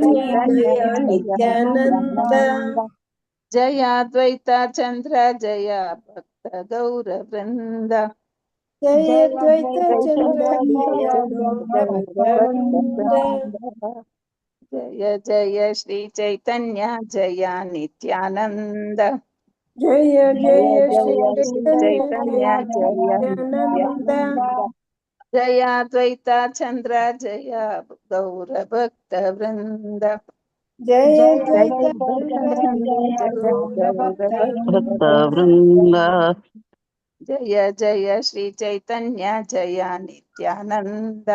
ಚೈತನ್ಯ ಜಯ ನಿತ್ಯಾನಂದ ಜಯ ಅದ್ವೈತ ಚಂದ್ರ ಜಯ ಭಕ್ತ ಗೌರ ವೃಂದ ಜಯ ದ್ವೈತ ಚಂದ್ರ ಜಯ ಗೌರ ಭಕ್ತವೃಂದ ಜಯ ಜಯ ಶ್ರೀ ಚೈತನ್ಯ ಜಯ ನಿತ್ಯಾನಂದ ಜಯ ಜಯ ಶ್ರೀ ಚೈತನ್ಯ ಜಯ ನಿತ್ಯಾನಂದ ಜಯ ಅದ್ವೈತ ಚಂದ್ರ ಜಯ ಗೌರ ಭಕ್ತ ವೃಂದ ಜಯ ದ್ವೈತ ಚಂದ್ರ ಜಯ ಗೌರ ಭಕ್ತವೃಂದ ಜಯ ಜಯ ಶ್ರೀ ಚೈತನ್ಯ ಜಯ ನಿತ್ಯಾನಂದ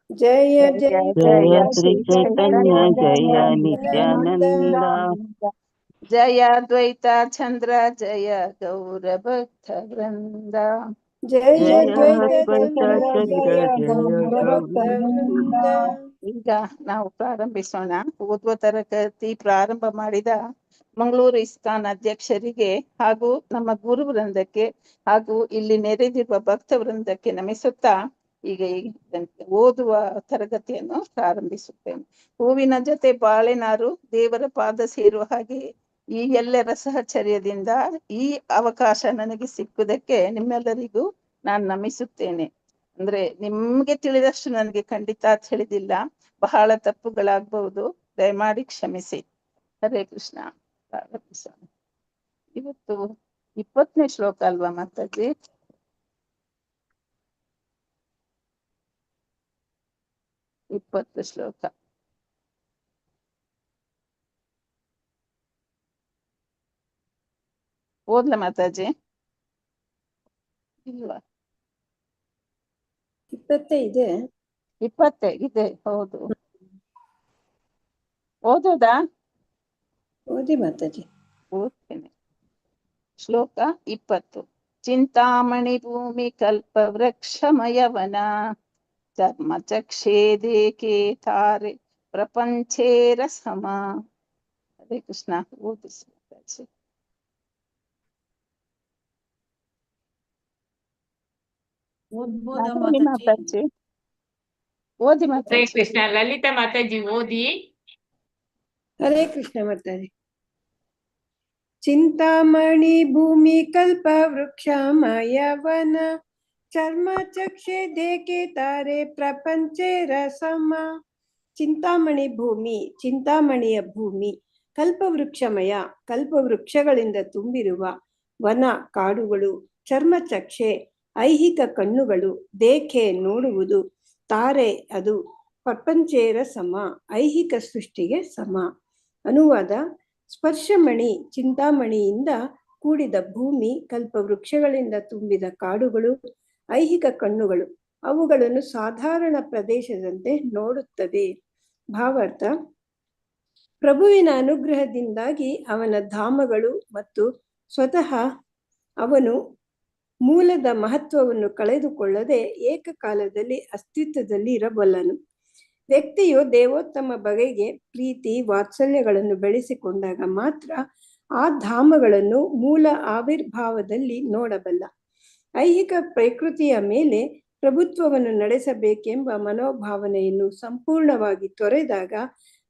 ಜಯ ಜಯ ಜಯ ಶ್ರೀ ಚೈತನ್ಯ ಜಯ ನಿತ್ಯಾನಂದ ನಿತ್ಯಾನಂದ ಜಯ ಅದ್ವೈತ ಚಂದ್ರ ಜಯ ಗೌರ ಭಕ್ತ ವೃಂದ ಜಯ ದ್ವೈತ ಅದ್ವೈತ ಚಂದ್ರ ಚಂದ್ರ ಜಯ ಜಯ ಗೌರ ಭಕ್ತವೃಂದ ಈಗ ನಾವು ಪ್ರಾರಂಭಿಸೋಣ. ಓದುವ ತರಗತಿ ಪ್ರಾರಂಭ ಮಾಡಿದ ಮಂಗಳೂರು ಇಸ್ಕಾನ್ ಅಧ್ಯಕ್ಷರಿಗೆ ಹಾಗೂ ನಮ್ಮ ಗುರು ವೃಂದಕ್ಕೆ ಹಾಗೂ ಇಲ್ಲಿ ನೆರೆದಿರುವ ಭಕ್ತ ವೃಂದಕ್ಕೆ ನಮಿಸುತ್ತಾ ಈಗ ಓದುವ ತರಗತಿಯನ್ನು ಪ್ರಾರಂಭಿಸುತ್ತೇನೆ. ಹೂವಿನ ಜೊತೆ ಬಾಳೆನಾರು ದೇವರ ಪಾದ ಸೇರುವ ಹಾಗೆ ಈ ಎಲ್ಲರ ಸಹಚರ್ಯದಿಂದ ಈ ಅವಕಾಶ ನನಗೆ ಸಿಕ್ಕುವುದಕ್ಕೆ ನಿಮ್ಮೆಲ್ಲರಿಗೂ ನಾನು ನಮಿಸುತ್ತೇನೆ. ಅಂದ್ರೆ ನಿಮ್ಗೆ ತಿಳಿದಷ್ಟು ನನಗೆ ಖಂಡಿತ ತಿಳಿದಿಲ್ಲ, ಬಹಳ ತಪ್ಪುಗಳಾಗಬಹುದು, ದಯಮಾಡಿ ಕ್ಷಮಿಸಿ. ಹರೇ ಕೃಷ್ಣ. ಪ್ರಾರಂಭಿಸೋಣ. ಇವತ್ತು 20ನೇ ಶ್ಲೋಕ ಅಲ್ವಾ ಮಾತಾಜಿ? 20 ಶ್ಲೋಕ. ಓದ್ಲ ಮಾತಾಜಿ? ಇಲ್ವಾ? 20 ಇದೆ. 20 ಇದೆ, ಹೌದು. ಓದೋದಾ? ಓದಿ ಮಾತಾಜಿ. ಓದ್ತೇನೆ. ಶ್ಲೋಕ 20. ಚಿಂತಾಮಣಿ ಭೂಮಿ ಕಲ್ಪ ವೃಕ್ಷಮಯವನ ಚರ್ಮ ಚಕ್ಷೇದೇಕೆ ತಾರೆ ಪ್ರಪಂಚೇರ ಸಮ. ಹರೇ ಕೃಷ್ಣ. ಓದಿಸಿ ಮಾತಾಜಿ. ಮಾತಾಜಿ ಓದಿ ಹರೇ ಮಾತಾಜಿ. ಕೃಷ್ಣ. ಲಲಿತಾ ಮಾತಾಜಿ ಓದಿ. ಹರೇ ಕೃಷ್ಣ ಮಾತಾಜಿ. ಚಿಂತಾಮಣಿ ಭೂಮಿ ಕಲ್ಪ ವೃಕ್ಷ ಮಯವನ ಚರ್ಮ ಚಕ್ಷೆ ದೇಕೆ ತಾರೆ ಪ್ರಪಂಚೆ ರಸಮ. ಚಿಂತಾಮಣಿ ಭೂಮಿ, ಚಿಂತಾಮಣಿಯ ಭೂಮಿ, ಕಲ್ಪವೃಕ್ಷಮಯ, ಕಲ್ಪವೃಕ್ಷಗಳಿಂದ ತುಂಬಿರುವ ವನ ಕಾಡುಗಳು, ಚರ್ಮ ಚಕ್ಷೆ ಐಹಿಕ ಕಣ್ಣುಗಳು, ದೇಖೆ ನೋಡುವುದು, ತಾರೆ ಅದು, ಪ್ರಪಂಚೇರ ಸಮ ಐಹಿಕ ಸೃಷ್ಟಿಗೆ ಸಮ. ಅನುವಾದ: ಸ್ಪರ್ಶಮಣಿ ಚಿಂತಾಮಣಿಯಿಂದ ಕೂಡಿದ ಭೂಮಿ, ಕಲ್ಪವೃಕ್ಷಗಳಿಂದ ತುಂಬಿದ ಕಾಡುಗಳು, ಐಹಿಕ ಕಣ್ಣುಗಳು ಅವುಗಳನ್ನು ಸಾಧಾರಣ ಪ್ರದೇಶದಂತೆ ನೋಡುತ್ತವೆ. ಭಾವಾರ್ಥ: ಪ್ರಭುವಿನ ಅನುಗ್ರಹದಿಂದಾಗಿ ಅವನ ಧಾಮಗಳು ಮತ್ತು ಸ್ವತಃ ಅವನು ಮೂಲದ ಮಹತ್ವವನ್ನು ಕಳೆದುಕೊಳ್ಳದೆ ಏಕಕಾಲದಲ್ಲಿ ಅಸ್ತಿತ್ವದಲ್ಲಿ ಇರಬಲ್ಲನು. ವ್ಯಕ್ತಿಯು ದೇವೋತ್ತಮ ಬಗೆಗೆ ಪ್ರೀತಿ ವಾತ್ಸಲ್ಯಗಳನ್ನು ಬೆಳೆಸಿಕೊಂಡಾಗ ಮಾತ್ರ ಆ ಧಾಮಗಳನ್ನು ಮೂಲ ಆವಿರ್ಭಾವದಲ್ಲಿ ನೋಡಬಲ್ಲ. ಐಹಿಕ ಪ್ರಕೃತಿಯ ಮೇಲೆ ಪ್ರಭುತ್ವವನ್ನು ನಡೆಸಬೇಕೆಂಬ ಮನೋಭಾವನೆಯನ್ನು ಸಂಪೂರ್ಣವಾಗಿ ತೊರೆದಾಗ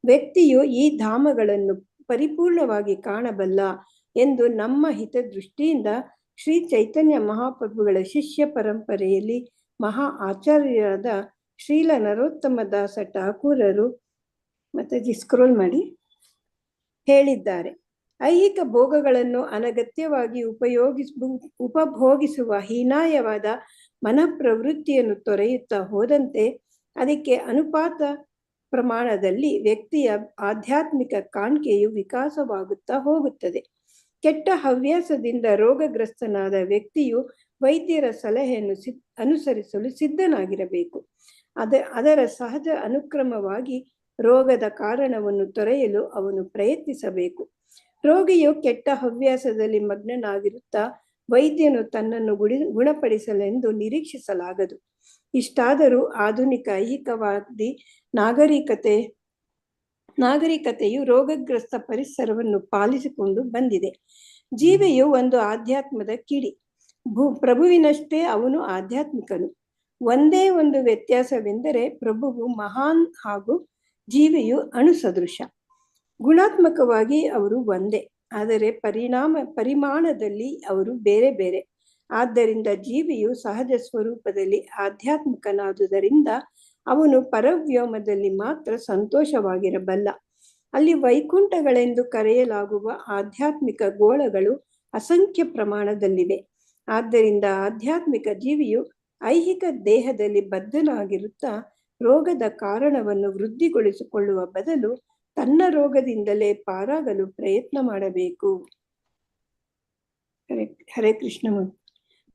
ವ್ಯಕ್ತಿಯು ಈ ಧಾಮಗಳನ್ನು ಪರಿಪೂರ್ಣವಾಗಿ ಕಾಣಬಲ್ಲ ಎಂದು ನಮ್ಮ ಹಿತದೃಷ್ಟಿಯಿಂದ ಶ್ರೀ ಚೈತನ್ಯ ಮಹಾಪ್ರಭುಗಳ ಶಿಷ್ಯ ಪರಂಪರೆಯಲ್ಲಿ ಮಹಾ ಆಚಾರ್ಯರಾದ ಶ್ರೀಲ ನರೋತ್ತಮ ದಾಸ ಠಾಕೂರರು ಮತ್ತೆ ಸ್ಕ್ರೋಲ್ ಮಾಡಿ ಹೇಳಿದ್ದಾರೆ. ಐಹಿಕ ಭೋಗಗಳನ್ನು ಅನಗತ್ಯವಾಗಿ ಉಪಭೋಗಿಸುವ ಹೀನಾಯವಾದ ಮನಃಪ್ರವೃತ್ತಿಯನ್ನು ತೊರೆಯುತ್ತಾ ಹೋದಂತೆ ಅದಕ್ಕೆ ಅನುಪಾತ ಪ್ರಮಾಣದಲ್ಲಿ ವ್ಯಕ್ತಿಯ ಆಧ್ಯಾತ್ಮಿಕ ಕಾಣ್ಕೆಯು ವಿಕಾಸವಾಗುತ್ತಾ ಹೋಗುತ್ತದೆ. ಕೆಟ್ಟ ಹವ್ಯಾಸದಿಂದ ರೋಗಗ್ರಸ್ತನಾದ ವ್ಯಕ್ತಿಯು ವೈದ್ಯರ ಸಲಹೆಯನ್ನು ಅನುಸರಿಸಲು ಸಿದ್ಧನಾಗಿರಬೇಕು. ಅದರ ಸಹಜ ಅನುಕ್ರಮವಾಗಿ ರೋಗದ ಕಾರಣವನ್ನು ತೊರೆಯಲು ಅವನು ಪ್ರಯತ್ನಿಸಬೇಕು. ರೋಗಿಯು ಕೆಟ್ಟ ಹವ್ಯಾಸದಲ್ಲಿ ಮಗ್ನನಾಗಿರುತ್ತಾ ವೈದ್ಯನು ತನ್ನನ್ನು ಗುಣಪಡಿಸಲೆಂದು ನಿರೀಕ್ಷಿಸಲಾಗದು. ಇಷ್ಟಾದರೂ ಆಧುನಿಕ ಐಹಿಕವಾದಿ ನಾಗರಿಕತೆಯು ರೋಗಗ್ರಸ್ತ ಪರಿಸರವನ್ನು ಪಾಲಿಸಿಕೊಂಡು ಬಂದಿದೆ. ಜೀವಿಯು ಒಂದು ಆಧ್ಯಾತ್ಮದ ಕಿಡಿ. ಪ್ರಭುವಿನಷ್ಟೇ ಅವನು ಆಧ್ಯಾತ್ಮಿಕನು. ಒಂದೇ ಒಂದು ವ್ಯತ್ಯಾಸವೆಂದರೆ ಪ್ರಭುವು ಮಹಾನ್ ಹಾಗೂ ಜೀವಿಯು ಅಣು ಸದೃಶ. ಗುಣಾತ್ಮಕವಾಗಿ ಅವರು ಒಂದೇ, ಆದರೆ ಪರಿಮಾಣದಲ್ಲಿ ಅವರು ಬೇರೆ ಬೇರೆ. ಆದ್ದರಿಂದ ಜೀವಿಯು ಸಹಜ ಸ್ವರೂಪದಲ್ಲಿ ಆಧ್ಯಾತ್ಮಿಕನಾದುದರಿಂದ ಅವನು ಪರವ್ಯೋಮದಲ್ಲಿ ಮಾತ್ರ ಸಂತೋಷವಾಗಿರಬಲ್ಲ. ಅಲ್ಲಿ ವೈಕುಂಠಗಳೆಂದು ಕರೆಯಲಾಗುವ ಆಧ್ಯಾತ್ಮಿಕ ಗೋಳಗಳು ಅಸಂಖ್ಯ ಪ್ರಮಾಣದಲ್ಲಿವೆ. ಆದ್ದರಿಂದ ಆಧ್ಯಾತ್ಮಿಕ ಜೀವಿಯು ಐಹಿಕ ದೇಹದಲ್ಲಿ ಬದ್ಧನಾಗಿರುತ್ತಾ ರೋಗದ ಕಾರಣವನ್ನು ವೃದ್ಧಿಗೊಳಿಸಿಕೊಳ್ಳುವ ಬದಲು ತನ್ನ ರೋಗದಿಂದಲೇ ಪಾರಾಗಲು ಪ್ರಯತ್ನ ಮಾಡಬೇಕು. ಹರೇ ಕೃಷ್ಣ.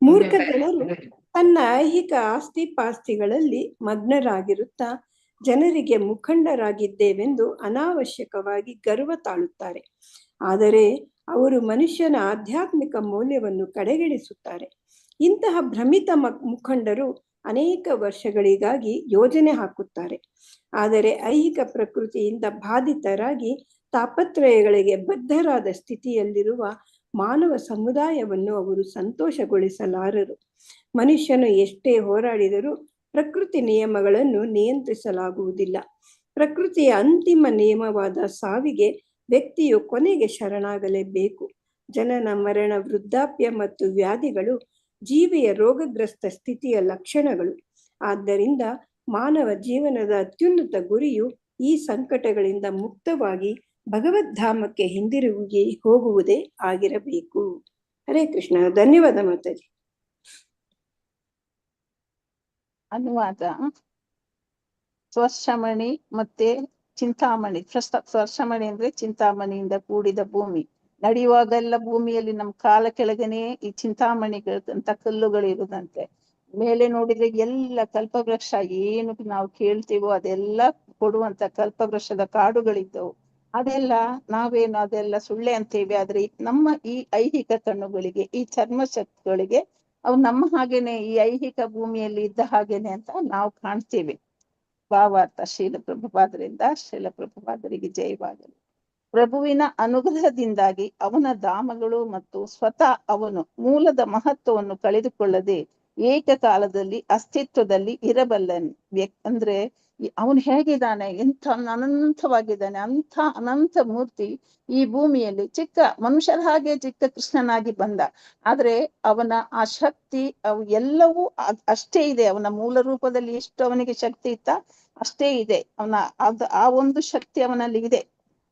ಮೂರ್ಖ ಜನರು ತನ್ನ ಐಹಿಕ ಆಸ್ತಿ ಪಾಸ್ತಿಗಳಲ್ಲಿ ಮಗ್ನರಾಗಿರುತ್ತಾ ಜನರಿಗೆ ಮುಖಂಡರಾಗಿದ್ದೇವೆಂದು ಅನಾವಶ್ಯಕವಾಗಿ ಗರ್ವ ತಾಳುತ್ತಾರೆ. ಆದರೆ ಅವರು ಮನುಷ್ಯನ ಆಧ್ಯಾತ್ಮಿಕ ಮೌಲ್ಯವನ್ನು ಕಡೆಗಣಿಸುತ್ತಾರೆ. ಇಂತಹ ಭ್ರಮಿತ ಮುಖಂಡರು ಅನೇಕ ವರ್ಷಗಳಿಗಾಗಿ ಯೋಜನೆ ಹಾಕುತ್ತಾರೆ. ಆದರೆ ಐಹಿಕ ಪ್ರಕೃತಿಯಿಂದ ಬಾಧಿತರಾಗಿ ತಾಪತ್ರಯಗಳಿಗೆ ಬದ್ಧರಾದ ಸ್ಥಿತಿಯಲ್ಲಿರುವ ಮಾನವ ಸಮುದಾಯವನ್ನು ಅವರು ಸಂತೋಷಗೊಳಿಸಲಾರರು. ಮನುಷ್ಯನು ಎಷ್ಟೇ ಹೋರಾಡಿದರೂ ಪ್ರಕೃತಿ ನಿಯಮಗಳನ್ನು ನಿಯಂತ್ರಿಸಲಾಗುವುದಿಲ್ಲ. ಪ್ರಕೃತಿಯ ಅಂತಿಮ ನಿಯಮವಾದ ಸಾವಿಗೆ ವ್ಯಕ್ತಿಯು ಕೊನೆಗೆ ಶರಣಾಗಲೇಬೇಕು. ಜನನ, ಮರಣ, ವೃದ್ಧಾಪ್ಯ ಮತ್ತು ವ್ಯಾಧಿಗಳು ಜೀವಿಯ ರೋಗಗ್ರಸ್ತ ಸ್ಥಿತಿಯ ಲಕ್ಷಣಗಳು. ಆದ್ದರಿಂದ ಮಾನವ ಜೀವನದ ಅತ್ಯುನ್ನತ ಗುರಿಯು ಈ ಸಂಕಟಗಳಿಂದ ಮುಕ್ತವಾಗಿ ಭಗವದ್ಧಾಮಕ್ಕೆ ಹಿಂದಿರುಗಿ ಹೋಗುವುದೇ ಆಗಿರಬೇಕು. ಹರೇ ಕೃಷ್ಣ. ಧನ್ಯವಾದ ಮಾತಾಜಿ. ಅನುವಾದ. ಸ್ವರ್ಶಮಣಿ ಮತ್ತೆ ಚಿಂತಾಮಣಿ. ಸ್ವರ್ಶಮಣಿ ಅಂದ್ರೆ ಚಿಂತಾಮಣಿಯಿಂದ ಕೂಡಿದ ಭೂಮಿ. ನಡೆಯುವಾಗೆಲ್ಲ ಭೂಮಿಯಲ್ಲಿ ನಮ್ಮ ಕಾಲ ಕೆಳಗನೆ ಈ ಚಿಂತಾಮಣಿಗಳಂತ ಕಲ್ಲುಗಳು ಇರುದಂತೆ. ಮೇಲೆ ನೋಡಿದ್ರೆ ಎಲ್ಲ ಕಲ್ಪವೃಕ್ಷ, ಏನು ನಾವು ಕೇಳ್ತೀವೋ ಅದೆಲ್ಲ ಕೊಡುವಂತ ಕಲ್ಪವೃಕ್ಷದ ಕಾಡುಗಳಿದ್ದವು. ಅದೆಲ್ಲ ನಾವೇನು ಅದೆಲ್ಲ ಸುಳ್ಳೆ ಅಂತೇವೆ. ಆದ್ರೆ ನಮ್ಮ ಈ ಐಹಿಕ ಕಣ್ಣುಗಳಿಗೆ, ಈ ಚರ್ಮ ಶಕ್ತಿಗಳಿಗೆ ಅವು ನಮ್ಮ ಹಾಗೇನೆ ಈ ಐಹಿಕ ಭೂಮಿಯಲ್ಲಿ ಇದ್ದ ಹಾಗೇನೆ ಅಂತ ನಾವು ಕಾಣ್ತೇವೆ. ಭಾವಾರ್ಥ. ಶೀಲ ಪ್ರಭುಪಾದರಿಗೆ ಜಯವಾಗಲಿ. ಪ್ರಭುವಿನ ಅನುಗ್ರಹದಿಂದಾಗಿ ಅವನ ಧಾಮಗಳು ಮತ್ತು ಸ್ವತಃ ಅವನು ಮೂಲದ ಮಹತ್ವವನ್ನು ಕಳೆದುಕೊಳ್ಳದೆ ಏಕಕಾಲದಲ್ಲಿ ಅಸ್ತಿತ್ವದಲ್ಲಿ ಇರಬಲ್ಲನು. ಅಂದ್ರೆ ಅವನು ಹೇಗಿದ್ದಾನೆ, ಎಂಥ ಅನಂತವಾಗಿದ್ದಾನೆ. ಅಂಥ ಅನಂತ ಮೂರ್ತಿ ಈ ಭೂಮಿಯಲ್ಲಿ ಚಿಕ್ಕ ಮನುಷ್ಯರ ಹಾಗೆ ಚಿಕ್ಕ ಕೃಷ್ಣನಾಗಿ ಬಂದ. ಆದ್ರೆ ಅವನ ಆ ಶಕ್ತಿ ಅವು ಎಲ್ಲವೂ ಅಷ್ಟೇ ಇದೆ. ಅವನ ಮೂಲ ರೂಪದಲ್ಲಿ ಎಷ್ಟು ಅವನಿಗೆ ಶಕ್ತಿ ಇತ್ತ ಅಷ್ಟೇ ಇದೆ. ಆ ಒಂದು ಶಕ್ತಿ ಅವನಲ್ಲಿ ಇದೆ.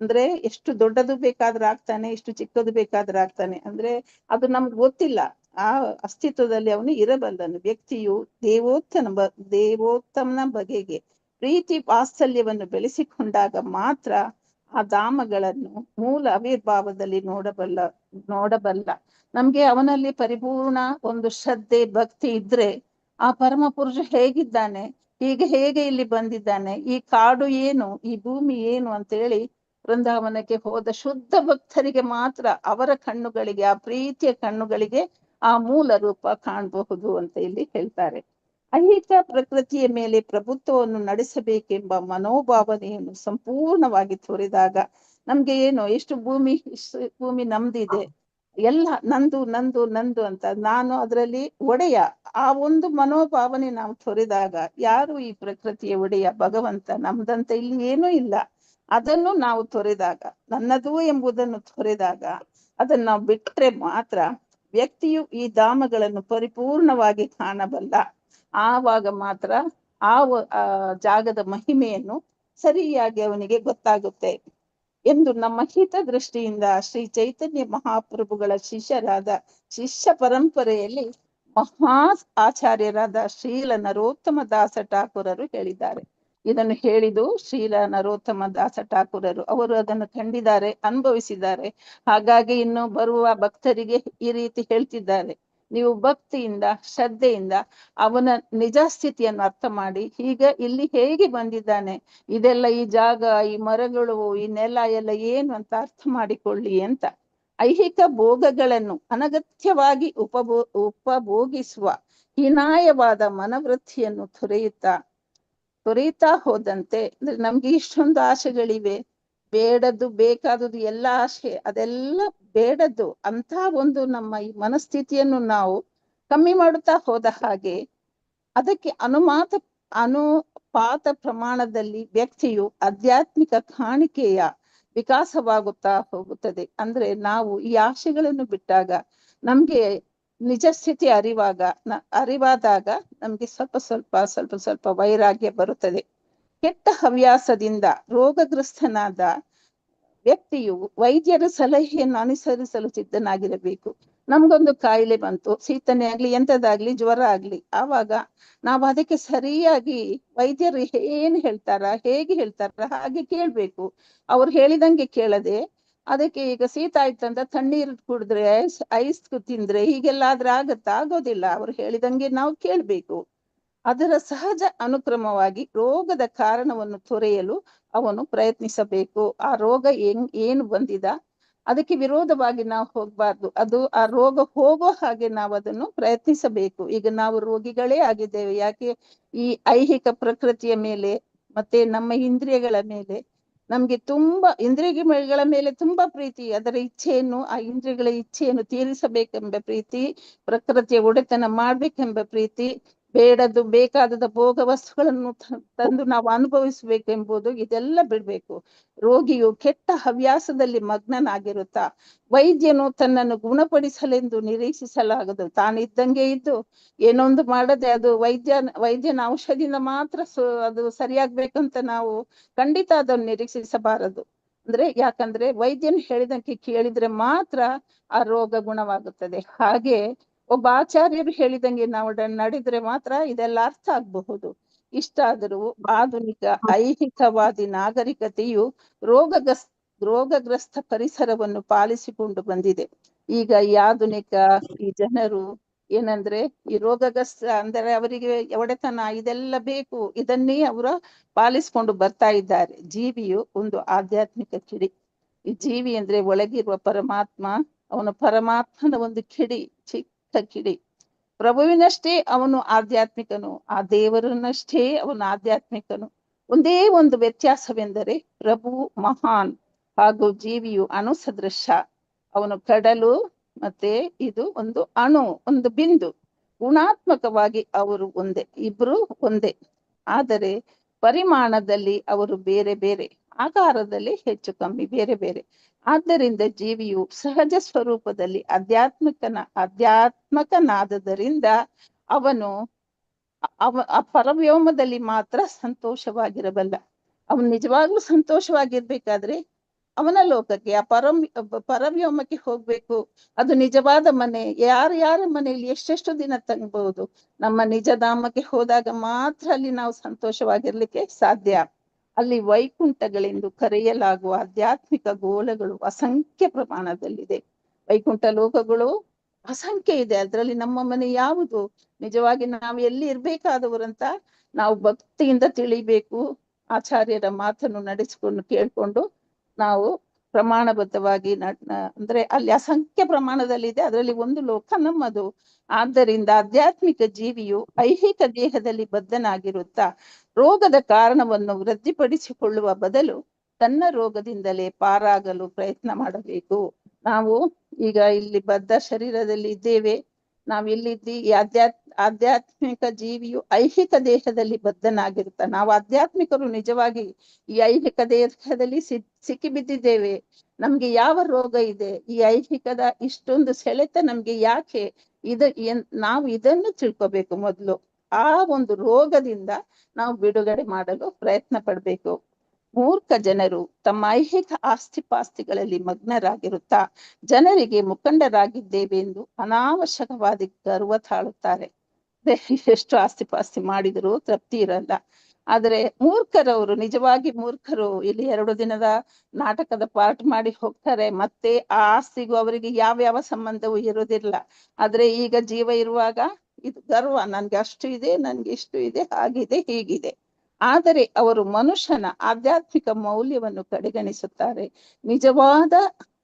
ಅಂದ್ರೆ ಎಷ್ಟು ದೊಡ್ಡದು ಬೇಕಾದ್ರೆ ಆಗ್ತಾನೆ, ಎಷ್ಟು ಚಿಕ್ಕದು ಬೇಕಾದ್ರೆ ಆಗ್ತಾನೆ. ಅಂದ್ರೆ ಅದು ನಮ್ಗೆ ಗೊತ್ತಿಲ್ಲ. ಆ ಅಸ್ತಿತ್ವದಲ್ಲಿ ಅವನು ಇರಬಲ್ಲನು. ವ್ಯಕ್ತಿಯು ದೇವೋತ್ತಮನ ಬಗೆಗೆ ಪ್ರೀತಿ ವಾತ್ಸಲ್ಯವನ್ನು ಬೆಳೆಸಿಕೊಂಡಾಗ ಮಾತ್ರ ಆ ಧಾಮಗಳನ್ನು ಮೂಲ ಆವಿರ್ಭಾವದಲ್ಲಿ ನೋಡಬಲ್ಲ. ನಮ್ಗೆ ಅವನಲ್ಲಿ ಪರಿಪೂರ್ಣ ಒಂದು ಶ್ರದ್ಧೆ ಭಕ್ತಿ ಇದ್ರೆ ಆ ಪರಮ ಪುರುಷ ಹೇಗಿದ್ದಾನೆ, ಹೇಗೆ ಇಲ್ಲಿ ಬಂದಿದ್ದಾನೆ, ಈ ಕಾಡು ಏನು, ಈ ಭೂಮಿ ಏನು ಅಂತೇಳಿ ವೃಂದಾವನಕ್ಕೆ ಹೋದ ಶುದ್ಧ ಭಕ್ತರಿಗೆ ಮಾತ್ರ ಅವರ ಕಣ್ಣುಗಳಿಗೆ, ಆ ಪ್ರೀತಿಯ ಕಣ್ಣುಗಳಿಗೆ ಆ ಮೂಲ ರೂಪ ಕಾಣಬಹುದು ಅಂತ ಇಲ್ಲಿ ಹೇಳ್ತಾರೆ. ಐಹಿಕ ಪ್ರಕೃತಿಯ ಮೇಲೆ ಪ್ರಭುತ್ವವನ್ನು ನಡೆಸಬೇಕೆಂಬ ಮನೋಭಾವನೆಯನ್ನು ಸಂಪೂರ್ಣವಾಗಿ ತೋರಿದಾಗ ನಮ್ಗೆ ಏನು, ಎಷ್ಟು ಭೂಮಿ ನಮ್ದಿದೆ, ಎಲ್ಲ ನಂದು ಅಂತ, ನಾನು ಅದರಲ್ಲಿ ಒಡೆಯ, ಆ ಒಂದು ಮನೋಭಾವನೆ ನಾವು ತೊರೆದಾಗ, ಯಾರು ಈ ಪ್ರಕೃತಿಯ ಒಡೆಯ? ಭಗವಂತ. ನಮ್ದಂತ ಇಲ್ಲಿ ಏನೂ ಇಲ್ಲ. ಅದನ್ನು ನಾವು ತೊರೆದಾಗ, ನನ್ನದು ಎಂಬುದನ್ನು ತೊರೆದಾಗ, ಅದನ್ನು ನಾವು ಬಿಟ್ರೆ ಮಾತ್ರ ವ್ಯಕ್ತಿಯು ಈ ಧಾಮಗಳನ್ನು ಪರಿಪೂರ್ಣವಾಗಿ ಕಾಣಬಲ್ಲ. ಆವಾಗ ಮಾತ್ರ ಆ ಜಾಗದ ಮಹಿಮೆಯನ್ನು ಸರಿಯಾಗಿ ಅವನಿಗೆ ಗೊತ್ತಾಗುತ್ತೆ ಎಂದು ನಮ್ಮ ಹಿತದೃಷ್ಟಿಯಿಂದ ಶ್ರೀ ಚೈತನ್ಯ ಮಹಾಪ್ರಭುಗಳ ಶಿಷ್ಯ ಪರಂಪರೆಯಲ್ಲಿ ಮಹಾ ಆಚಾರ್ಯರಾದ ಶ್ರೀಲ ನರೋತ್ತಮ ದಾಸ ಠಾಕೂರರು ಹೇಳಿದ್ದಾರೆ. ಇದನ್ನು ಹೇಳಿದು ಶ್ರೀಲ ನರೋತ್ತಮ ದಾಸ ಠಾಕೂರರು. ಅವರು ಅದನ್ನು ಕಂಡಿದ್ದಾರೆ, ಅನುಭವಿಸಿದ್ದಾರೆ. ಹಾಗಾಗಿ ಇನ್ನು ಬರುವ ಭಕ್ತರಿಗೆ ಈ ರೀತಿ ಹೇಳ್ತಿದ್ದಾರೆ, ನೀವು ಭಕ್ತಿಯಿಂದ ಶ್ರದ್ಧೆಯಿಂದ ಅವನ ನಿಜ ಸ್ಥಿತಿಯನ್ನು ಅರ್ಥ ಮಾಡಿ, ಈಗ ಇಲ್ಲಿ ಹೇಗೆ ಬಂದಿದ್ದಾನೆ, ಇದೆಲ್ಲ ಈ ಜಾಗ, ಈ ಮರಗಳು, ಈ ನೆಲ ಎಲ್ಲ ಏನು ಅಂತ ಅರ್ಥ ಮಾಡಿಕೊಳ್ಳಿ ಅಂತ. ಐಹಿಕ ಭೋಗಗಳನ್ನು ಅನಗತ್ಯವಾಗಿ ಉಪಭೋಗಿಸುವ ಹೀನಾಯವಾದ ಮನವೃತ್ತಿಯನ್ನು ತೊರೆಯುತ್ತಾ ಹೋದಂತೆ, ಅಂದ್ರೆ ನಮ್ಗೆ ಇಷ್ಟೊಂದು ಆಸೆಗಳಿವೆ, ಬೇಡದ್ದು ಬೇಕಾದದ್ದು ಎಲ್ಲ ಆಸೆ, ಅದೆಲ್ಲ ಬೇಡದ್ದು ಅಂತ ಒಂದು ನಮ್ಮ ಈ ಮನಸ್ಥಿತಿಯನ್ನು ನಾವು ಕಮ್ಮಿ ಮಾಡುತ್ತಾ ಹೋದ ಹಾಗೆ ಅದಕ್ಕೆ ಅನುಪಾತ ಪ್ರಮಾಣದಲ್ಲಿ ವ್ಯಕ್ತಿಯು ಆಧ್ಯಾತ್ಮಿಕ ಕಾಣಿಕೆಯ ವಿಕಾಸವಾಗುತ್ತಾ ಹೋಗುತ್ತದೆ. ಅಂದ್ರೆ ನಾವು ಈ ಆಶೆಗಳನ್ನು ಬಿಟ್ಟಾಗ, ನಮ್ಗೆ ನಿಜ ಸ್ಥಿತಿ ಅರಿವಾದಾಗ ನಮ್ಗೆ ಸ್ವಲ್ಪ ವೈರಾಗ್ಯ ಬರುತ್ತದೆ. ಕೆಟ್ಟ ಹವ್ಯಾಸದಿಂದ ರೋಗಗ್ರಸ್ತನಾದ ವ್ಯಕ್ತಿಯು ವೈದ್ಯರ ಸಲಹೆಯನ್ನು ಅನುಸರಿಸಲು ಸಿದ್ಧನಾಗಿರಬೇಕು. ನಮ್ಗೊಂದು ಕಾಯಿಲೆ ಬಂತು, ಶೀತನೇ ಆಗ್ಲಿ ಎಂತದಾಗ್ಲಿ ಜ್ವರ ಆಗ್ಲಿ, ಆವಾಗ ನಾವು ಅದಕ್ಕೆ ಸರಿಯಾಗಿ ವೈದ್ಯರು ಏನ್ ಹೇಳ್ತಾರ, ಹೇಗೆ ಹೇಳ್ತಾರ ಹಾಗೆ ಕೇಳ್ಬೇಕು. ಅವ್ರು ಹೇಳಿದಂಗೆ ಕೇಳದೆ, ಅದಕ್ಕೆ ಈಗ ಶೀತ ಆಯ್ತಂತ ತಣ್ಣೀರ್ ಕುಡಿದ್ರೆ, ಐಸ್ ತಿಂದ್ರೆ ಹೀಗೆಲ್ಲ ಆದ್ರೆ ಆಗೋದಿಲ್ಲ. ಅವ್ರು ಹೇಳಿದಂಗೆ ನಾವು ಕೇಳ್ಬೇಕು. ಅದರ ಸಹಜ ಅನುಕ್ರಮವಾಗಿ ರೋಗದ ಕಾರಣವನ್ನು ತೊರೆಯಲು ಅವನು ಪ್ರಯತ್ನಿಸಬೇಕು. ಆ ರೋಗ ಏನು ಬಂದಿದ ಅದಕ್ಕೆ ವಿರೋಧವಾಗಿ ನಾವು ಹೋಗ್ಬಾರ್ದು. ಆ ರೋಗ ಹೋಗೋ ಹಾಗೆ ನಾವು ಅದನ್ನು ಪ್ರಯತ್ನಿಸಬೇಕು. ಈಗ ನಾವು ರೋಗಿಗಳೇ ಆಗಿದ್ದೇವೆ. ಯಾಕೆ? ಈ ಐಹಿಕ ಪ್ರಕೃತಿಯ ಮೇಲೆ ಮತ್ತೆ ನಮ್ಮ ಇಂದ್ರಿಯಗಳ ಮೇಲೆ ನಮ್ಗೆ ಇಂದ್ರಿಯಗಳ ಮೇಲೆ ತುಂಬಾ ಪ್ರೀತಿ. ಅದರ ಇಚ್ಛೆಯನ್ನು, ಆ ಇಂದ್ರಿಯಗಳ ಇಚ್ಛೆಯನ್ನು ತೀರಿಸಬೇಕೆಂಬ ಪ್ರೀತಿ, ಪ್ರಕೃತಿಯ ಒಡೆತನ ಮಾಡ್ಬೇಕೆಂಬ ಪ್ರೀತಿ, ಬೇಕಾದದ ಭೋಗ ವಸ್ತುಗಳನ್ನು ತಂದು ನಾವು ಅನುಭವಿಸ್ಬೇಕೆಂಬುದು, ಇದೆಲ್ಲ ಬಿಡ್ಬೇಕು. ರೋಗಿಯು ಕೆಟ್ಟ ಹವ್ಯಾಸದಲ್ಲಿ ಮಗ್ನನಾಗಿರುತ್ತಾ ವೈದ್ಯನು ತನ್ನನ್ನು ಗುಣಪಡಿಸಲೆಂದು ನಿರೀಕ್ಷಿಸಲಾಗದು. ತಾನಿದ್ದಂಗೆ ಇದ್ದು ಏನೊಂದು ಮಾಡದೆ ಅದು ವೈದ್ಯನ ಔಷಧಿನ ಮಾತ್ರ ಅದು ಸರಿಯಾಗ್ಬೇಕಂತ ನಾವು ಖಂಡಿತ ಅದನ್ನು ನಿರೀಕ್ಷಿಸಬಾರದು. ಯಾಕಂದ್ರೆ ವೈದ್ಯನು ಹೇಳಿದಂಗೆ ಕೇಳಿದ್ರೆ ಮಾತ್ರ ಆ ರೋಗ ಗುಣವಾಗುತ್ತದೆ. ಹಾಗೆ ಒಬ್ಬ ಆಚಾರ್ಯರು ಹೇಳಿದಂಗೆ ನಾವು ನಡೆದ್ರೆ ಮಾತ್ರ ಇದೆಲ್ಲ ಅರ್ಥ ಆಗಬಹುದು. ಇಷ್ಟಾದರೂ ಆಧುನಿಕ ಐಹಿಕವಾದಿ ನಾಗರಿಕತೆಯು ರೋಗಗ್ರಸ್ತ ಪರಿಸರವನ್ನು ಪಾಲಿಸಿಕೊಂಡು ಬಂದಿದೆ. ಈಗ ಈ ಆಧುನಿಕ ಈ ಜನರು ಏನಂದ್ರೆ, ಈ ರೋಗಗ್ರಸ್ತ ಅಂದರೆ ಅವರಿಗೆ ಒಡೆತನ ಇದೆಲ್ಲ ಬೇಕು, ಇದನ್ನೇ ಅವರು ಪಾಲಿಸಿಕೊಂಡು ಬರ್ತಾ ಇದ್ದಾರೆ. ಜೀವಿಯು ಒಂದು ಆಧ್ಯಾತ್ಮಿಕ ಕಿಡಿ. ಈ ಜೀವಿ ಅಂದ್ರೆ ಒಳಗಿರುವ ಪರಮಾತ್ಮ, ಅವನು ಪರಮಾತ್ಮನ ಒಂದು ಕಿಡಿ, ಚಿಕ್ಕ ಕಿಡಿ. ಪ್ರಭುವಿನಷ್ಟೇ ಅವನು ಆಧ್ಯಾತ್ಮಿಕನು, ಆ ದೇವರನ್ನಷ್ಟೇ ಅವನು ಆಧ್ಯಾತ್ಮಿಕನು. ಒಂದೇ ಒಂದು ವ್ಯತ್ಯಾಸವೆಂದರೆ ಪ್ರಭು ಮಹಾನ್ ಹಾಗೂ ಜೀವಿಯು ಅಣುಸದೃಶ. ಅವನು ಕಡಲು, ಮತ್ತೆ ಇದು ಒಂದು ಅಣು, ಒಂದು ಬಿಂದು. ಗುಣಾತ್ಮಕವಾಗಿ ಅವರು ಇಬ್ರು ಒಂದೇ, ಆದರೆ ಪರಿಮಾಣದಲ್ಲಿ ಅವರು ಬೇರೆ ಬೇರೆ, ಆಕಾರದಲ್ಲಿ ಹೆಚ್ಚು ಕಮ್ಮಿ ಬೇರೆ ಬೇರೆ. ಆದ್ದರಿಂದ ಜೀವಿಯು ಸಹಜ ಸ್ವರೂಪದಲ್ಲಿ ಆಧ್ಯಾತ್ಮಕನಾದದರಿಂದ ಅವನು ಆ ಪರವ್ಯೋಮದಲ್ಲಿ ಮಾತ್ರ ಸಂತೋಷವಾಗಿರಬಲ್ಲ. ಅವನು ನಿಜವಾಗ್ಲೂ ಸಂತೋಷವಾಗಿರ್ಬೇಕಾದ್ರೆ ಅವನ ಲೋಕಕ್ಕೆ, ಆ ಪರವ್ಯೋಮಕ್ಕೆ ಹೋಗ್ಬೇಕು. ಅದು ನಿಜವಾದ ಮನೆ. ಯಾರ ಮನೆಯಲ್ಲಿ ಎಷ್ಟೆಷ್ಟು ದಿನ ತಂಗಬಹುದು. ನಮ್ಮ ನಿಜಧಾಮಕ್ಕೆ ಹೋದಾಗ ಮಾತ್ರ ಅಲ್ಲಿ ನಾವು ಸಂತೋಷವಾಗಿರ್ಲಿಕ್ಕೆ ಸಾಧ್ಯ. ಅಲ್ಲಿ ವೈಕುಂಠಗಳೆಂದು ಕರೆಯಲಾಗುವ ಆಧ್ಯಾತ್ಮಿಕ ಗೋಲಗಳು ಅಸಂಖ್ಯ ಪ್ರಮಾಣದಲ್ಲಿದೆ. ವೈಕುಂಠ ಲೋಕಗಳು ಅಸಂಖ್ಯ ಇದೆ. ಅದರಲ್ಲಿ ನಮ್ಮ ಮನೆ ಯಾವುದು? ನಿಜವಾಗಿ ನಾವು ಎಲ್ಲಿ ಇರ್ಬೇಕಾದವರಂತ ನಾವು ಭಕ್ತಿಯಿಂದ ತಿಳಿಬೇಕು. ಆಚಾರ್ಯರ ಮಾತನ್ನು ನಡೆಸಿಕೊಂಡು ಕೇಳ್ಕೊಂಡು ನಾವು ಪ್ರಮಾಣಬದ್ಧವಾಗಿ ಅಂದ್ರೆ ಅಲ್ಲಿ ಅಸಂಖ್ಯ ಪ್ರಮಾಣದಲ್ಲಿದೆ. ಅದರಲ್ಲಿ ಒಂದು ಲೋಕ ನಮ್ಮದು. ಆದ್ದರಿಂದ ಆಧ್ಯಾತ್ಮಿಕ ಜೀವಿಯು ಐಹಿಕ ದೇಹದಲ್ಲಿ ಬದ್ಧನಾಗಿರುತ್ತಾ ರೋಗದ ಕಾರಣವನ್ನು ವೃದ್ಧಿಪಡಿಸಿಕೊಳ್ಳುವ ಬದಲು ತನ್ನ ರೋಗದಿಂದಲೇ ಪಾರಾಗಲು ಪ್ರಯತ್ನ ಮಾಡಬೇಕು. ನಾವು ಈಗ ಇಲ್ಲಿ ಬದ್ಧ ಶರೀರದಲ್ಲಿ ಇದ್ದೇವೆ. ನಾವು ಇಲ್ಲಿದ್ದಿ ಈ ಆಧ್ಯಾತ್ಮಿಕ ಜೀವಿಯು ಐಹಿಕ ದೇಹದಲ್ಲಿ ಬದ್ಧನಾಗಿರುತ್ತ. ನಾವು ಆಧ್ಯಾತ್ಮಿಕರು ನಿಜವಾಗಿ ಈ ಐಹಿಕ ದೇಹದಲ್ಲಿ ಸಿಕ್ಕಿ ಬಿದ್ದಿದ್ದೇವೆ. ನಮ್ಗೆ ಯಾವ ರೋಗ ಇದೆ? ಈ ಐಹಿಕದ ಇಷ್ಟೊಂದು ಸೆಳೆತ ನಮ್ಗೆ ಯಾಕೆ? ನಾವು ಇದನ್ನು ತಿಳ್ಕೋಬೇಕು ಮೊದಲು. ಆ ಒಂದು ರೋಗದಿಂದ ನಾವು ಬಿಡುಗಡೆ ಮಾಡಲು ಪ್ರಯತ್ನ ಪಡ್ಬೇಕು. ಮೂರ್ಖ ಜನರು ತಮ್ಮ ಐಹಿಕ ಆಸ್ತಿಪಾಸ್ತಿಗಳಲ್ಲಿ ಮಗ್ನರಾಗಿರುತ್ತಾ ಜನರಿಗೆ ಮುಖಂಡರಾಗಿದ್ದೇವೆ ಎಂದು ಅನಾವಶ್ಯಕವಾದಿ ಗರ್ವ ತಾಳುತ್ತಾರೆ. ಎಷ್ಟು ಆಸ್ತಿಪಾಸ್ತಿ ಮಾಡಿದರೂ ತೃಪ್ತಿ ಇರಲ್ಲ. ಆದರೆ ಮೂರ್ಖರವರು, ನಿಜವಾಗಿ ಮೂರ್ಖರು, ಇಲ್ಲಿ 2 ದಿನದ ನಾಟಕದ ಪಾರ್ಟ್ ಮಾಡಿ ಹೋಗ್ತಾರೆ. ಮತ್ತೆ ಆ ಆಸ್ತಿಗೂ ಅವರಿಗೆ ಯಾವ ಸಂಬಂಧವೂ ಇರೋದಿಲ್ಲ. ಆದ್ರೆ ಈಗ ಜೀವ ಇರುವಾಗ ಇದು ಗರ್ವ, ನನ್ಗೆ ಅಷ್ಟು ಇದೆ, ನನ್ಗೆ ಇಷ್ಟು ಇದೆ, ಹಾಗಿದೆ, ಹೀಗಿದೆ. ಆದರೆ ಅವರು ಮನುಷ್ಯನ ಆಧ್ಯಾತ್ಮಿಕ ಮೌಲ್ಯವನ್ನು ಕಡೆಗಣಿಸುತ್ತಾರೆ. ನಿಜವಾದ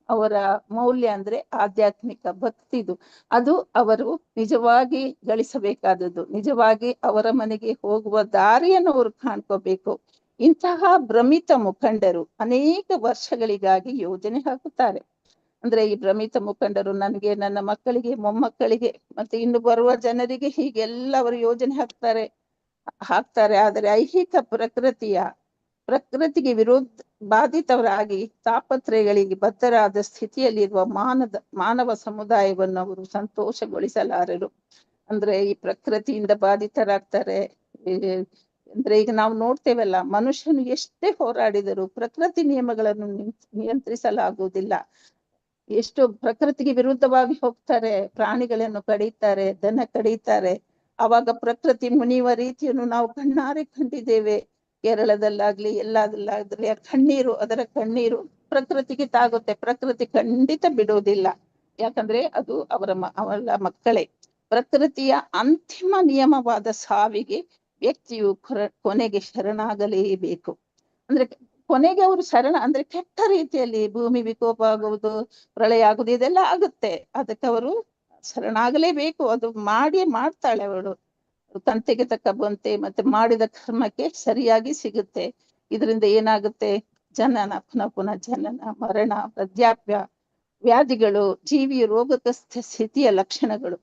ಅವರ ಮೌಲ್ಯ ಅಂದ್ರೆ ಆಧ್ಯಾತ್ಮಿಕ ಭಕ್ತಿದು. ಅದು ಅವರು ನಿಜವಾಗಿ ಗಳಿಸಬೇಕಾದದ್ದು. ನಿಜವಾಗಿ ಅವರ ಮನೆಗೆ ಹೋಗುವ ದಾರಿಯನ್ನು ಅವರು ಕಾಣ್ಕೋಬೇಕು. ಇಂತಹ ಭ್ರಮಿತ ಮುಖಂಡರು ಅನೇಕ ವರ್ಷಗಳಿಗಾಗಿ ಯೋಜನೆ ಹಾಕುತ್ತಾರೆ. ಅಂದ್ರೆ ಈ ಭ್ರಮಿತ ಮುಖಂಡರು ನನಗೆ, ನನ್ನ ಮಕ್ಕಳಿಗೆ, ಮೊಮ್ಮಕ್ಕಳಿಗೆ, ಮತ್ತೆ ಇನ್ನು ಬರುವ ಜನರಿಗೆ ಹೀಗೆಲ್ಲ ಅವರು ಯೋಜನೆ ಹಾಕ್ತಾರೆ. ಹಾಕ್ತಾರೆ. ಆದರೆ ಐಹಿಕ ಪ್ರಕೃತಿಗೆ ಬಾಧಿತವರಾಗಿ ತಾಪತ್ರಯಗಳಿಗೆ ಬದ್ಧರಾದ ಸ್ಥಿತಿಯಲ್ಲಿರುವ ಮಾನವ ಸಮುದಾಯವನ್ನು ಅವರು ಸಂತೋಷಗೊಳಿಸಲಾರರು. ಅಂದ್ರೆ ಈ ಪ್ರಕೃತಿಯಿಂದ ಬಾಧಿತರಾಗ್ತಾರೆ. ಅಂದ್ರೆ ಈಗ ನಾವು ನೋಡ್ತೇವಲ್ಲ, ಮನುಷ್ಯನು ಎಷ್ಟೇ ಹೋರಾಡಿದರೂ ಪ್ರಕೃತಿ ನಿಯಮಗಳನ್ನು ನಿಯಂತ್ರಿಸಲಾಗುವುದಿಲ್ಲ. ಎಷ್ಟು ಪ್ರಕೃತಿಗೆ ವಿರುದ್ಧವಾಗಿ ಹೋಗ್ತಾರೆ, ಪ್ರಾಣಿಗಳನ್ನು ಕಡಿತಾರೆ, ದನ ಕಡಿತಾರೆ. ಅವಾಗ ಪ್ರಕೃತಿ ಮುನಿಯುವ ರೀತಿಯನ್ನು ನಾವು ಕಣ್ಣಾರೆ ಕಂಡಿದ್ದೇವೆ. ಕೇರಳದಲ್ಲಾಗ್ಲಿ ಎಲ್ಲದಲ್ಲಾಗ್ಲಿ ಅದರ ಕಣ್ಣೀರು ಪ್ರಕೃತಿಗೆ ತಾಗುತ್ತೆ. ಪ್ರಕೃತಿ ಖಂಡಿತ ಬಿಡುವುದಿಲ್ಲ, ಯಾಕಂದ್ರೆ ಅದು ಅವರ ಮಕ್ಕಳೇ. ಪ್ರಕೃತಿಯ ಅಂತಿಮ ನಿಯಮವಾದ ಸಾವಿಗೆ ವ್ಯಕ್ತಿಯು ಕೊನೆಗೆ ಶರಣಾಗಲೇಬೇಕು. ಅಂದ್ರೆ ಕೊನೆಗೆ ಅವರು ಅಂದ್ರೆ ಕೆಟ್ಟ ರೀತಿಯಲ್ಲಿ ಭೂಮಿ ವಿಕೋಪ ಆಗುವುದು, ಪ್ರಳಯ ಆಗುವುದು, ಇದೆಲ್ಲ ಆಗುತ್ತೆ. ಅದಕ್ಕೆ ಅವರು ಶರಣಾಗಲೇಬೇಕು. ಅದು ಮಾಡ್ತಾಳೆ ಅವಳು. ತಂತೆಗೆ ತಕ್ಕ ಬಂತೆ, ಮತ್ತೆ ಮಾಡಿದ ಕರ್ಮಕ್ಕೆ ಸರಿಯಾಗಿ ಸಿಗುತ್ತೆ. ಇದರಿಂದ ಏನಾಗುತ್ತೆ? ಜನನ, ಪುನಃ ಜನನ, ಮರಣ, ವೃದ್ಧಾಪ್ಯ, ವ್ಯಾಧಿಗಳು, ಜೀವಿಯ ರೋಗಗ್ರಸ್ತ ಸ್ಥಿತಿಯ ಲಕ್ಷಣಗಳು.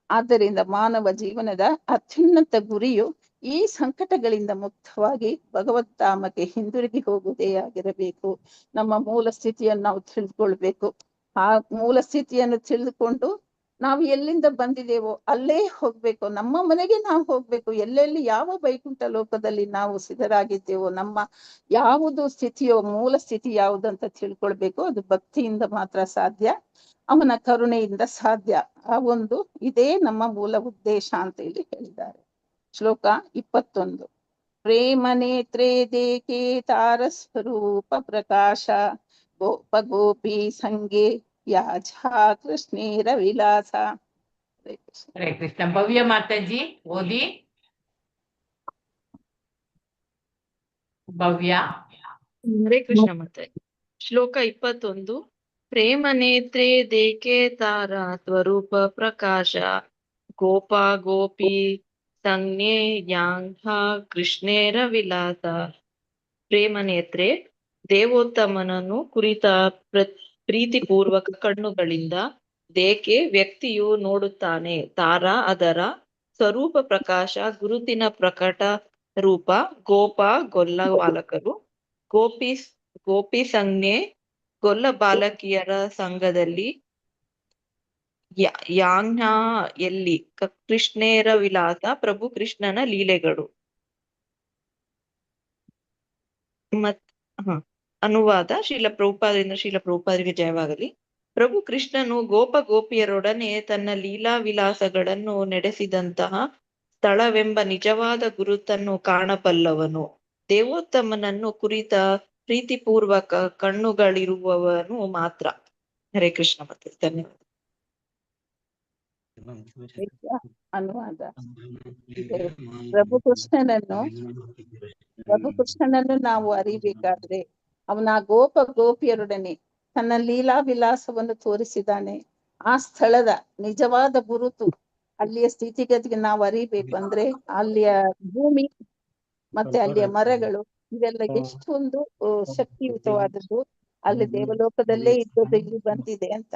ಆದ್ದರಿಂದ ಮಾನವ ಜೀವನದ ಅತ್ಯುನ್ನತ ಗುರಿಯು ಈ ಸಂಕಟಗಳಿಂದ ಮುಕ್ತವಾಗಿ ಭಗವದ್ಧಾಮಕ್ಕೆ ಹಿಂದಿರುಗಿ ಹೋಗುವುದೇ ಆಗಿರಬೇಕು. ನಮ್ಮ ಮೂಲ ಸ್ಥಿತಿಯನ್ನು ನಾವು ತಿಳಿದುಕೊಳ್ಬೇಕು. ಆ ಮೂಲ ಸ್ಥಿತಿಯನ್ನು ತಿಳಿದುಕೊಂಡು ನಾವು ಎಲ್ಲಿಂದ ಬಂದಿದ್ದೇವೋ ಅಲ್ಲೇ ಹೋಗ್ಬೇಕು. ನಮ್ಮ ಮನೆಗೆ ನಾವು ಹೋಗ್ಬೇಕು. ಎಲ್ಲೆಲ್ಲಿ ಯಾವ ವೈಕುಂಠ ಲೋಕದಲ್ಲಿ ನಾವು ಸಿದ್ಧರಾಗಿದ್ದೇವೋ, ನಮ್ಮ ಯಾವುದು ಸ್ಥಿತಿಯೋ, ಮೂಲ ಸ್ಥಿತಿ ಯಾವುದಂತ ತಿಳ್ಕೊಳ್ಬೇಕು. ಅದು ಭಕ್ತಿಯಿಂದ ಮಾತ್ರ ಸಾಧ್ಯ, ಅವನ ಕರುಣೆಯಿಂದ ಸಾಧ್ಯ. ಇದೇ ನಮ್ಮ ಮೂಲ ಉದ್ದೇಶ ಅಂತ ಇಲ್ಲಿ ಹೇಳಿದ್ದಾರೆ. ಶ್ಲೋಕ 21. ಪ್ರೇಮ ನೇತ್ರೇ ದೇಕೆ ತಾರ ಸ್ವರೂಪ ಪ್ರಕಾಶ ಗೋಪ ಗೋಪಿ ಸಂಗೆ ಯಾಜಾ ಕೃಷ್ಣೇರ ವಿಲಾಸ. ಹರೇ ಕೃಷ್ಣ. ಭವ್ಯ ಮಾತಾಜಿ ಓದಿ. ಭವ್ಯ. ಹರೇ ಕೃಷ್ಣ ಮಾತೆ. ಶ್ಲೋಕ 21. ಪ್ರೇಮ ನೇತ್ರೇ ದೇಕೆ ತಾರ ಸ್ವರೂಪ ಪ್ರಕಾಶ ಗೋಪ ಗೋಪಿ ಸಂಜ್ಞೆ ಯಾಂಘ ಕೃಷ್ಣೇರ ವಿಲಾಸ. ಪ್ರೇಮ ನೇತ್ರೆ ದೇವೋತ್ತಮನನ್ನು ಕುರಿತ ಪ್ರೀತಿಪೂರ್ವಕ ಕಣ್ಣುಗಳಿಂದ ದೇಕೆ ವ್ಯಕ್ತಿಯು ನೋಡುತ್ತಾನೆ. ತಾರ ಅದರ ಸ್ವರೂಪ ಪ್ರಕಾಶ ಗುರುತಿನ ಪ್ರಕಟ ರೂಪ. ಗೋಪ ಗೊಲ್ಲ ಬಾಲಕರು. ಗೋಪಿ ಸಂಜ್ಞೆ ಗೊಲ್ಲ ಬಾಲಕಿಯರ ಸಂಘದಲ್ಲಿ. ಯಾಂಘ ಎಲ್ಲಿ ಕೃಷ್ಣೇರ ವಿಲಾಸ ಪ್ರಭು ಕೃಷ್ಣನ ಲೀಲೆಗಳು. ಅನುವಾದ ಶ್ರೀಲ ಪ್ರಭುಪಾದರಿಗೆ ಜಯವಾಗಲಿ. ಪ್ರಭು ಕೃಷ್ಣನು ಗೋಪ ಗೋಪಿಯರೊಡನೆ ತನ್ನ ಲೀಲಾ ವಿಲಾಸಗಳನ್ನು ನಡೆಸಿದಂತಹ ಸ್ಥಳವೆಂಬ ನಿಜವಾದ ಗುರುತನ್ನು ಕಾಣಬಲ್ಲವನು. ದೇವೋತ್ತಮನನ್ನು ಕುರಿತ ಪ್ರೀತಿಪೂರ್ವಕ ಕಣ್ಣುಗಳಿರುವವನು ಮಾತ್ರ. ಹರೇ ಕೃಷ್ಣ ಮತ್ತೆ. ಧನ್ಯವಾದ. ಅನುವಾದ. ಪ್ರಭು ಕೃಷ್ಣನನ್ನು ನಾವು ಅರಿಬೇಕಾದ್ರೆ ಅವನ ಗೋಪ ಗೋಪಿಯರೊಡನೆ ತನ್ನ ಲೀಲಾ ವಿಲಾಸವನ್ನು ತೋರಿಸಿದ್ದಾನೆ. ಆ ಸ್ಥಳದ ನಿಜವಾದ ಗುರುತು, ಅಲ್ಲಿಯ ಸ್ಥಿತಿಗತಿಗೆ ನಾವು ಅರಿಬೇಕು. ಅಂದ್ರೆ ಅಲ್ಲಿಯ ಭೂಮಿ ಮತ್ತೆ ಅಲ್ಲಿಯ ಮರಗಳು ಇವೆಲ್ಲ ಎಷ್ಟೊಂದು ಶಕ್ತಿಯುತವಾದದ್ದು. ಅಲ್ಲಿ ದೇವಲೋಕದಲ್ಲೇ ಇದ್ದದ್ದು ಇಲ್ಲಿ ಬಂದಿದೆ ಅಂತ.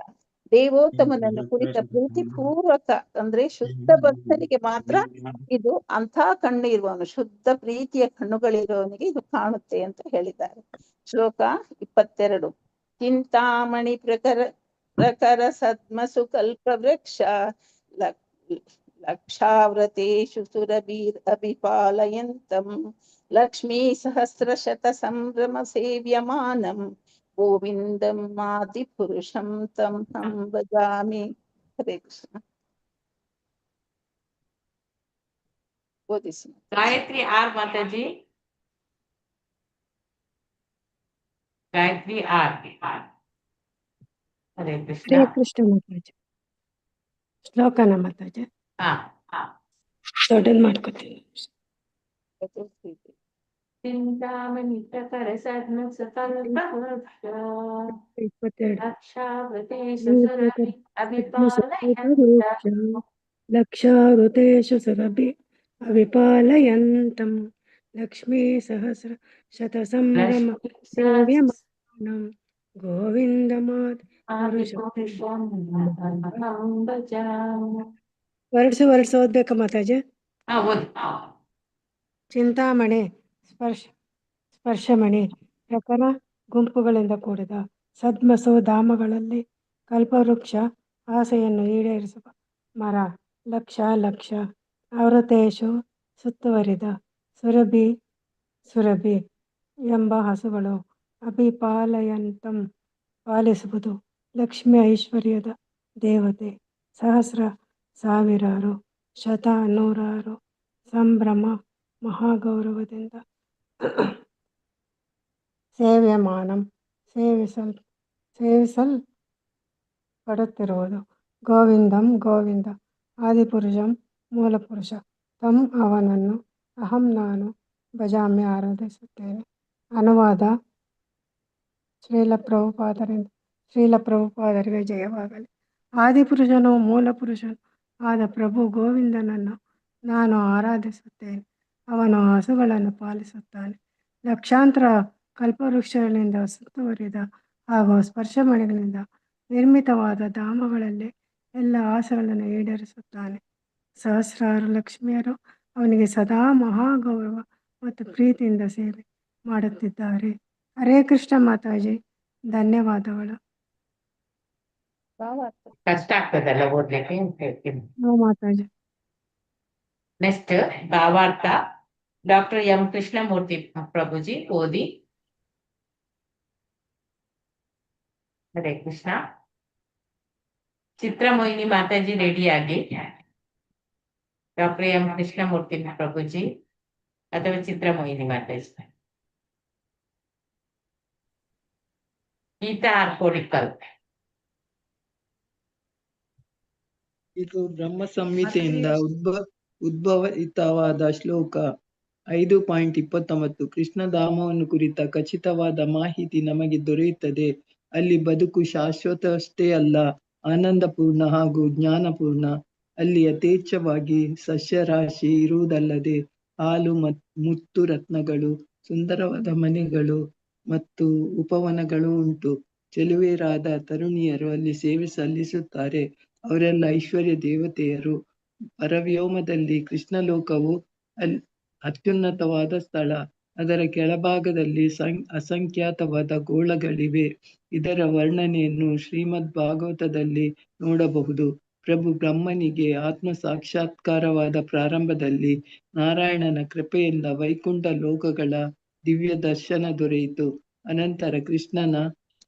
ದೇವೋತ್ತಮನನ್ನು ಕುರಿತ ಪ್ರೀತಿಪೂರ್ವಕ ಅಂದ್ರೆ ಶುದ್ಧ ಭಕ್ತನಿಗೆ ಮಾತ್ರ ಇದು ಅಂಥ ಕಣ್ಣು ಇರುವವನು, ಶುದ್ಧ ಪ್ರೀತಿಯ ಕಣ್ಣುಗಳಿರುವವನಿಗೆ ಇದು ಕಾಣುತ್ತೆ ಅಂತ ಹೇಳಿದ್ದಾರೆ. ಶ್ಲೋಕ 22. ಚಿಂತಾಮಣಿ ಪ್ರಕರ ಸದ್ಮಸು ಕಲ್ಪ ವೃಕ್ಷ ಲಕ್ಷಾವ್ರತೇಷು ಸುರಭೀರ್ ಅಭಿಪಾಲಯಂತಂ ಲಕ್ಷ್ಮೀ ಸಹಸ್ರಶತ ಸಂಭ್ರಮ ಸೇವ್ಯಮಾನಂ ಗೋವಿಂದಂ ಮಾತಿ ಪುರುಷಂ ತಂ ಹಂ ಭಜಾಮಿ. ಹರೇ ಕೃಷ್ಣ. ಓದಿಸಿ. ಗಾಯತ್ರಿ ಆರ್ ಮಾತಾಜಿ. ಗಾಯತ್ರಿ ಆರ್. ಹರೇ ಕೃಷ್ಣ. ಹರೇ ಕೃಷ್ಣ ಮಾತಾಜಿ. ಶ್ಲೋಕನ ಮಾತಾಜಿ ದೊಡ್ಡದ್ ಮಾಡ್ಕೊತೀನಿ. ಚಿಂತಾಮಣಿ ಪ್ರಕರ ಸದ್ಮಸ ಕಲ್ಪ ವೃಕ್ಷ ಲಕ್ಷಾವೃತೇಷು ಸುರಭಿ ಅವಿಪಾಲಯಂತಂ ಲಕ್ಷ್ಮೀ ಸಹಸ್ರ ಶತ ಸಂಭ್ರಮ ಸೇವ್ಯಮಾನಂ ಗೋವಿಂದಮಾತ್ ವರ್ಷ ಓದ್ಬೇಕಾ ಮಾತಾಜಿ? ಚಿಂತಾಮಣಿ, ಸ್ಪರ್ಶಮಣಿ ಪ್ರಕರ ಗುಂಪುಗಳಿಂದ ಕೂಡಿದ ಸದ್ಮಸು ಧಾಮಗಳಲ್ಲಿ ಕಲ್ಪವೃಕ್ಷ ಆಸೆಯನ್ನು ಈಡೇರಿಸುವ ಮರ. ಲಕ್ಷ ಲಕ್ಷ ಆವೃತೇಶು ಸುತ್ತುವರಿದ ಸುರಭಿ ಎಂಬ ಹಸುಗಳು ಅಭಿಪಾಲಯಂತಂ ಪಾಲಿಸುವುದು. ಲಕ್ಷ್ಮಿ ಐಶ್ವರ್ಯದ ದೇವತೆ. ಸಹಸ್ರ ಸಾವಿರಾರು ಶತ ನೂರಾರು ಸಂಭ್ರಮ ಮಹಾಗೌರವದಿಂದ ಸೇವ್ಯಮಾನಂ ಸೇವಿಸಲ್ಪಡುತ್ತಿರುವುದು. ಗೋವಿಂದಂ ಗೋವಿಂದ ಆದಿಪುರುಷಂ ಮೂಲಪುರುಷ ತಂ ಅವನನ್ನು ಅಹಂ ನಾನು ಭಜಾಮಿ ಆರಾಧಿಸುತ್ತೇನೆ. ಅನುವಾದ ಶ್ರೀಲ ಪ್ರಭುಪಾದರಿಗೆ ಜಯವಾಗಲಿ. ಆದಿಪುರುಷನು ಮೂಲಪುರುಷನು ಆದ ಪ್ರಭು ಗೋವಿಂದನನ್ನು ನಾನು ಆರಾಧಿಸುತ್ತೇನೆ. ಅವನು ಹಸುಗಳನ್ನು ಪಾಲಿಸುತ್ತಾನೆ. ಲಕ್ಷಾಂತರ ಕಲ್ಪವೃಕ್ಷಗಳಿಂದ ಸುತ್ತುವರಿದ ಹಾಗೂ ಸ್ಪರ್ಶಮಣಿಗಳಿಂದ ನಿರ್ಮಿತವಾದ ಧಾಮಗಳಲ್ಲಿ ಎಲ್ಲ ಆಸೆಗಳನ್ನು ಈಡೇರಿಸುತ್ತಾನೆ. ಸಹಸ್ರಾರು ಲಕ್ಷ್ಮಿಯರು ಅವನಿಗೆ ಸದಾ ಮಹಾಗೌರವ ಮತ್ತು ಪ್ರೀತಿಯಿಂದ ಸೇವೆ ಮಾಡುತ್ತಿದ್ದಾರೆ. ಹರೇ ಕೃಷ್ಣ ಮಾತಾಜಿ, ಧನ್ಯವಾದಗಳು. ಕಷ್ಟ ಆಗ್ತದಲ್ಲ ಓದ್ಲಿಕ್ಕೆ ಅಂತ ಹೇಳ್ತೀನಿ. ಮಾತಾಜಿ. ನೆಕ್ಸ್ಟ್ ಭಾವಾರ್ಥ ಡಾಕ್ಟರ್ ಎಂ ಕೃಷ್ಣಮೂರ್ತಿ ಪ್ರಭುಜಿ ಓದಿ. ಹರೇ ಕೃಷ್ಣ. ಚಿತ್ರಮೋಹಿನಿ ಮಾತಾಜಿ ರೆಡಿಯಾಗಿ. ಡಾಕ್ಟರ್ ಎಂ ಕೃಷ್ಣಮೂರ್ತಿ ಪ್ರಭುಜಿ ಅಥವಾ ಚಿತ್ರಮೋಹಿನಿ ಮಾತಾಜಿ. ಗೀತಾ ಆರ್ಕೋಡಿಕಲ್. ಇದು ಬ್ರಹ್ಮ ಸಂಹಿತೆಯಿಂದ ಉದ್ಭವಿತವಾದ ಶ್ಲೋಕ 5.29. ಕೃಷ್ಣಧಾಮವನ್ನು ಕುರಿತ ಖಚಿತವಾದ ಮಾಹಿತಿ ನಮಗೆ ದೊರೆಯುತ್ತದೆ. ಅಲ್ಲಿ ಬದುಕು ಶಾಶ್ವತವಷ್ಟೇ ಅಲ್ಲ, ಆನಂದಪೂರ್ಣ ಹಾಗೂ ಜ್ಞಾನಪೂರ್ಣ. ಅಲ್ಲಿ ಯಥೇಚ್ಛವಾಗಿ ಸಸ್ಯರಾಶಿ ಇರುವುದಲ್ಲದೆ ಹಾಲು ಮುತ್ತು ರತ್ನಗಳು, ಸುಂದರವಾದ ಮನೆಗಳು ಮತ್ತು ಉಪವನಗಳು ಉಂಟು. ಚೆಲುವೆಯರಾದ ತರುಣಿಯರು ಅಲ್ಲಿ ಸೇವೆ ಸಲ್ಲಿಸುತ್ತಾರೆ. ಅವರೆಲ್ಲ ಐಶ್ವರ್ಯ ದೇವತೆಯರು. ಪರವ್ಯೋಮದಲ್ಲಿ ಕೃಷ್ಣಲೋಕವು ಅತ್ಯುನ್ನತವಾದ ಸ್ಥಳ. ಅದರ ಕೆಳಭಾಗದಲ್ಲಿ ಅಸಂಖ್ಯಾತವಾದ ಗೋಳಗಳಿವೆ. ಇದರ ವರ್ಣನೆಯನ್ನು ಶ್ರೀಮದ್ ಭಾಗವತದಲ್ಲಿ ನೋಡಬಹುದು. ಪ್ರಭು ಬ್ರಹ್ಮನಿಗೆ ಆತ್ಮ ಸಾಕ್ಷಾತ್ಕಾರವಾದ ಪ್ರಾರಂಭದಲ್ಲಿ ನಾರಾಯಣನ ಕೃಪೆಯಿಂದ ವೈಕುಂಠ ಲೋಕಗಳ ದಿವ್ಯ ದರ್ಶನ ದೊರೆಯಿತು. ಅನಂತರ ಕೃಷ್ಣನ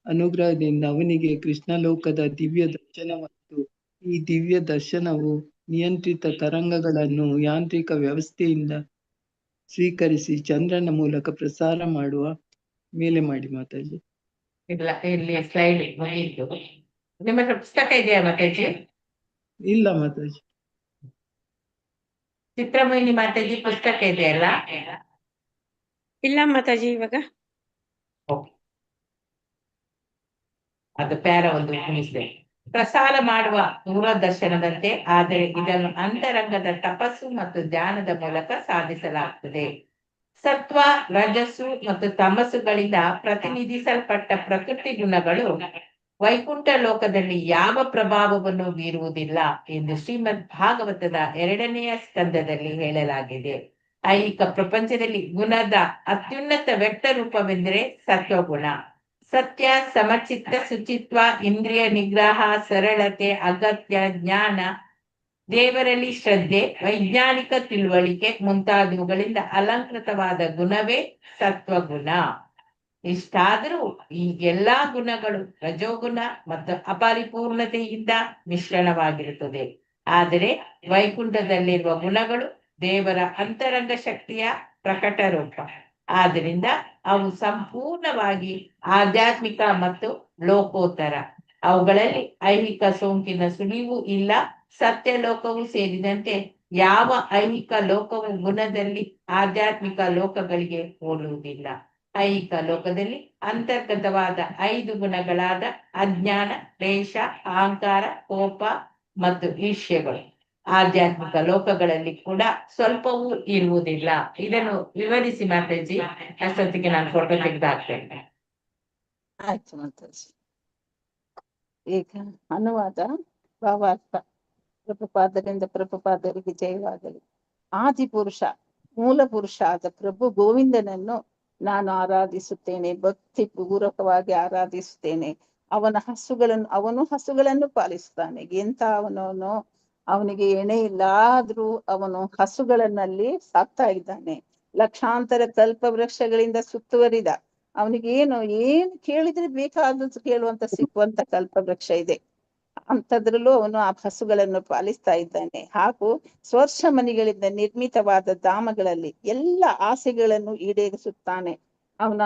ಅನುಗ್ರಹದಿಂದ ಅವನಿಗೆ ಕೃಷ್ಣಲೋಕದ ದಿವ್ಯ ದರ್ಶನವಾಯಿತು. ಈ ದಿವ್ಯ ದರ್ಶನವು ನಿಯಂತ್ರಿತ ತರಂಗಗಳನ್ನು ಯಾಂತ್ರಿಕ ವ್ಯವಸ್ಥೆಯಿಂದ ಸ್ವೀಕರಿಸಿ ಚಂದ್ರನ ಮೂಲಕ ಪ್ರಸಾರ ಮಾಡುವ ಮೇಲೆ ಮಾಡಿ. ಮಾತಾಜಿ. ಇಲ್ಲ, ಇಲ್ಲಿ ಸ್ಲೈಡ್ ಬಂದಿದ್ದು. ನಿಮ್ಮ ಹತ್ರ ಪುಸ್ತಕ ಇದೆಯಾ ಮಾತಾಜಿ? ಇಲ್ಲ ಮಾತಾಜಿ. ಚಿತ್ರಮೋಹಿನಿ ಮಾತಾಜಿ ಪುಸ್ತಕ ಇದೆಯಲ್ಲ? ಇಲ್ಲ ಮಾತಾಜಿ. ಇವಾಗ ಅದು ಪ್ಯಾರ ಒಂದು ಮುಗಿಸಿದೆ. ಪ್ರಸಾರ ಮಾಡುವ ದೂರದರ್ಶನದಂತೆ, ಆದರೆ ಇದನ್ನು ಅಂತರಂಗದ ತಪಸ್ಸು ಮತ್ತು ಧ್ಯಾನದ ಮೂಲಕ ಸಾಧಿಸಲಾಗುತ್ತದೆ. ಸತ್ವ, ರಜಸ್ಸು ಮತ್ತು ತಮಸ್ಸುಗಳಿಂದ ಪ್ರತಿನಿಧಿಸಲ್ಪಟ್ಟ ಪ್ರಕೃತಿ ಗುಣಗಳು ವೈಕುಂಠ ಲೋಕದಲ್ಲಿ ಯಾವ ಪ್ರಭಾವವನ್ನು ಬೀರುವುದಿಲ್ಲ ಎಂದು ಶ್ರೀಮದ್ ಭಾಗವತದ 2ನೇ ಸ್ಕಂದದಲ್ಲಿ ಹೇಳಲಾಗಿದೆ. ಐಹಿಕ ಪ್ರಪಂಚದಲ್ಲಿ ಗುಣದ ಅತ್ಯುನ್ನತ ವ್ಯಕ್ತ ರೂಪವೆಂದರೆ ಸತ್ವಗುಣ. ಸತ್ಯ, ಸಮಚಿತ್ತ, ಶುಚಿತ್ವ, ಇಂದ್ರಿಯ ನಿಗ್ರಹ, ಸರಳತೆ, ಅಗತ್ಯ ಜ್ಞಾನ, ದೇವರಲ್ಲಿ ಶ್ರದ್ಧೆ, ವೈಜ್ಞಾನಿಕ ತಿಳುವಳಿಕೆ ಮುಂತಾದವುಗಳಿಂದ ಅಲಂಕೃತವಾದ ಗುಣವೇ ಸತ್ವಗುಣ. ಇಷ್ಟಾದರೂ ಈ ಎಲ್ಲಾ ಗುಣಗಳು ರಜೋಗುಣ ಮತ್ತು ಅಪರಿಪೂರ್ಣತೆಯಿಂದ ಮಿಶ್ರಣವಾಗಿರುತ್ತದೆ. ಆದರೆ ವೈಕುಂಠದಲ್ಲಿರುವ ಗುಣಗಳು ದೇವರ ಅಂತರಂಗ ಶಕ್ತಿಯ ಪ್ರಕಟ ರೂಪ. ಆದ್ದರಿಂದ ಅವು ಸಂಪೂರ್ಣವಾಗಿ ಆಧ್ಯಾತ್ಮಿಕ ಮತ್ತು ಲೋಕೋತ್ತರ. ಅವುಗಳಲ್ಲಿ ಐಹಿಕ ಸೋಂಕಿನ ಸುಳಿವು ಇಲ್ಲ. ಸತ್ಯ ಲೋಕವು ಸೇರಿದಂತೆ ಯಾವ ಐಹಿಕ ಲೋಕವು ಗುಣದಲ್ಲಿ ಆಧ್ಯಾತ್ಮಿಕ ಲೋಕಗಳಿಗೆ ಹೋಲುವುದಿಲ್ಲ. ಐಹಿಕ ಲೋಕದಲ್ಲಿ ಅಂತರ್ಗತವಾದ 5 ಗುಣಗಳಾದ ಅಜ್ಞಾನ, ಕ್ಲೇಶ, ಅಹಂಕಾರ, ಕೋಪ ಮತ್ತು ಈರ್ಷ್ಯಗಳು ಆಧ್ಯಾತ್ಮಿಕ ಲೋಕಗಳಲ್ಲಿ ಕೂಡ ಸ್ವಲ್ಪವೂ ಇರುವುದಿಲ್ಲ. ಇದನ್ನು ವಿವರಿಸಿ ಮಾತಾಜಿ. ಅಷ್ಟೊತ್ತಿಗೆ ನಾನು ಫೋಟೋ ತೆಗೆದಾಕ್ತೇನೆ. ಆಯ್ತು ಮಾತಾಜಿ. ಈಗ ಅನುವಾದ ಭಾವಾರ್ಥ. ಪ್ರಭುಪಾದರಿಂದ ಪ್ರಭುಪಾದರಿಗೆ ಜಯವಾಗಲಿ. ಆದಿಪುರುಷ ಮೂಲ ಪುರುಷ ಆದ ಪ್ರಭು ಗೋವಿಂದನನ್ನು ನಾನು ಆರಾಧಿಸುತ್ತೇನೆ, ಭಕ್ತಿ ಪೂರ್ವಕವಾಗಿ ಆರಾಧಿಸುತ್ತೇನೆ. ಅವನು ಹಸುಗಳನ್ನು ಪಾಲಿಸ್ತಾನೆ. ಎಂತ ಅವನವನು, ಅವನಿಗೆ ಎಣೆ ಇಲ್ಲ, ಆದ್ರೂ ಅವನು ಹಸುಗಳನ್ನಲ್ಲಿ ಸಾಕ್ತಾ ಇದ್ದಾನೆ. ಲಕ್ಷಾಂತರ ಕಲ್ಪ ವೃಕ್ಷಗಳಿಂದ ಸುತ್ತುವರಿದ, ಅವನಿಗೆ ಏನು ಕೇಳಿದ್ರೆ ಬೇಕಾದದ್ದು ಕೇಳುವಂತ ಸಿಕ್ಕುವಂತ ಕಲ್ಪ ವೃಕ್ಷ ಇದೆ. ಅಂಥದ್ರಲ್ಲೂ ಅವನು ಆ ಹಸುಗಳನ್ನು ಪಾಲಿಸ್ತಾ ಇದ್ದಾನೆ. ಹಾಗೂ ಸ್ವರ್ಶ ಮಣಿಗಳಿಂದ ನಿರ್ಮಿತವಾದ ಧಾಮಗಳಲ್ಲಿ ಎಲ್ಲ ಆಸೆಗಳನ್ನು ಈಡೇರಿಸುತ್ತಾನೆ. ಅವನ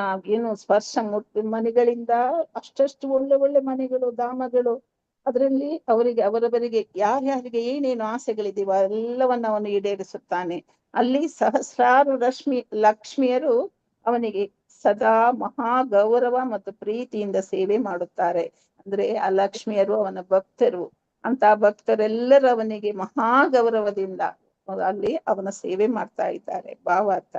ಸ್ಪರ್ಶ ಮನೆಗಳಿಂದ ಅಷ್ಟಷ್ಟು ಒಳ್ಳೆ ಒಳ್ಳೆ ಮನೆಗಳು, ಧಾಮಗಳು, ಅದರಲ್ಲಿ ಅವರವರಿಗೆ ಯಾರ್ಯಾರಿಗೆ ಏನೇನು ಆಸೆಗಳಿದೆಯೋ ಎಲ್ಲವನ್ನ ಅವನು ಈಡೇರಿಸುತ್ತಾನೆ. ಅಲ್ಲಿ ಸಹಸ್ರಾರು ಲಕ್ಷ್ಮಿಯರು ಅವನಿಗೆ ಸದಾ ಮಹಾ ಗೌರವ ಮತ್ತು ಪ್ರೀತಿಯಿಂದ ಸೇವೆ ಮಾಡುತ್ತಾರೆ. ಅಂದ್ರೆ ಆ ಲಕ್ಷ್ಮಿಯರು ಅವನ ಭಕ್ತರು. ಅಂತ ಭಕ್ತರೆಲ್ಲರೂ ಅವನಿಗೆ ಮಹಾ ಗೌರವದಿಂದ ಅಲ್ಲಿ ಅವನ ಸೇವೆ ಮಾಡ್ತಾ ಇದ್ದಾರೆ. ಭಾವಾರ್ಥ.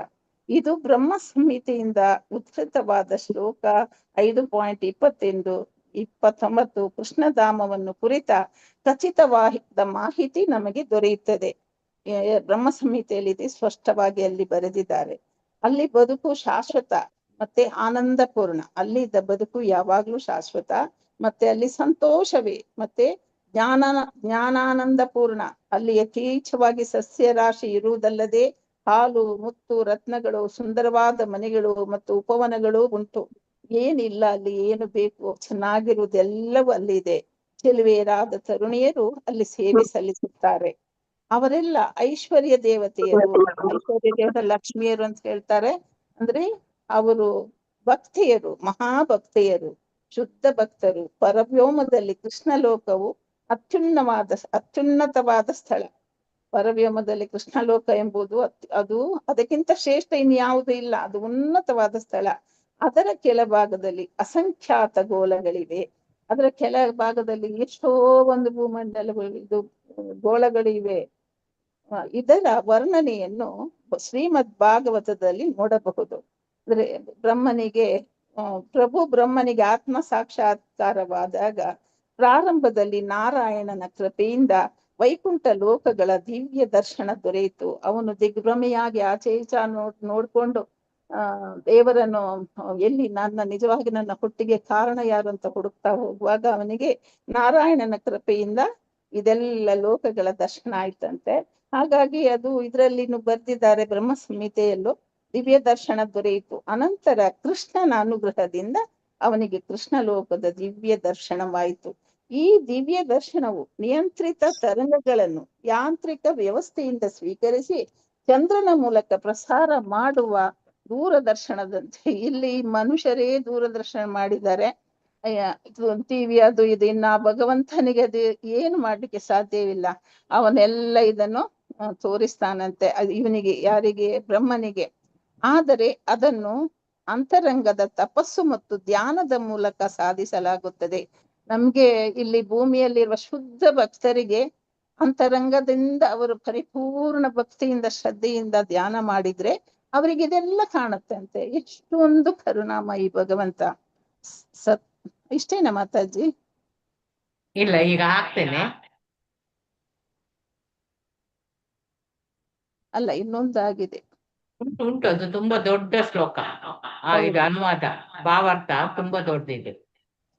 ಇದು ಬ್ರಹ್ಮ ಸಂಹಿತೆಯಿಂದ ಉದ್ಧೃತವಾದ ಶ್ಲೋಕ 5.29 ಕೃಷ್ಣಧಾಮವನ್ನು ಕುರಿತ ಖಚಿತವಾದ ಮಾಹಿತಿ ನಮಗೆ ದೊರೆಯುತ್ತದೆ. ಬ್ರಹ್ಮ ಸಂಹಿತೆಯಲ್ಲಿ ಇದೆ, ಸ್ಪಷ್ಟವಾಗಿ ಅಲ್ಲಿ ಬರೆದಿದ್ದಾರೆ. ಅಲ್ಲಿ ಬದುಕು ಶಾಶ್ವತ ಮತ್ತೆ ಆನಂದಪೂರ್ಣ. ಅಲ್ಲಿದ್ದ ಬದುಕು ಯಾವಾಗ್ಲೂ ಶಾಶ್ವತ, ಮತ್ತೆ ಅಲ್ಲಿ ಸಂತೋಷವೇ, ಮತ್ತೆ ಜ್ಞಾನಾನಂದ ಪೂರ್ಣ. ಅಲ್ಲಿ ಯಥೇಚ್ಛವಾಗಿ ಸಸ್ಯ ರಾಶಿ ಇರುವುದಲ್ಲದೆ ಹಾಲು, ಮುತ್ತು, ರತ್ನಗಳು, ಸುಂದರವಾದ ಮನೆಗಳು ಮತ್ತು ಉಪವನಗಳು ಉಂಟು. ಏನಿಲ್ಲ ಅಲ್ಲಿ, ಏನು ಬೇಕು ಚೆನ್ನಾಗಿರುವುದೆಲ್ಲವೂ ಅಲ್ಲಿ ಇದೆ. ಚೆಲುವೆಯರಾದ ತರುಣಿಯರು ಅಲ್ಲಿ ಸೇವೆ ಸಲ್ಲಿಸುತ್ತಾರೆ. ಅವರೆಲ್ಲ ಐಶ್ವರ್ಯ ದೇವತೆಯರು. ಐಶ್ವರ್ಯ ದೇವತೆ ಲಕ್ಷ್ಮಿಯರು ಅಂತ ಹೇಳ್ತಾರೆ. ಅಂದ್ರೆ ಅವರು ಭಕ್ತಿಯರು, ಮಹಾಭಕ್ತಿಯರು, ಶುದ್ಧ ಭಕ್ತರು. ಪರವ್ಯೋಮದಲ್ಲಿ ಕೃಷ್ಣ ಲೋಕವು ಅತ್ಯುನ್ನತವಾದ ಸ್ಥಳ. ಪರವ್ಯೋಮದಲ್ಲಿ ಕೃಷ್ಣ ಲೋಕ ಎಂಬುದು ಅದು ಅದಕ್ಕಿಂತ ಶ್ರೇಷ್ಠ ಇನ್ಯಾವುದೂ ಇಲ್ಲ. ಅದು ಉನ್ನತವಾದ ಸ್ಥಳ. ಅದರ ಕೆಳಭಾಗದಲ್ಲಿ ಅಸಂಖ್ಯಾತ ಗೋಳಗಳಿವೆ. ಅದರ ಕೆಳಭಾಗದಲ್ಲಿ ಎಷ್ಟೋ ಒಂದು ಭೂಮಂಡಲಗಳು, ಗೋಳಗಳಿವೆ. ಇದರ ವರ್ಣನೆಯನ್ನು ಶ್ರೀಮದ್ ಭಾಗವತದಲ್ಲಿ ನೋಡಬಹುದು. ಅಂದ್ರೆ ಪ್ರಭು ಬ್ರಹ್ಮನಿಗೆ ಆತ್ಮ ಸಾಕ್ಷಾತ್ಕಾರವಾದಾಗ ಪ್ರಾರಂಭದಲ್ಲಿ ನಾರಾಯಣನ ಕೃಪೆಯಿಂದ ವೈಕುಂಠ ಲೋಕಗಳ ದಿವ್ಯ ದರ್ಶನ ದೊರೆಯಿತು. ಅವನು ದಿಗ್ಭ್ರಮೆಯಾಗಿ ಆಚೆ ಈಚೆ ನೋಡ್ಕೊಂಡು ದೇವರನ್ನು ಎಲ್ಲಿ ನಿಜವಾಗಿ ನನ್ನ ಹುಟ್ಟಿಗೆ ಕಾರಣ ಯಾರು ಅಂತ ಹುಡುಕ್ತಾ ಹೋಗುವಾಗ ಅವನಿಗೆ ನಾರಾಯಣನ ಕೃಪೆಯಿಂದ ಇದೆಲ್ಲ ಲೋಕಗಳ ದರ್ಶನ ಆಯ್ತಂತೆ. ಹಾಗಾಗಿ ಅದು ಇದರಲ್ಲಿ ಬರ್ದಿದ್ದಾರೆ, ಬ್ರಹ್ಮ ಸಂಹಿತೆಯಲ್ಲೂ ದಿವ್ಯ ದರ್ಶನ ದೊರೆಯಿತು. ಅನಂತರ ಕೃಷ್ಣನ ಅನುಗ್ರಹದಿಂದ ಅವನಿಗೆ ಕೃಷ್ಣ ಲೋಕದ ದಿವ್ಯ ದರ್ಶನವಾಯಿತು. ಈ ದಿವ್ಯ ದರ್ಶನವು ನಿಯಂತ್ರಿತ ತರಂಗಗಳನ್ನು ಯಾಂತ್ರಿಕ ವ್ಯವಸ್ಥೆಯಿಂದ ಸ್ವೀಕರಿಸಿ ಚಂದ್ರನ ಮೂಲಕ ಪ್ರಸಾರ ಮಾಡುವ ದೂರದರ್ಶನದಂತೆ. ಇಲ್ಲಿ ಮನುಷ್ಯರೇ ದೂರದರ್ಶನ ಮಾಡಿದ್ದಾರೆ. ಟಿವಿ ಅದು ಇದು. ಇನ್ನ ಭಗವಂತನಿಗೆ ಅದು ಏನು ಮಾಡ್ಲಿಕ್ಕೆ ಸಾಧ್ಯವಿಲ್ಲ. ಅವನೆಲ್ಲ ಇದನ್ನು ತೋರಿಸ್ತಾನಂತೆ ಇವನಿಗೆ, ಯಾರಿಗೆ? ಬ್ರಹ್ಮನಿಗೆ. ಆದರೆ ಅದನ್ನು ಅಂತರಂಗದ ತಪಸ್ಸು ಮತ್ತು ಧ್ಯಾನದ ಮೂಲಕ ಸಾಧಿಸಲಾಗುತ್ತದೆ. ನಮ್ಗೆ ಇಲ್ಲಿ ಭೂಮಿಯಲ್ಲಿರುವ ಶುದ್ಧ ಭಕ್ತರಿಗೆ ಅಂತರಂಗದಿಂದ ಅವರು ಪರಿಪೂರ್ಣ ಭಕ್ತಿಯಿಂದ ಶ್ರದ್ಧೆಯಿಂದ ಧ್ಯಾನ ಮಾಡಿದ್ರೆ ಅವರಿಗೆ ಇದೆಲ್ಲ ಕಾಣುತ್ತೆ ಅಂತೆ. ಎಷ್ಟೊಂದು ಕರುಣಾಮಯಿ ಭಗವಂತ. ಇಷ್ಟೇನಾ ಮಾತಾಜಿ? ಇಲ್ಲ, ಈಗ ಹಾಕ್ತೇನೆ. ಅಲ್ಲ, ಇನ್ನೊಂದಾಗಿದೆ. ಉಂಟು ಅದು ತುಂಬಾ ದೊಡ್ಡ ಶ್ಲೋಕ. ಇದು ಅನುವಾದ, ಭಾವಾರ್ಥ ತುಂಬಾ ದೊಡ್ಡದಿದೆ.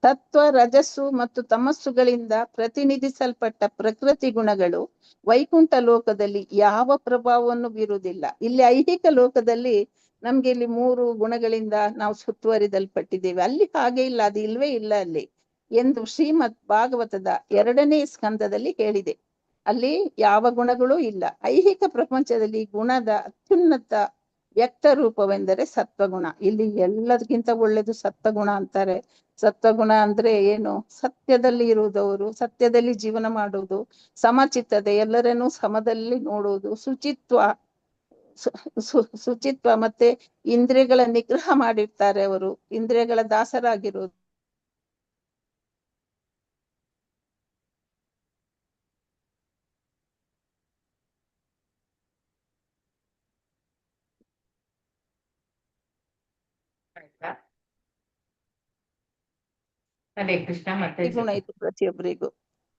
ತತ್ವ, ರಜಸ್ಸು ಮತ್ತು ತಮಸ್ಸುಗಳಿಂದ ಪ್ರತಿನಿಧಿಸಲ್ಪಟ್ಟ ಪ್ರಕೃತಿ ಗುಣಗಳು ವೈಕುಂಠ ಲೋಕದಲ್ಲಿ ಯಾವ ಪ್ರಭಾವವನ್ನು ಬೀರುವುದಿಲ್ಲ. ಇಲ್ಲಿ ಐಹಿಕ ಲೋಕದಲ್ಲಿ ನಮ್ಗೆ ಇಲ್ಲಿ 3 ಗುಣಗಳಿಂದ ನಾವು ಸುತ್ತುವರಿದಲ್ಪಟ್ಟಿದ್ದೇವೆ. ಅಲ್ಲಿ ಹಾಗೆ ಇಲ್ಲ, ಅದು ಇಲ್ವೇ ಇಲ್ಲ ಅಲ್ಲಿ ಎಂದು ಶ್ರೀಮದ್ ಭಾಗವತದ 2ನೇ ಸ್ಕಂದದಲ್ಲಿ ಹೇಳಿದೆ. ಅಲ್ಲಿ ಯಾವ ಗುಣಗಳೂ ಇಲ್ಲ. ಐಹಿಕ ಪ್ರಪಂಚದಲ್ಲಿ ಗುಣದ ಅತ್ಯುನ್ನತ ವ್ಯಕ್ತ ರೂಪವೆಂದರೆ ಸತ್ವಗುಣ. ಇಲ್ಲಿ ಎಲ್ಲದಕ್ಕಿಂತ ಒಳ್ಳೆದು ಸತ್ವಗುಣ ಅಂತಾರೆ. ಸತ್ವಗುಣ ಅಂದ್ರೆ ಏನು? ಸತ್ಯದಲ್ಲಿ ಇರುವುದವರು, ಸತ್ಯದಲ್ಲಿ ಜೀವನ ಮಾಡುವುದು, ಸಮಚಿತ್ತತೆ, ಎಲ್ಲರನ್ನೂ ಸಮದಲ್ಲಿ ನೋಡುವುದು, ಶುಚಿತ್ವ ಮತ್ತೆ ಇಂದ್ರಿಯಗಳ ನಿಗ್ರಹ ಮಾಡಿರ್ತಾರೆ ಅವರು, ಇಂದ್ರಿಯಗಳ ದಾಸರಾಗಿರುವುದು. ಹರೇ ಕೃಷ್ಣ. ಮತ್ತೆ ಗುಣ ಇದು ಪ್ರತಿಯೊಬ್ಬರಿಗೂ.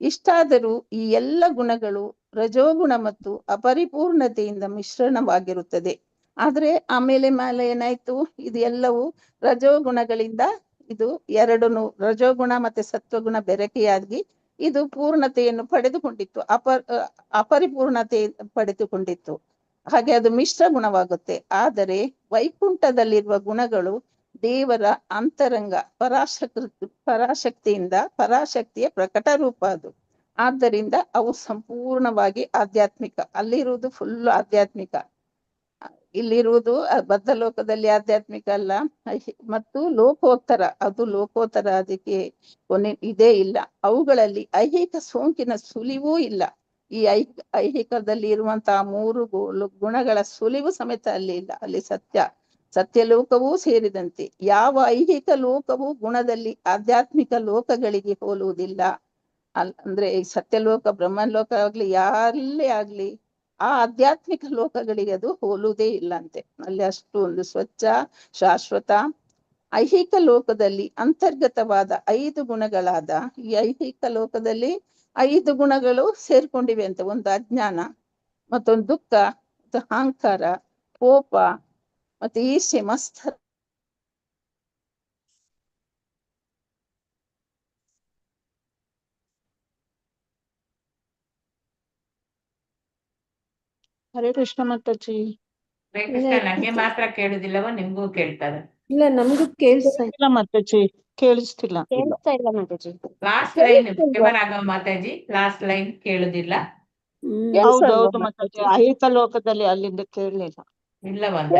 ಇಷ್ಟಾದರೂ ಈ ಎಲ್ಲ ಗುಣಗಳು ರಜೋಗುಣ ಮತ್ತು ಅಪರಿಪೂರ್ಣತೆಯಿಂದ ಮಿಶ್ರಣವಾಗಿರುತ್ತದೆ. ಆದ್ರೆ ಆಮೇಲೆ ಏನಾಯ್ತು, ಇದು ಎಲ್ಲವೂ ರಜೋಗುಣಗಳಿಂದ ಇದು ಎರಡನ್ನು ರಜೋಗುಣ ಮತ್ತೆ ಸತ್ವಗುಣ ಬೆರಕೆಯಾಗಿ ಇದು ಪೂರ್ಣತೆಯನ್ನು ಪಡೆದುಕೊಂಡಿತ್ತು, ಅಪರಿಪೂರ್ಣತೆ ಪಡೆದುಕೊಂಡಿತ್ತು. ಹಾಗೆ ಅದು ಮಿಶ್ರ ಗುಣವಾಗುತ್ತೆ. ಆದರೆ ವೈಕುಂಠದಲ್ಲಿರುವ ಗುಣಗಳು ದೇವರ ಅಂತರಂಗ ಪರಾಶಕ್ತಿಯಿಂದ ಪರಾಶಕ್ತಿಯ ಪ್ರಕಟ ರೂಪ ಅದು. ಆದ್ದರಿಂದ ಅವು ಸಂಪೂರ್ಣವಾಗಿ ಆಧ್ಯಾತ್ಮಿಕ. ಅಲ್ಲಿರುವುದು ಫುಲ್ ಆಧ್ಯಾತ್ಮಿಕ, ಇಲ್ಲಿರುವುದು ಬದ್ಧ ಲೋಕದಲ್ಲಿ ಆಧ್ಯಾತ್ಮಿಕ ಅಲ್ಲ. ಮತ್ತು ಲೋಕೋತ್ತರ, ಅದು ಲೋಕೋತ್ತರ, ಅದಕ್ಕೆ ಕೊನೆ ಇದೇ ಇಲ್ಲ. ಅವುಗಳಲ್ಲಿ ಐಹಿಕ ಸೋಂಕಿನ ಸುಳಿವೂ ಇಲ್ಲ. ಈ ಐಹಿಕದಲ್ಲಿ ಇರುವಂತಹ 3 ಗುಣಗಳ ಸುಳಿವು ಸಮೇತ ಅಲ್ಲಿ ಇಲ್ಲ. ಅಲ್ಲಿ ಸತ್ಯಲೋಕವೂ ಸೇರಿದಂತೆ ಯಾವ ಐಹಿಕ ಲೋಕವೂ ಗುಣದಲ್ಲಿ ಆಧ್ಯಾತ್ಮಿಕ ಲೋಕಗಳಿಗೆ ಹೋಲುವುದಿಲ್ಲ. ಅಂದ್ರೆ ಈ ಸತ್ಯಲೋಕ ಬ್ರಹ್ಮಲೋಕ ಆಗ್ಲಿ ಯಾರಲ್ಲೇ ಆಗ್ಲಿ ಆ ಆಧ್ಯಾತ್ಮಿಕ ಲೋಕಗಳಿಗೆ ಅದು ಹೋಲುವುದೇ ಇಲ್ಲ ಅಂತೆ. ಅಲ್ಲಿ ಅಷ್ಟು ಒಂದು ಸ್ವಚ್ಛ ಶಾಶ್ವತ. ಐಹಿಕ ಲೋಕದಲ್ಲಿ ಅಂತರ್ಗತವಾದ 5 ಗುಣಗಳಾದ ಈ ಐಹಿಕ ಲೋಕದಲ್ಲಿ 5 ಗುಣಗಳು ಸೇರ್ಕೊಂಡಿವೆ ಅಂತ. ಒಂದು ಅಜ್ಞಾನ, ಮತ್ತೊಂದು ದುಃಖ, ಮತ್ತು ಅಹಂಕಾರ, ಕೋಪ, ಮತ್ತೆ ಈರ್ಷ್ಯೆ, ಮತ್ಸರ. ಹರೇ ಕೃಷ್ಣ ಮಾತಾಜಿ. ಹರೇ ಕೃಷ್ಣ. ನಂಗೆ ಮಾತ್ರ ಕೇಳುದಿಲ್ಲವ, ನಿಮ್ಗೂ ಕೇಳ್ತಾರೆ? ಇಲ್ಲ, ನಮಗೂ ಕೇಳಿಸ್ತಾ ಇಲ್ಲ ಮಾತಾಜಿ, ಕೇಳಿಸ್ತಿಲ್ಲ. ಕೇಳಿಸ್ತಾ ಇಲ್ಲ Mataji. Last line Raghava Mataji, last line ಕೇಳುದಿಲ್ಲ. ಹೌದೌದು ಮಾತಾಜಿ, ಐಹಿಕ ಲೋಕದಲ್ಲಿ ಅಲ್ಲಿಂದ ಕೇಳಲಿಲ್ಲ. ಇಲ್ಲವಂತ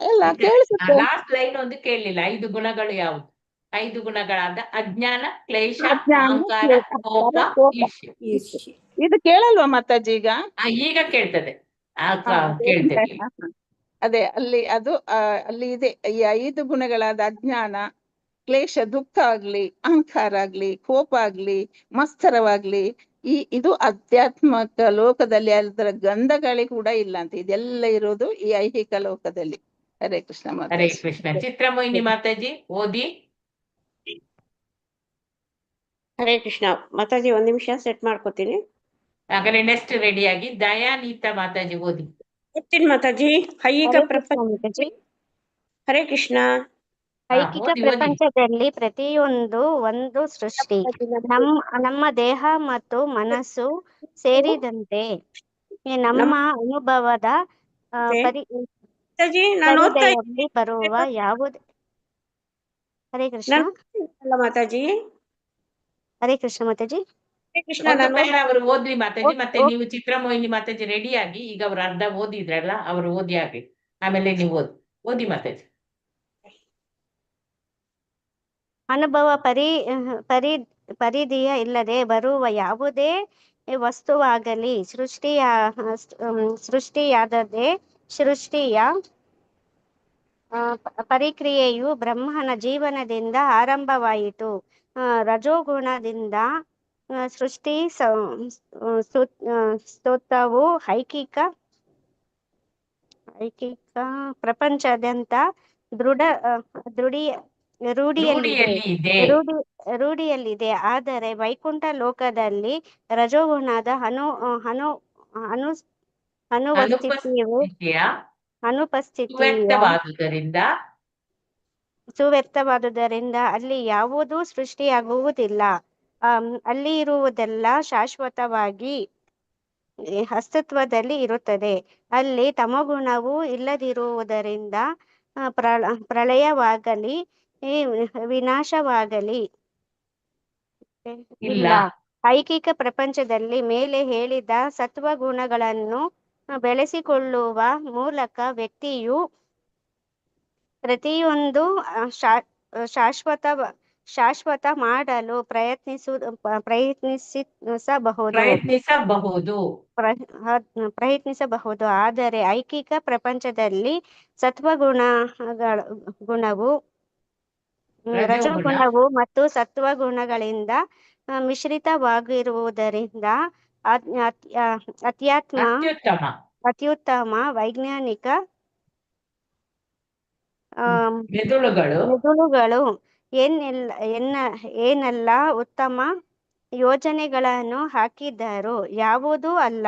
ಇಲ್ಲ, ಕೇಳಿಸುತ್ತೆ. ಲಾಸ್ಟ್ ಲೈನ್ ಒಂದು ಕೇಳಲಿಲ್ಲ. 5 ಗುಣಗಳು ಯಾವುದು? 5 ಗುಣಗಳಾದ ಅಜ್ಞಾನ, ಕ್ಲೇಶ, ಅಹಂಕಾರ, ಕೋಪ, ಈರ್ಷ್ಯೆ. ಇದು ಕೇಳಲ್ವಾ ಮಾತಾಜಿ ಈಗ? ಈಗ ಕೇಳ್ತದೆ. ಕೇಳ್ತೇವೆ. ಅದೇ ಅಲ್ಲಿ ಅದು ಅಲ್ಲಿ ಇದೆ. ಈ 5 ಗುಣಗಳಾದ ಅಜ್ಞಾನ, ಕ್ಲೇಶ, ದುಃಖ ಆಗ್ಲಿ, ಅಹಂಕಾರ ಆಗ್ಲಿ, ಕೋಪ ಆಗ್ಲಿ, ಮತ್ಸರವಾಗ್ಲಿ, ಇದು ಆಧ್ಯಾತ್ಮಿಕ ಲೋಕದಲ್ಲಿ ಅದರ ಗಂಧಗಳೇ ಕೂಡ ಇಲ್ಲ ಅಂತ. ಇದೆಲ್ಲ ಇರೋದು ಈ ಐಹಿಕ ಲೋಕದಲ್ಲಿ. ಹರೇ ಕೃಷ್ಣ ಹರೇ ಮಾತಾಜಿ. ಕೃಷ್ಣ. ಚಿತ್ರಮೋಹಿನಿ ಮಾತಾಜಿ ಓದಿ. ಹರೇ ಕೃಷ್ಣ ಮಾತಾಜಿ, 1 ನಿಮಿಷ ಸೆಟ್ ಮಾಡ್ಕೋತೀನಿ. ಹಾಗಾದ್ರೆ ನೆಕ್ಸ್ಟ್ ರೆಡಿಯಾಗಿ ದಯಾನೀತಾ ಮಾತಾಜಿ ಓದಿ. ಗೊತ್ತಿಲ್ಲ ಮಾತಾಜಿ. ಐಹಿಕ ಪ್ರಪಂಚ. ಹರೇ ಕೃಷ್ಣ. ಐಹಿಕ ಪ್ರಪಂಚದಲ್ಲಿ ಪ್ರತಿಯೊಂದು ಒಂದು ಸೃಷ್ಟಿ. ನಮ್ಮ ದೇಹ ಮತ್ತು ಮನಸ್ಸು ಸೇರಿದಂತೆ ನಮ್ಮ ಅನುಭವದ ಪರಿಧಿಯಲ್ಲಿ ಬರುವ ಯಾವುದೇ. ಹರೇ ಕೃಷ್ಣ ಮಾತಾಜಿ. ಹರೇ ಕೃಷ್ಣ ಮಾತಾಜಿ. ಅವರು ಓದ್ಲಿ ಮಾತಾಜಿ. ಮತ್ತೆ ನೀವು ಚಿತ್ರಮೋಹಿನಿ ಮಾತಾಜಿ ರೆಡಿಯಾಗಿ, ಈಗ ಅವ್ರು ಅರ್ಧ ಓದಿದ್ರಲ್ಲ, ಅವರು ಓದಿ ಆಗ್ಲಿ, ಆಮೇಲೆ ನೀವು ಓದಿ ಮಾತಾಜಿ. ಅನುಭವ ಪರಿಧಿಯ ಇಲ್ಲದೆ ಬರುವ ಯಾವುದೇ ವಸ್ತುವಾಗಲಿ ಸೃಷ್ಟಿಯಾದದೇ ಸೃಷ್ಟಿಯ ಪ್ರಕ್ರಿಯೆಯು ಬ್ರಹ್ಮನ ಜೀವನದಿಂದ ಆರಂಭವಾಯಿತು. ರಜೋಗುಣದಿಂದ ಸೃಷ್ಟಿ ಸ್ತೋತ್ರವು ಐಹಿಕ ಪ್ರಪಂಚದಂತ ರೂಢಿಯಲ್ಲಿದೆ. ಆದರೆ ವೈಕುಂಠ ಲೋಕದಲ್ಲಿ ರಜೋಗುಣದ ಸುವ್ಯರ್ಥವಾದುದರಿಂದ ಅಲ್ಲಿ ಯಾವುದೂ ಸೃಷ್ಟಿಯಾಗುವುದಿಲ್ಲ. ಅಲ್ಲಿ ಇರುವುದೆಲ್ಲ ಶಾಶ್ವತವಾಗಿ ಅಸ್ತಿತ್ವದಲ್ಲಿ ಇರುತ್ತದೆ. ಅಲ್ಲಿ ತಮಗುಣವು ಇಲ್ಲದಿರುವುದರಿಂದ ಪ್ರಳಯವಾಗಲಿ ವಿನಾಶವಾಗಲಿ ಇಲ್ಲ. ಐಹಿಕ ಪ್ರಪಂಚದಲ್ಲಿ ಮೇಲೆ ಹೇಳಿದ ಸತ್ವಗುಣಗಳನ್ನು ಬೆಳೆಸಿಕೊಳ್ಳುವ ಮೂಲಕ ವ್ಯಕ್ತಿಯು ಪ್ರತಿಯೊಂದು ಶಾಶ್ವತ ಮಾಡಲು ಪ್ರಯತ್ನಿಸಬಹುದು. ಆದರೆ ಐಹಿಕ ಪ್ರಪಂಚದಲ್ಲಿ ಗುಣವು ರಜೋಗುಣವು ಮತ್ತು ಸತ್ವಗುಣಗಳಿಂದ ಮಿಶ್ರಿತವಾಗಿರುವುದರಿಂದ ಅತ್ಯುತ್ತಮ ವೈಜ್ಞಾನಿಕ ಮೆದುಳುಗಳು ಏನಲ್ಲ ಉತ್ತಮ ಯೋಜನೆಗಳನ್ನು ಹಾಕಿದ್ದರು, ಯಾವುದೂ ಅಲ್ಲ.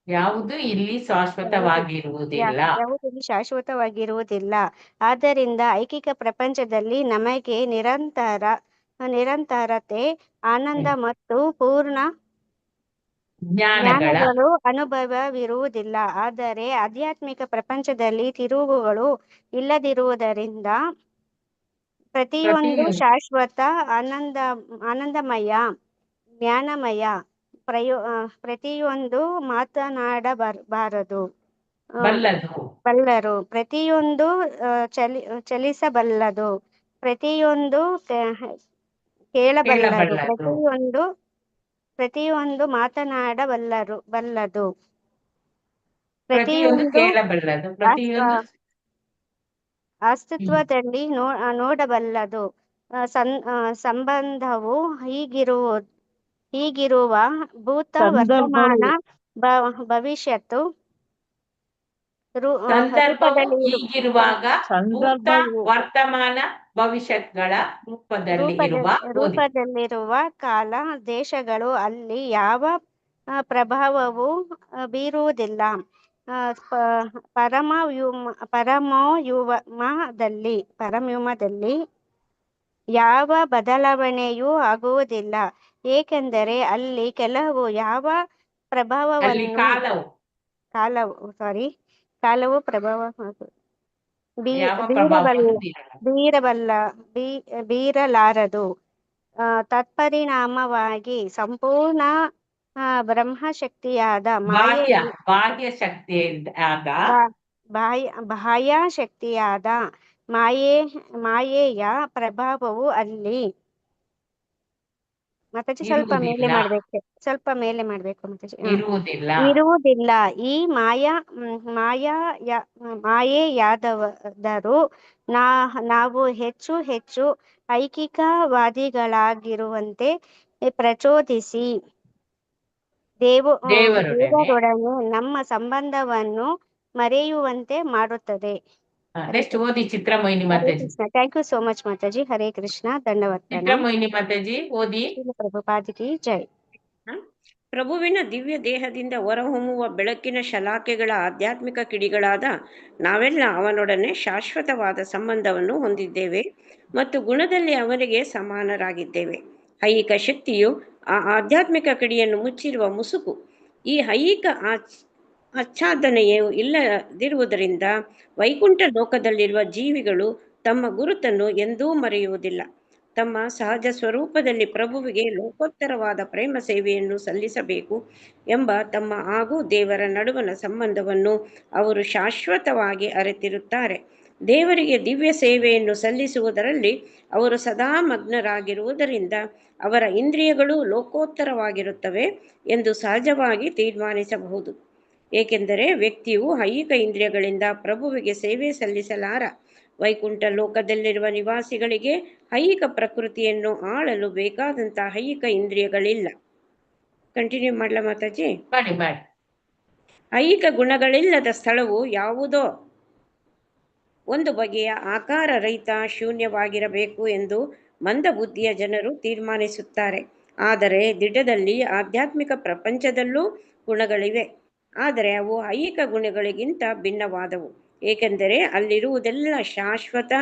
ಯಾವುದು ಇಲ್ಲಿ ಶಾಶ್ವತವಾಗಿರುವುದಿಲ್ಲ. ಯಾವುದೂ ಶಾಶ್ವತವಾಗಿರುವುದಿಲ್ಲ. ಆದ್ದರಿಂದ ಐಕಿಕ ಪ್ರಪಂಚದಲ್ಲಿ ನಮಗೆ ನಿರಂತರತೆ, ಆನಂದ ಮತ್ತು ಪೂರ್ಣ ಜ್ಞಾನಗಳ ಜ್ಞಾನಗಳು ಅನುಭವವಿರುವುದಿಲ್ಲ. ಆದರೆ ಆಧ್ಯಾತ್ಮಿಕ ಪ್ರಪಂಚದಲ್ಲಿ ತಿರುವುಗಳು ಇಲ್ಲದಿರುವುದರಿಂದ ಪ್ರತಿಯೊಂದು ಶಾಶ್ವತ, ಆನಂದಮಯ, ಜ್ಞಾನಮಯ, ಪ್ರತಿಯೊಂದು ಮಾತನಾಡಬಾರದು, ಬಲ್ಲರು, ಪ್ರತಿಯೊಂದು ಚಲಿಸಬಲ್ಲದು, ಪ್ರತಿಯೊಂದು ಕೇಳಬಲ್ಲದು, ಪ್ರತಿಯೊಂದು ಮಾತನಾಡಬಲ್ಲದು, ಪ್ರತಿಯೊಂದು ಅಸ್ತಿತ್ವದಲ್ಲಿ ನೋಡಬಲ್ಲದು. ಸಂಬಂಧವು ಹೀಗಿರುವ ಭೂತ, ವರ್ತಮಾನ, ಭವಿಷ್ಯತ್ತು ಸಂದರ್ಭವು ಹೀಗಿರುವಾಗ ಭೂತ, ವರ್ತಮಾನ, ಭವಿಷ್ಯತ್ಗಳ ರೂಪದಲ್ಲಿರುವ ಕಾಲ ದೇಶಗಳು ಅಲ್ಲಿ ಯಾವ ಪ್ರಭಾವವೂ ಬೀರುವುದಿಲ್ಲ. ಪರಮವ್ಯೂಮದಲ್ಲಿ ಯಾವ ಬದಲಾವಣೆಯೂ ಆಗುವುದಿಲ್ಲ, ಏಕೆಂದರೆ ಅಲ್ಲಿ ಕಾಲವು ಬೀರಲಾರದು. ತತ್ಪರಿಣಾಮವಾಗಿ ಸಂಪೂರ್ಣ ಬ್ರಹ್ಮಶಕ್ತಿಯಾದ ಬಾಹ್ಯ ಶಕ್ತಿಯಾದ ಮಾಯೆಯ ಪ್ರಭಾವವು ಅಲ್ಲಿ ಸ್ವಲ್ಪ ಮೇಲೆ ಮಾಡ್ಬೇಕು ಇರುವುದಿಲ್ಲ. ಈ ಮಾಯೆಯಾದರೂ ನಾವು ಹೆಚ್ಚು ಐಕಿಕವಾದಿಗಳಾಗಿರುವಂತೆ ಪ್ರಚೋದಿಸಿ ದೇವರೊಡನೆ ನಮ್ಮ ಸಂಬಂಧವನ್ನು ಮರೆಯುವಂತೆ ಮಾಡುತ್ತದೆ. ಓದಿ ಚಿತ್ರಮೋಹಿನಿ ಮಾತಾಜಿ. ಥ್ಯಾಂಕ್ ಯು ಸೋ ಮಚ್ ಮಾತಾಜಿ. ಹರೇ ಕೃಷ್ಣ. ಧನ್ಯವಾದ. ಚಿತ್ರಮೋಹಿನಿ ಮಾತಾಜಿ ಓದಿ. ಪ್ರಭುಪಾದಿಗೆ ಜೈ. ಪ್ರಭುವಿನ ದಿವ್ಯ ದೇಹದಿಂದ ಹೊರಹೊಮ್ಮುವ ಬೆಳಕಿನ ಶಲಾಕೆಗಳ ಆಧ್ಯಾತ್ಮಿಕ ಕಿಡಿಗಳಾದ ನಾವೆಲ್ಲ ಅವನೊಡನೆ ಶಾಶ್ವತವಾದ ಸಂಬಂಧವನ್ನು ಹೊಂದಿದ್ದೇವೆ ಮತ್ತು ಗುಣದಲ್ಲಿ ಅವನಿಗೆ ಸಮಾನರಾಗಿದ್ದೇವೆ. ಐಹಿಕ ಶಕ್ತಿಯು ಆ ಆಧ್ಯಾತ್ಮಿಕ ಕಿಡಿಯನ್ನು ಮುಚ್ಚಿರುವ ಮುಸುಕು. ಈ ಐಹಿಕ ಆಚ್ಛಾದನೆಯು ಇಲ್ಲದಿರುವುದರಿಂದ ವೈಕುಂಠ ಲೋಕದಲ್ಲಿರುವ ಜೀವಿಗಳು ತಮ್ಮ ಗುರುತನ್ನು ಎಂದೂ ಮರೆಯುವುದಿಲ್ಲ. ತಮ್ಮ ಸಹಜ ಸ್ವರೂಪದಲ್ಲಿ ಪ್ರಭುವಿಗೆ ಲೋಕೋತ್ತರವಾದ ಪ್ರೇಮ ಸೇವೆಯನ್ನು ಸಲ್ಲಿಸಬೇಕು ಎಂಬ ತಮ್ಮ ಹಾಗೂ ದೇವರ ನಡುವಣ ಸಂಬಂಧವನ್ನು ಅವರು ಶಾಶ್ವತವಾಗಿ ಅರಿತಿರುತ್ತಾರೆ. ದೇವರಿಗೆ ದಿವ್ಯ ಸೇವೆಯನ್ನು ಸಲ್ಲಿಸುವುದರಲ್ಲಿ ಅವರು ಸದಾ ಮಗ್ನರಾಗಿರುವುದರಿಂದ ಅವರ ಇಂದ್ರಿಯಗಳು ಲೋಕೋತ್ತರವಾಗಿರುತ್ತವೆ ಎಂದು ಸಹಜವಾಗಿ ತೀರ್ಮಾನಿಸಬಹುದು. ಏಕೆಂದರೆ ವ್ಯಕ್ತಿಯು ಐಹಿಕ ಇಂದ್ರಿಯಗಳಿಂದ ಪ್ರಭುವಿಗೆ ಸೇವೆ ಸಲ್ಲಿಸಲಾರ. ವೈಕುಂಠ ಲೋಕದಲ್ಲಿರುವ ನಿವಾಸಿಗಳಿಗೆ ಐಹಿಕ ಪ್ರಕೃತಿಯನ್ನು ಆಳಲು ಬೇಕಾದಂತಹ ಐಹಿಕ ಇಂದ್ರಿಯಗಳಿಲ್ಲ. ಕಂಟಿನ್ಯೂ ಮಾಡ್ಲಾ ಮಾತಾಜಿ? ಐಹಿಕ ಗುಣಗಳಿಲ್ಲದ ಸ್ಥಳವು ಯಾವುದೋ ಒಂದು ಬಗೆಯ ಆಕಾರ ರಹಿತ ಶೂನ್ಯವಾಗಿರಬೇಕು ಎಂದು ಮಂದಬುದ್ಧಿಯ ಜನರು ತೀರ್ಮಾನಿಸುತ್ತಾರೆ. ಆದರೆ ದಿಢದಲ್ಲಿ ಆಧ್ಯಾತ್ಮಿಕ ಪ್ರಪಂಚದಲ್ಲೂ ಗುಣಗಳಿವೆ, ಆದರೆ ಅವು ಐಹಿಕ ಗುಣಗಳಿಗಿಂತ ಭಿನ್ನವಾದವು. ಏಕೆಂದರೆ ಅಲ್ಲಿರುವುದೆಲ್ಲ ಶಾಶ್ವತ,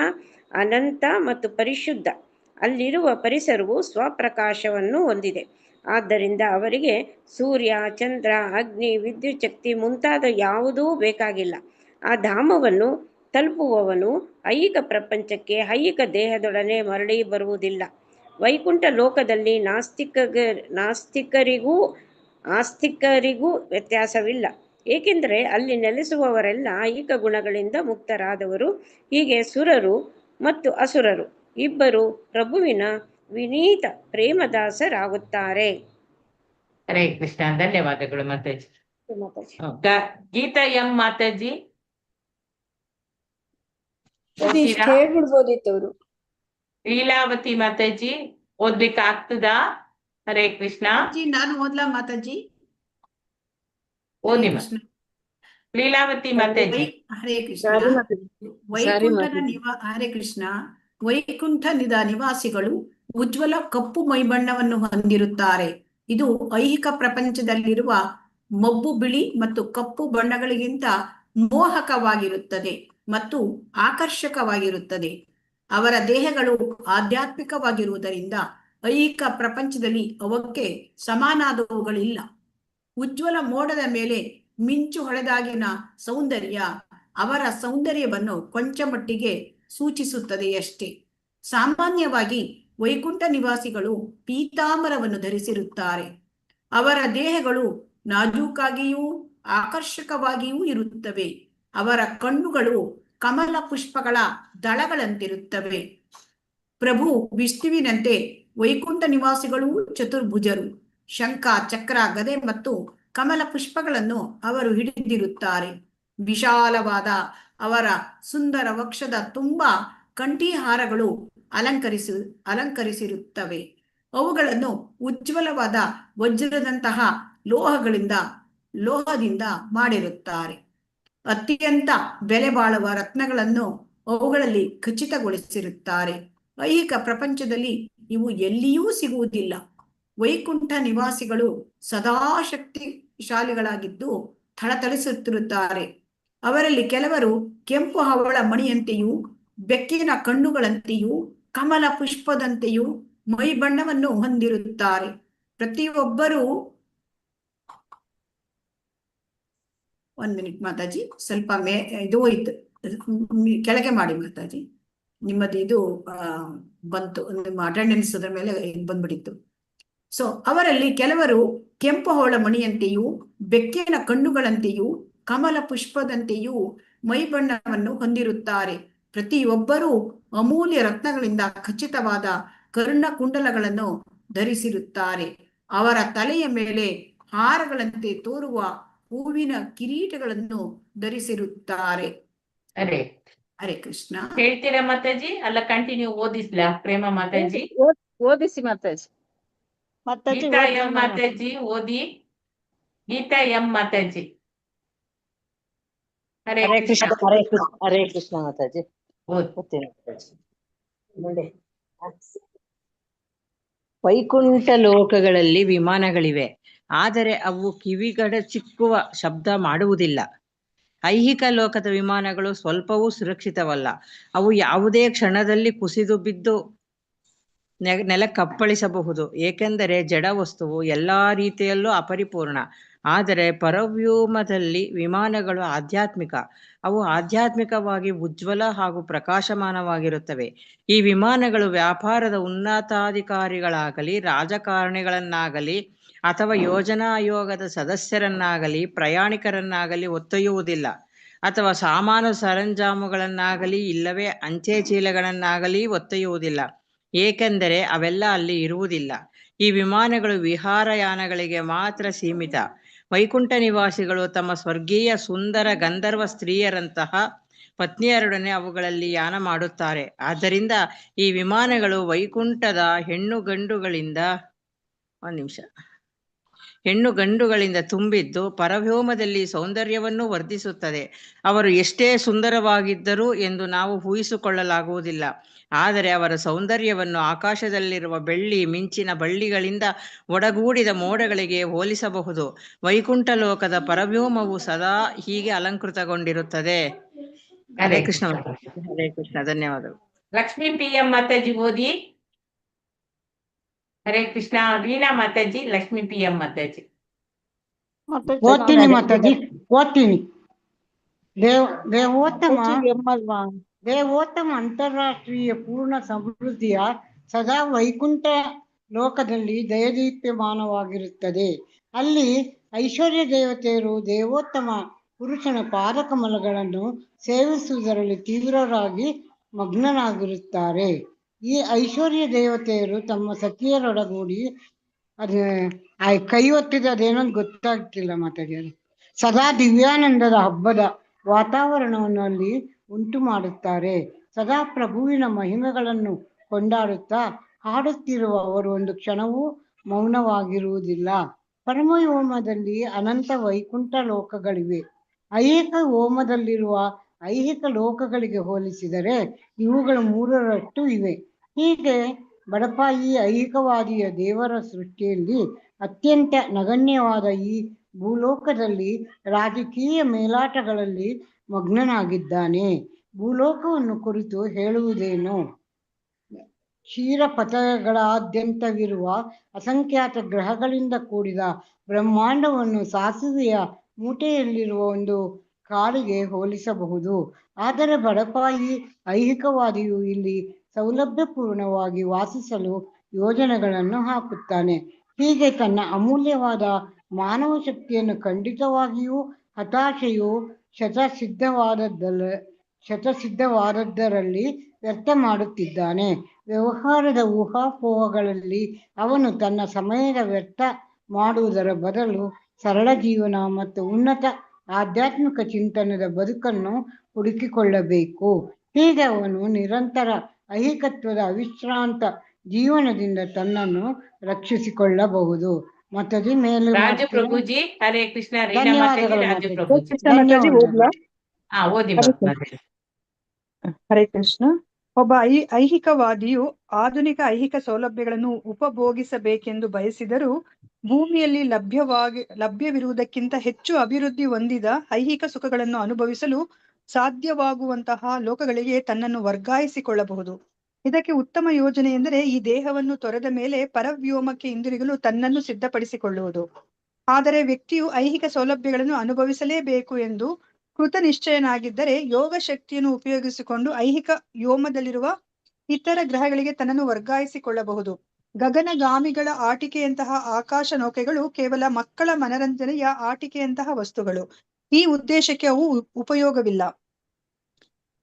ಅನಂತ ಮತ್ತು ಪರಿಶುದ್ಧ. ಅಲ್ಲಿರುವ ಪರಿಸರವು ಸ್ವಪ್ರಕಾಶವನ್ನು ಹೊಂದಿದೆ. ಆದ್ದರಿಂದ ಅವರಿಗೆ ಸೂರ್ಯ, ಚಂದ್ರ, ಅಗ್ನಿ, ವಿದ್ಯುತ್ ಶಕ್ತಿ ಮುಂತಾದ ಯಾವುದೂ ಬೇಕಾಗಿಲ್ಲ. ಆ ಧಾಮವನ್ನು ತಲುಪುವವನು ಐಹಿಕ ಪ್ರಪಂಚಕ್ಕೆ ಐಹಿಕ ದೇಹದೊಡನೆ ಮರಳಿ ಬರುವುದಿಲ್ಲ. ವೈಕುಂಠ ಲೋಕದಲ್ಲಿ ನಾಸ್ತಿಕರಿಗೂ ಆಸ್ತಿಕರಿಗೂ ವ್ಯತ್ಯಾಸವಿಲ್ಲ, ಏಕೆಂದರೆ ಅಲ್ಲಿ ನೆಲೆಸುವವರೆಲ್ಲ ಐಹಿಕ ಗುಣಗಳಿಂದ ಮುಕ್ತರಾದವರು. ಹೀಗೆ ಸುರರು ಮತ್ತು ಅಸುರರು ಇಬ್ಬರು ಪ್ರಭುವಿನ ವಿನೀತ ಪ್ರೇಮದಾಸರಾಗುತ್ತಾರೆ. ಹರೇ ಕೃಷ್ಣ. ಧನ್ಯವಾದಗಳು ಮಾತಾಜಿ. ಗೀತಾ ಎಂ ಮಾತಾಜಿ ಹೇಳ್ಬಿಡ್ಬೋದಿತ್ತು ಅವರು. ಲೀಲಾವತಿ ಮಾತಾಜಿ ಓದ್ಬೇಕಾಗ್ತದಾ? ಹರೇ ಕೃಷ್ಣ. ನಾನು ಓದ್ಲಾ ಮಾತಾಜಿ? ಓದಿ ಲೀಲಾವತಿ ಮಾತಾಜಿ. ಹರೇ ಕೃಷ್ಣ. ಹರೇ ಕೃಷ್ಣ. ವೈಕುಂಠ ನಿವಾಸಿಗಳು ಉಜ್ವಲ ಕಪ್ಪು ಮೈಬಣ್ಣವನ್ನು ಹೊಂದಿರುತ್ತಾರೆ. ಇದು ಐಹಿಕ ಪ್ರಪಂಚದಲ್ಲಿರುವ ಮಬ್ಬು ಬಿಳಿ ಮತ್ತು ಕಪ್ಪು ಬಣ್ಣಗಳಿಗಿಂತ ಮೋಹಕವಾಗಿರುತ್ತದೆ ಮತ್ತು ಆಕರ್ಷಕವಾಗಿರುತ್ತದೆ. ಅವರ ದೇಹಗಳು ಆಧ್ಯಾತ್ಮಿಕವಾಗಿರುವುದರಿಂದ ಐಹಿಕ ಪ್ರಪಂಚದಲ್ಲಿ ಅವಕ್ಕೆ ಸಮಾನಾದವುಗಳಿಲ್ಲ. ಉಜ್ವಲ ಮೋಡದ ಮೇಲೆ ಮಿಂಚು ಹೊಳೆದಾಗಿನ ಸೌಂದರ್ಯ ಅವರ ಸೌಂದರ್ಯವನ್ನು ಕೊಂಚ ಮಟ್ಟಿಗೆ ಸೂಚಿಸುತ್ತದೆಯಷ್ಟೇ. ಸಾಮಾನ್ಯವಾಗಿ ವೈಕುಂಠ ನಿವಾಸಿಗಳು ಪೀತಾಂಬರವನ್ನು ಧರಿಸಿರುತ್ತಾರೆ. ಅವರ ದೇಹಗಳು ನಾಜೂಕಾಗಿಯೂ ಆಕರ್ಷಕವಾಗಿಯೂ ಇರುತ್ತವೆ. ಅವರ ಕಣ್ಣುಗಳು ಕಮಲ ಪುಷ್ಪಗಳ ದಳಗಳಂತಿರುತ್ತವೆ. ಪ್ರಭು ವಿಷ್ಣುವಿನಂತೆ ವೈಕುಂಠ ನಿವಾಸಿಗಳು ಚತುರ್ಭುಜರು. ಶಂಖ, ಚಕ್ರ, ಗದೆ ಮತ್ತು ಕಮಲ ಪುಷ್ಪಗಳನ್ನು ಅವರು ಹಿಡಿದಿರುತ್ತಾರೆ. ವಿಶಾಲವಾದ ಅವರ ಸುಂದರ ವಕ್ಷದ ತುಂಬ ಕಂಠೀಹಾರಗಳು ಅಲಂಕರಿಸಿರುತ್ತವೆ. ಅವುಗಳನ್ನು ಉಜ್ವಲವಾದ ವಜ್ರದಂತಹ ಲೋಹದಿಂದ ಮಾಡಿರುತ್ತಾರೆ. ಅತ್ಯಂತ ಬೆಲೆ ಬಾಳುವ ರತ್ನಗಳನ್ನು ಅವುಗಳಲ್ಲಿ ಖಚಿತಗೊಳಿಸಿರುತ್ತಾರೆ. ಐಹಿಕ ಪ್ರಪಂಚದಲ್ಲಿ ಇವು ಎಲ್ಲಿಯೂ ಸಿಗುವುದಿಲ್ಲ. ವೈಕುಂಠ ನಿವಾಸಿಗಳು ಸದಾ ಶಕ್ತಿಶಾಲಿಗಳಾಗಿದ್ದು ಥಳಥಳಿಸುತ್ತಿರುತ್ತಾರೆ. ಅವರಲ್ಲಿ ಕೆಲವರು ಕೆಂಪು ಹವಳ ಮಣಿಯಂತೆಯೂ ಬೆಕ್ಕಿನ ಕಣ್ಣುಗಳಂತೆಯೂ ಕಮಲ ಪುಷ್ಪದಂತೆಯೂ ಮೈ ಬಣ್ಣವನ್ನು ಹೊಂದಿರುತ್ತಾರೆ. ಪ್ರತಿಯೊಬ್ಬರೂ ಒಂದ್ ಮಿನಿಟ್ ಮಾತಾಜಿ, ಸ್ವಲ್ಪ ಇದು ಹೋಯ್ತು, ಕೆಳಗೆ ಮಾಡಿ ಮಾತಾಜಿ. ನಿಮ್ಮದು ಇದು ಬಂತು, ನಿಮ್ಮ ಅಟೆಂಡೆನ್ಸ್ ಅದರ ಮೇಲೆ ಬಂದ್ಬಿಟ್ಟಿತ್ತು. ಸೊ ಅವರಲ್ಲಿ ಕೆಲವರು ಕೆಂಪು ಹವಳ ಮಣಿಯಂತೆಯೂ ಬೆಕ್ಕಿನ ಕಣ್ಣುಗಳಂತೆಯೂ ಕಮಲ ಪುಷ್ಪದಂತೆಯೂ ಮೈ ಬಣ್ಣವನ್ನು ಹೊಂದಿರುತ್ತಾರೆ. ಪ್ರತಿಯೊಬ್ಬರೂ ಅಮೂಲ್ಯ ರತ್ನಗಳಿಂದ ಖಚಿತವಾದ ಕರ್ಣಕುಂಡಲಗಳನ್ನು ಧರಿಸಿರುತ್ತಾರೆ. ಅವರ ತಲೆಯ ಮೇಲೆ ಹಾರಗಳಂತೆ ತೋರುವ ಹೂವಿನ ಕಿರೀಟಗಳನ್ನು ಧರಿಸಿರುತ್ತಾರೆ. ಅರೆ ಹರೇ ಕೃಷ್ಣ. ಹೇಳ್ತೀರಾ ಮಾತಾಜಿ? ಅಲ್ಲ ಕಂಟಿನ್ಯೂ ಓದಿಸ್ಲಾ ಪ್ರೇಮ ಮಾತಾಜಿ? ಓದಿಸಿ ಮಾತಾಜಿ. ಗೀತಾ ಎಂ ಮಾತಾಜಿ ಓದಿ. ಗೀತಾ ಎಂ ಮಾತಾಜಿ. ಹರೇ ಕೃಷ್ಣ. ಹರೇ ಕೃಷ್ಣ ಮಾತಾಜಿ. ಓದ್ತೀನಿ. ನೋಡಿ, ವೈಕುಂಠ ಲೋಕಗಳಲ್ಲಿ ವಿಮಾನಗಳಿವೆ, ಆದರೆ ಅವು ಕಿವಿಗಡಚಿಕ್ಕುವ ಶಬ್ದ ಮಾಡುವುದಿಲ್ಲ. ಐಹಿಕ ಲೋಕದ ವಿಮಾನಗಳು ಸ್ವಲ್ಪವೂ ಸುರಕ್ಷಿತವಲ್ಲ. ಅವು ಯಾವುದೇ ಕ್ಷಣದಲ್ಲಿ ಕುಸಿದು ಬಿದ್ದು ನೆಲಕ್ಕಪ್ಪಳಿಸಬಹುದು, ಏಕೆಂದರೆ ಜಡ ವಸ್ತುವು ಎಲ್ಲಾ ರೀತಿಯಲ್ಲೂ ಅಪರಿಪೂರ್ಣ. ಆದರೆ ಪರವ್ಯೋಮದಲ್ಲಿ ವಿಮಾನಗಳು ಆಧ್ಯಾತ್ಮಿಕ. ಅವು ಆಧ್ಯಾತ್ಮಿಕವಾಗಿ ಉಜ್ವಲ ಹಾಗೂ ಪ್ರಕಾಶಮಾನವಾಗಿರುತ್ತವೆ. ಈ ವಿಮಾನಗಳು ವ್ಯಾಪಾರದ ಉನ್ನತಾಧಿಕಾರಿಗಳಾಗಲಿ, ರಾಜಕಾರಣಿಗಳನ್ನಾಗಲಿ, ಅಥವಾ ಯೋಜನಾ ಆಯೋಗದ ಸದಸ್ಯರನ್ನಾಗಲಿ, ಪ್ರಯಾಣಿಕರನ್ನಾಗಲಿ ಹೊತ್ತೊಯ್ಯುವುದಿಲ್ಲ, ಅಥವಾ ಸಾಮಾನು ಸರಂಜಾಮುಗಳನ್ನಾಗಲಿ ಇಲ್ಲವೇ ಅಂಚೆ ಚೀಲಗಳನ್ನಾಗಲಿ ಹೊತ್ತೊಯ್ಯುವುದಿಲ್ಲ, ಏಕೆಂದರೆ ಅವೆಲ್ಲ ಅಲ್ಲಿ ಇರುವುದಿಲ್ಲ. ಈ ವಿಮಾನಗಳು ವಿಹಾರಯಾನಗಳಿಗೆ ಮಾತ್ರ ಸೀಮಿತ. ವೈಕುಂಠ ನಿವಾಸಿಗಳು ತಮ್ಮ ಸ್ವರ್ಗೀಯ ಸುಂದರ ಗಂಧರ್ವ ಸ್ತ್ರೀಯರಂತಹ ಪತ್ನಿಯರೊಡನೆ ಅವುಗಳಲ್ಲಿ ಯಾನ ಮಾಡುತ್ತಾರೆ. ಆದ್ದರಿಂದ ಈ ವಿಮಾನಗಳು ವೈಕುಂಠದ ಹೆಣ್ಣು ಗಂಡುಗಳಿಂದ ತುಂಬಿದ್ದು ಪರವ್ಯೋಮದಲ್ಲಿ ಸೌಂದರ್ಯವನ್ನು ವರ್ಧಿಸುತ್ತದೆ. ಅವರು ಎಷ್ಟೇ ಸುಂದರವಾಗಿದ್ದರು ಎಂದು ನಾವು ಊಹಿಸಿಕೊಳ್ಳಲಾಗುವುದಿಲ್ಲ, ಆದರೆ ಅವರ ಸೌಂದರ್ಯವನ್ನು ಆಕಾಶದಲ್ಲಿರುವ ಬೆಳ್ಳಿ ಮಿಂಚಿನ ಬಳ್ಳಿಗಳಿಂದ ಒಡಗೂಡಿದ ಮೋಡಗಳಿಗೆ ಹೋಲಿಸಬಹುದು. ವೈಕುಂಠ ಲೋಕದ ಪರವ್ಯೋಮವು ಸದಾ ಹೀಗೆ ಅಲಂಕೃತಗೊಂಡಿರುತ್ತದೆ. ಹರೇ ಕೃಷ್ಣ. ಹರೇ ಕೃಷ್ಣ. ಧನ್ಯವಾದಗಳು. ಲಕ್ಷ್ಮೀ ಪಿ ಎಂ ಮಾತಾಜಿ ಓದಿ. ಹರೇ ಕೃಷ್ಣ. Veena Mataji, Lakshmi P M Mataji. ಓದ್ತೀನಿ ಮಾತಾಜಿ, ಓದ್ತೀನಿ. ದೇವೋತ್ತಮ ಅಂತಾರಾಷ್ಟ್ರೀಯ ಪೂರ್ಣ ಸಮೃದ್ಧಿಯ ಸದಾ ವೈಕುಂಠ ಲೋಕದಲ್ಲಿ ದಯದೀಪ್ಯಮಾನವಾಗಿರುತ್ತದೆ. ಅಲ್ಲಿ ಐಶ್ವರ್ಯ ದೇವತೆಯರು ದೇವೋತ್ತಮ ಪುರುಷನ ಪಾದಕಮಲಗಳನ್ನು ಸೇವಿಸುವುದರಲ್ಲಿ ತೀವ್ರರಾಗಿ ಮಗ್ನರಾಗಿರುತ್ತಾರೆ. ಈ ಐಶ್ವರ್ಯ ದೇವತೆಯರು ತಮ್ಮ ಸಖಿಯರೊಡಗೂಡಿ ಕೈ ಒತ್ತಿದ ಅದೇನೊಂದು ಗೊತ್ತಾಗ್ತಿಲ್ಲ ಮಾತಾಡಿ, ಸದಾ ದಿವ್ಯಾನಂದದ ಹಬ್ಬದ ವಾತಾವರಣವನ್ನು ಅಲ್ಲಿ ಉಂಟು ಮಾಡುತ್ತಾರೆ. ಸದಾ ಪ್ರಭುವಿನ ಮಹಿಮೆಗಳನ್ನು ಕೊಂಡಾಡುತ್ತಾ ಹಾಡುತ್ತಿರುವ ಅವರು ಒಂದು ಕ್ಷಣವೂ ಮೌನವಾಗಿರುವುದಿಲ್ಲ. ಪರಮಯೋಮದಲ್ಲಿ ಅನಂತ ವೈಕುಂಠ ಲೋಕಗಳಿವೆ. ಐಹಿಕ ಹೋಮದಲ್ಲಿರುವ ಐಹಿಕ ಲೋಕಗಳಿಗೆ ಹೋಲಿಸಿದರೆ ಇವುಗಳು 3ರಷ್ಟು ಇವೆ. ಹೀಗೆ ಬಡಪಾಯಿ ಐಹಿಕವಾದಿಯ ದೇವರ ಸೃಷ್ಟಿಯಲ್ಲಿ ಅತ್ಯಂತ ನಗಣ್ಯವಾದ ಈ ಭೂಲೋಕದಲ್ಲಿ ರಾಜಕೀಯ ಮೇಲಾಟಗಳಲ್ಲಿ ಮಗ್ನನಾಗಿದ್ದಾನೆ. ಭೂಲೋಕವನ್ನು ಕುರಿತು ಹೇಳುವುದೇನು? ಕ್ಷೀರಪಥಗಳಾದ್ಯಂತವಿರುವ ಅಸಂಖ್ಯಾತ ಗ್ರಹಗಳಿಂದ ಕೂಡಿದ ಬ್ರಹ್ಮಾಂಡವನ್ನು ಸಾಸಿವೆಯ ಮೂಟೆಯಲ್ಲಿರುವ ಒಂದು ಕಾಳಿಗೆ ಹೋಲಿಸಬಹುದು. ಆದರೆ ಬಡಪಾಯಿ ಐಹಿಕವಾದಿಯು ಇಲ್ಲಿ ಸೌಲಭ್ಯಪೂರ್ಣವಾಗಿ ವಾಸಿಸಲು ಯೋಜನೆಗಳನ್ನು ಹಾಕುತ್ತಾನೆ. ಹೀಗೆ ತನ್ನ ಅಮೂಲ್ಯವಾದ ಮಾನವ ಶಕ್ತಿಯನ್ನು ಖಂಡಿತವಾಗಿಯೂ ಹತಾಶೆಯು ಶತಸಿದ್ಧವಾದದ್ದರಲ್ಲಿ ವ್ಯರ್ಥ ಮಾಡುತ್ತಿದ್ದಾನೆ. ವ್ಯವಹಾರದ ಊಹಾಪೋಹಗಳಲ್ಲಿ ಅವನು ತನ್ನ ಸಮಯದ ವ್ಯರ್ಥ ಮಾಡುವುದರ ಬದಲು ಸರಳ ಜೀವನ ಮತ್ತು ಉನ್ನತ ಆಧ್ಯಾತ್ಮಿಕ ಚಿಂತನದ ಬದುಕನ್ನು ಹುಡುಕಿಕೊಳ್ಳಬೇಕು. ಹೀಗೆ ಅವನು ನಿರಂತರ ಐಹಿಕತ್ವದ ಅವಿಶ್ರಾಂತ ಜೀವನದಿಂದ ತನ್ನನ್ನು ರಕ್ಷಿಸಿಕೊಳ್ಳಬಹುದು. ಮಾತಾಜಿ ಮೇಲೆ ರಾಜು ಪ್ರಭುಜಿ, ಹರೇ ಕೃಷ್ಣ. ರೀನಾ ಧನ್ಯವಾದಗಳು ಮಾತಾಜಿ, ರಾಜು ಮಾತಾಜಿ. ಪ್ರಭುಜಿ. ಧನ್ಯವಾದಗಳು. ಓದಿ ಮಾತಾಜಿ. ಹರೇ ಕೃಷ್ಣ. ಒಬ್ಬ ಐಹಿಕವಾದಿಯು ಆಧುನಿಕ ಐಹಿಕ ಸೌಲಭ್ಯಗಳನ್ನು ಉಪಭೋಗಿಸಬೇಕೆಂದು ಬಯಸಿದರೂ ಭೂಮಿಯಲ್ಲಿ ಲಭ್ಯವಿರುವುದಕ್ಕಿಂತ ಹೆಚ್ಚು ಅಭಿವೃದ್ಧಿ ಹೊಂದಿದ ಐಹಿಕ ಸುಖಗಳನ್ನು ಅನುಭವಿಸಲು ಸಾಧ್ಯವಾಗುವಂತಹ ಲೋಕಗಳಿಗೆ ತನ್ನನ್ನು ವರ್ಗಾಯಿಸಿಕೊಳ್ಳಬಹುದು. ಇದಕ್ಕೆ ಉತ್ತಮ ಯೋಜನೆ ಎಂದರೆ ಈ ದೇಹವನ್ನು ತೊರೆದ ಮೇಲೆ ಪರವ್ಯೋಮಕ್ಕೆ ಹಿಂದಿರುಗಲು ತನ್ನನ್ನು ಸಿದ್ಧಪಡಿಸಿಕೊಳ್ಳುವುದು. ಆದರೆ ವ್ಯಕ್ತಿಯು ಐಹಿಕ ಸೌಲಭ್ಯಗಳನ್ನು ಅನುಭವಿಸಲೇಬೇಕು ಎಂದು ಕೃತ ನಿಶ್ಚಯನಾಗಿದ್ದರೆ ಯೋಗ ಶಕ್ತಿಯನ್ನು ಉಪಯೋಗಿಸಿಕೊಂಡು ಐಹಿಕ ವ್ಯೋಮದಲ್ಲಿರುವ ಇತರ ಗ್ರಹಗಳಿಗೆ ತನ್ನನ್ನು ವರ್ಗಾಯಿಸಿಕೊಳ್ಳಬಹುದು. ಗಗನಗಾಮಿಗಳ ಆಟಿಕೆಯಂತಹ ಆಕಾಶ ನೌಕೆಗಳು ಕೇವಲ ಮಕ್ಕಳ ಮನರಂಜನೆಯ ಆಟಿಕೆಯಂತಹ ವಸ್ತುಗಳು. ಈ ಉದ್ದೇಶಕ್ಕೆ ಅವು ಉಪಯೋಗವಿಲ್ಲ.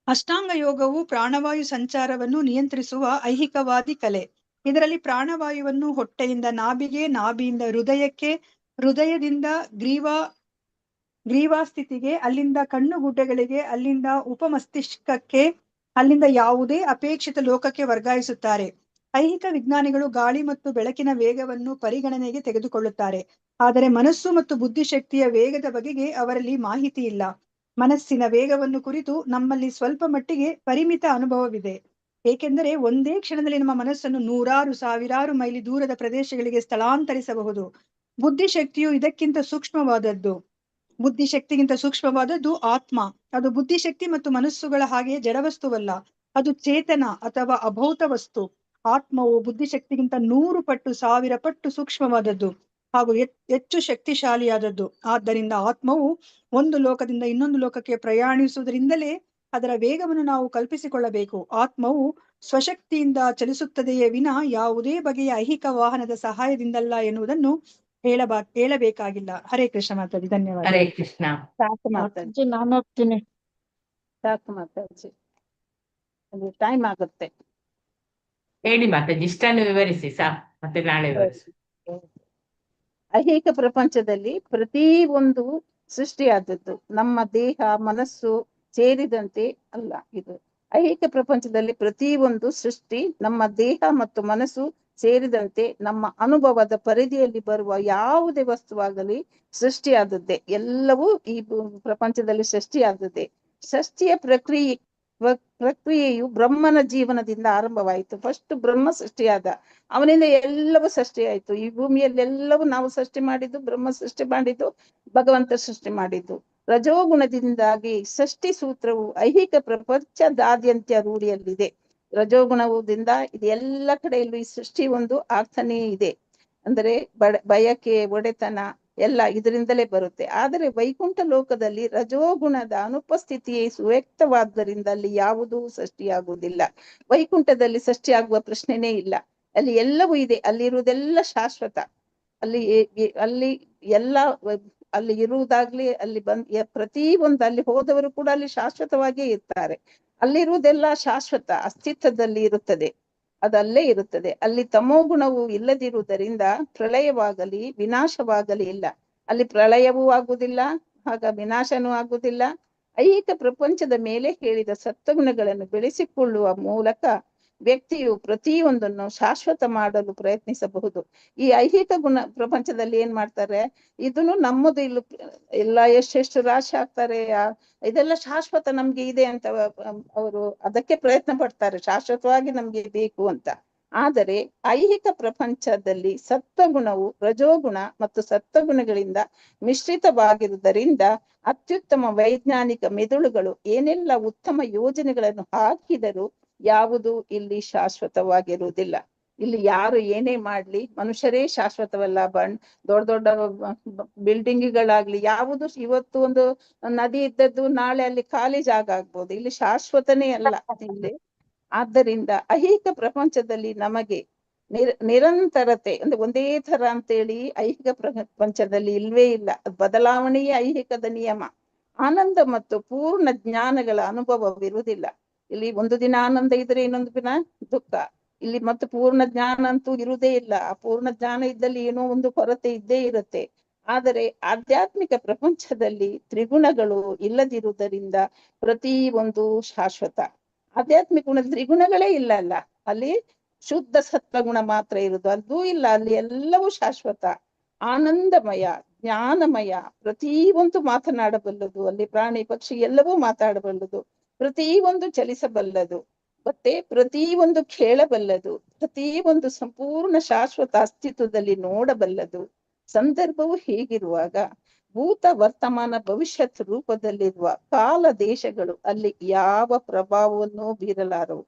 ಅಷ್ಟಾಂಗ ಯೋಗವು ಪ್ರಾಣವಾಯು ಸಂಚಾರವನ್ನು ನಿಯಂತ್ರಿಸುವ ಐಹಿಕವಾದಿ ಕಲೆ. ಇದರಲ್ಲಿ ಪ್ರಾಣವಾಯುವನ್ನು ಹೊಟ್ಟೆಯಿಂದ ನಾಭಿಗೆ, ನಾಭಿಯಿಂದ ಹೃದಯಕ್ಕೆ, ಹೃದಯದಿಂದ ಗ್ರೀವಾಸ್ಥಿತಿಗೆ, ಅಲ್ಲಿಂದ ಕಣ್ಣುಗುಡ್ಡೆಗಳಿಗೆ, ಅಲ್ಲಿಂದ ಉಪಮಸ್ತಿಷ್ಕಕ್ಕೆ, ಅಲ್ಲಿಂದ ಯಾವುದೇ ಅಪೇಕ್ಷಿತ ಲೋಕಕ್ಕೆ ವರ್ಗಾಯಿಸುತ್ತಾರೆ. ಐಹಿಕ ವಿಜ್ಞಾನಿಗಳು ಗಾಳಿ ಮತ್ತು ಬೆಳಕಿನ ವೇಗವನ್ನು ಪರಿಗಣನೆಗೆ ತೆಗೆದುಕೊಳ್ಳುತ್ತಾರೆ. ಆದರೆ ಮನಸ್ಸು ಮತ್ತು ಬುದ್ಧಿಶಕ್ತಿಯ ವೇಗದ ಬಗೆಗೆ ಅವರಲ್ಲಿ ಮಾಹಿತಿ ಇಲ್ಲ. ಮನಸ್ಸಿನ ವೇಗವನ್ನು ಕುರಿತು ನಮ್ಮಲ್ಲಿ ಸ್ವಲ್ಪ ಮಟ್ಟಿಗೆ ಪರಿಮಿತ ಅನುಭವವಿದೆ. ಏಕೆಂದರೆ ಒಂದೇ ಕ್ಷಣದಲ್ಲಿ ನಮ್ಮ ಮನಸ್ಸನ್ನು ನೂರಾರು ಸಾವಿರಾರು ಮೈಲಿ ದೂರದ ಪ್ರದೇಶಗಳಿಗೆ ಸ್ಥಳಾಂತರಿಸಬಹುದು. ಬುದ್ಧಿಶಕ್ತಿಯು ಇದಕ್ಕಿಂತ ಸೂಕ್ಷ್ಮವಾದದ್ದು. ಬುದ್ಧಿಶಕ್ತಿಗಿಂತ ಸೂಕ್ಷ್ಮವಾದದ್ದು ಆತ್ಮ. ಅದು ಬುದ್ಧಿಶಕ್ತಿ ಮತ್ತು ಮನಸ್ಸುಗಳ ಹಾಗೆ ಜಡವಸ್ತುವಲ್ಲ. ಅದು ಚೇತನ ಅಥವಾ ಅಭೌತ ವಸ್ತು. ಆತ್ಮವು ಬುದ್ಧಿಶಕ್ತಿಗಿಂತ 100 ಪಟ್ಟು 1000 ಪಟ್ಟು ಸೂಕ್ಷ್ಮವಾದದ್ದು ಹಾಗೂ ಹೆಚ್ಚು ಶಕ್ತಿಶಾಲಿಯಾದದ್ದು. ಆದ್ದರಿಂದ ಆತ್ಮವು ಒಂದು ಲೋಕದಿಂದ ಇನ್ನೊಂದು ಲೋಕಕ್ಕೆ ಪ್ರಯಾಣಿಸುವುದರಿಂದಲೇ ಅದರ ವೇಗವನ್ನು ನಾವು ಕಲ್ಪಿಸಿಕೊಳ್ಳಬೇಕು. ಆತ್ಮವು ಸ್ವಶಕ್ತಿಯಿಂದ ಚಲಿಸುತ್ತದೆಯೇ ವಿನ ಯಾವುದೇ ಬಗೆಯ ಐಹಿಕ ವಾಹನದ ಸಹಾಯದಿಂದಲ್ಲ ಎನ್ನುವುದನ್ನು ಹೇಳಬೇಕಾಗಿಲ್ಲ. ಹರೇ ಕೃಷ್ಣ ಮಾತಾಜಿ. ಧನ್ಯವಾದ. ಹರೇ ಕೃಷ್ಣ. ಸಾಕು ಮಾತಾಜಿ, ನಾನು ಹೋಗ್ತೀನಿ. ಸಾಕು ಮಾತಾಜಿ, ಅದು ಟೈಮ್ ಆಗುತ್ತೆ. ಹೇಳಿ ಮಾತಾಜಿ, ಇಷ್ಟನ್ನು ವಿವರಿಸಿ ಮತ್ತೆ ನಾಳೆ ವಿವರಿಸಿ. ಐಹಿಕ ಪ್ರಪಂಚದಲ್ಲಿ ಪ್ರತಿ ಒಂದು ಸೃಷ್ಟಿಯಾದದ್ದು ನಮ್ಮ ದೇಹ ಮನಸ್ಸು ಸೇರಿದಂತೆ ಅಲ್ಲ. ಇದು ಐಹಿಕ ಪ್ರಪಂಚದಲ್ಲಿ ಪ್ರತಿ ಒಂದು ಸೃಷ್ಟಿ ನಮ್ಮ ದೇಹ ಮತ್ತು ಮನಸ್ಸು ಸೇರಿದಂತೆ ನಮ್ಮ ಅನುಭವದ ಪರಿಧಿಯಲ್ಲಿ ಬರುವ ಯಾವುದೇ ವಸ್ತುವಾಗಲಿ ಸೃಷ್ಟಿಯಾದದ್ದೇ. ಎಲ್ಲವೂ ಈ ಪ್ರಪಂಚದಲ್ಲಿ ಸೃಷ್ಟಿಯಾದದ್ದೇ. ಸೃಷ್ಟಿಯ ಪ್ರಕ್ರಿಯೆಯು ಬ್ರಹ್ಮನ ಜೀವನದಿಂದ ಆರಂಭವಾಯಿತು. ಫಸ್ಟ್ ಬ್ರಹ್ಮ ಸೃಷ್ಟಿಯಾದ, ಅವನಿಂದ ಎಲ್ಲವೂ ಸೃಷ್ಟಿಯಾಯಿತು. ಈ ಭೂಮಿಯಲ್ಲಿ ಎಲ್ಲವೂ ನಾವು ಸೃಷ್ಟಿ ಮಾಡಿದ್ದು, ಬ್ರಹ್ಮ ಸೃಷ್ಟಿ ಮಾಡಿದ್ದು, ಭಗವಂತ ಸೃಷ್ಟಿ ಮಾಡಿದ್ದು. ರಜೋಗುಣದಿಂದಾಗಿ ಸೃಷ್ಟಿ ಸೂತ್ರವು ಐಹಿಕ ಪ್ರಪಂಚದಾದ್ಯಂತ ರೂಢಿಯಲ್ಲಿದೆ. ರಜೋಗುಣದಿಂದ ಇದು ಎಲ್ಲ ಕಡೆಯಲ್ಲೂ ಈ ಸೃಷ್ಟಿ ಒಂದು ಆಗ್ತಾನೇ ಇದೆ. ಅಂದರೆ ಬಯಕೆ, ಒಡೆತನ ಎಲ್ಲ ಇದರಿಂದಲೇ ಬರುತ್ತೆ. ಆದರೆ ವೈಕುಂಠ ಲೋಕದಲ್ಲಿ ರಜೋಗುಣದ ಅನುಪಸ್ಥಿತಿಯೇ ಸುವ್ಯಕ್ತವಾದ್ದರಿಂದ ಅಲ್ಲಿ ಯಾವುದೂ ಸೃಷ್ಟಿಯಾಗುವುದಿಲ್ಲ. ವೈಕುಂಠದಲ್ಲಿ ಸೃಷ್ಟಿಯಾಗುವ ಪ್ರಶ್ನೆನೇ ಇಲ್ಲ. ಅಲ್ಲಿ ಎಲ್ಲವೂ ಇದೆ. ಅಲ್ಲಿರುವುದೆಲ್ಲ ಶಾಶ್ವತ. ಅಲ್ಲಿ ಎಲ್ಲ ಅಲ್ಲಿ ಇರುವುದಾಗ್ಲಿ, ಅಲ್ಲಿ ಪ್ರತಿ ಒಂದು ಅಲ್ಲಿ ಹೋದವರು ಕೂಡ ಅಲ್ಲಿ ಶಾಶ್ವತವಾಗಿಯೇ ಇರ್ತಾರೆ. ಅಲ್ಲಿರುವುದೆಲ್ಲ ಶಾಶ್ವತ ಅಸ್ತಿತ್ವದಲ್ಲಿ ಇರುತ್ತದೆ, ಅದಲ್ಲೇ ಇರುತ್ತದೆ. ಅಲ್ಲಿ ತಮೋಗುಣವು ಇಲ್ಲದಿರುವುದರಿಂದ ಪ್ರಳಯವಾಗಲಿ ವಿನಾಶವಾಗಲಿ ಇಲ್ಲ. ಅಲ್ಲಿ ಪ್ರಳಯವೂ ಆಗುವುದಿಲ್ಲ, ಆಗ ವಿನಾಶನೂ ಆಗುವುದಿಲ್ಲ. ಐಹಿಕ ಪ್ರಪಂಚದ ಮೇಲೆ ಹೇಳಿದ ಸತ್ವಗುಣಗಳನ್ನು ಬೆಳೆಸಿಕೊಳ್ಳುವ ಮೂಲಕ ವ್ಯಕ್ತಿಯು ಪ್ರತಿಯೊಂದನ್ನು ಶಾಶ್ವತ ಮಾಡಲು ಪ್ರಯತ್ನಿಸಬಹುದು. ಈ ಐಹಿಕ ಗುಣ ಪ್ರಪಂಚದಲ್ಲಿ ಏನ್ ಮಾಡ್ತಾರೆ, ಇದನ್ನು ನಮ್ಮದು ಇಲ್ಲಿ ಎಲ್ಲ ಎಷ್ಟೆಷ್ಟು ರಾಶಿ ಹಾಕ್ತಾರೆ, ಇದೆಲ್ಲ ಶಾಶ್ವತ ನಮ್ಗೆ ಇದೆ ಅಂತ ಅವರು ಅದಕ್ಕೆ ಪ್ರಯತ್ನ ಪಡ್ತಾರೆ, ಶಾಶ್ವತವಾಗಿ ನಮ್ಗೆ ಬೇಕು ಅಂತ. ಆದರೆ ಐಹಿಕ ಪ್ರಪಂಚದಲ್ಲಿ ಸತ್ವಗುಣವು ರಜೋಗುಣ ಮತ್ತು ಸತ್ವಗುಣಗಳಿಂದ ಮಿಶ್ರಿತವಾಗಿರುವುದರಿಂದ ಅತ್ಯುತ್ತಮ ವೈಜ್ಞಾನಿಕ ಮೆದುಳುಗಳು ಏನೆಲ್ಲ ಉತ್ತಮ ಯೋಜನೆಗಳನ್ನು ಹಾಕಿದರೂ ಯಾವುದು ಇಲ್ಲಿ ಶಾಶ್ವತವಾಗಿರುವುದಿಲ್ಲ. ಇಲ್ಲಿ ಯಾರು ಏನೇ ಮಾಡ್ಲಿ ಮನುಷ್ಯರೇ ಶಾಶ್ವತವಲ್ಲ. ದೊಡ್ಡ ದೊಡ್ಡ ಬಿಲ್ಡಿಂಗ್ಗಳಾಗ್ಲಿ ಯಾವುದು ಇವತ್ತು ಒಂದು ನದಿ ಇದ್ದದ್ದು ನಾಳೆ ಅಲ್ಲಿ ಖಾಲಿ ಜಾಗ ಆಗ್ಬೋದು, ಇಲ್ಲಿ ಶಾಶ್ವತನೇ ಅಲ್ಲ ಇಲ್ಲಿ. ಆದ್ದರಿಂದ ಐಹಿಕ ಪ್ರಪಂಚದಲ್ಲಿ ನಮಗೆ ನಿರಂತರತೆ ಅಂದ್ರೆ ಒಂದೇ ತರ ಅಂತೇಳಿ ಐಹಿಕ ಪ್ರಪಂಚದಲ್ಲಿ ಇಲ್ವೇ ಇಲ್ಲ. ಬದಲಾವಣೆಯೇ ಐಹಿಕದ ನಿಯಮ. ಆನಂದ ಮತ್ತು ಪೂರ್ಣ ಜ್ಞಾನಗಳ ಅನುಭವವಿರುವುದಿಲ್ಲ. ಇಲ್ಲಿ ಒಂದು ದಿನ ಆನಂದ ಇದ್ರೆ ಇನ್ನೊಂದು ದಿನ ದುಃಖ. ಇಲ್ಲಿ ಮತ್ತು ಪೂರ್ಣ ಜ್ಞಾನ ಅಂತೂ ಇರುವುದೇ ಇಲ್ಲ. ಆ ಪೂರ್ಣ ಜ್ಞಾನ ಇದ್ದಲ್ಲಿ ಏನೋ ಒಂದು ಕೊರತೆ ಇದ್ದೇ ಇರುತ್ತೆ. ಆದರೆ ಆಧ್ಯಾತ್ಮಿಕ ಪ್ರಪಂಚದಲ್ಲಿ ತ್ರಿಗುಣಗಳು ಇಲ್ಲದಿರುವುದರಿಂದ ಪ್ರತಿ ಒಂದು ಶಾಶ್ವತ. ಆಧ್ಯಾತ್ಮಿಕ ಗುಣ ತ್ರಿಗುಣಗಳೇ ಇಲ್ಲ ಅಲ್ಲ, ಅಲ್ಲಿ ಶುದ್ಧ ಸತ್ವಗುಣ ಮಾತ್ರ ಇರುವುದು, ಅದೂ ಇಲ್ಲ. ಅಲ್ಲಿ ಎಲ್ಲವೂ ಶಾಶ್ವತ, ಆನಂದಮಯ, ಜ್ಞಾನಮಯ, ಪ್ರತಿ ಒಂದು ಮಾತನಾಡಬಲ್ಲದು. ಅಲ್ಲಿ ಪ್ರಾಣಿ ಪಕ್ಷಿ ಎಲ್ಲವೂ ಮಾತಾಡಬಲ್ಲದು, ಪ್ರತಿ ಒಂದು ಚಲಿಸಬಲ್ಲದು, ಮತ್ತೆ ಪ್ರತಿ ಒಂದು ಕೇಳಬಲ್ಲದು, ಪ್ರತಿ ಒಂದು ಸಂಪೂರ್ಣ ಶಾಶ್ವತ ಅಸ್ತಿತ್ವದಲ್ಲಿ ನೋಡಬಲ್ಲದು. ಸಂದರ್ಭವು ಹೀಗಿರುವಾಗ ಭೂತ ವರ್ತಮಾನ ಭವಿಷ್ಯತ್ ರೂಪದಲ್ಲಿರುವ ಕಾಲ ದೇಶಗಳು ಅಲ್ಲಿ ಯಾವ ಪ್ರಭಾವವನ್ನು ಬೀರಲಾರವು.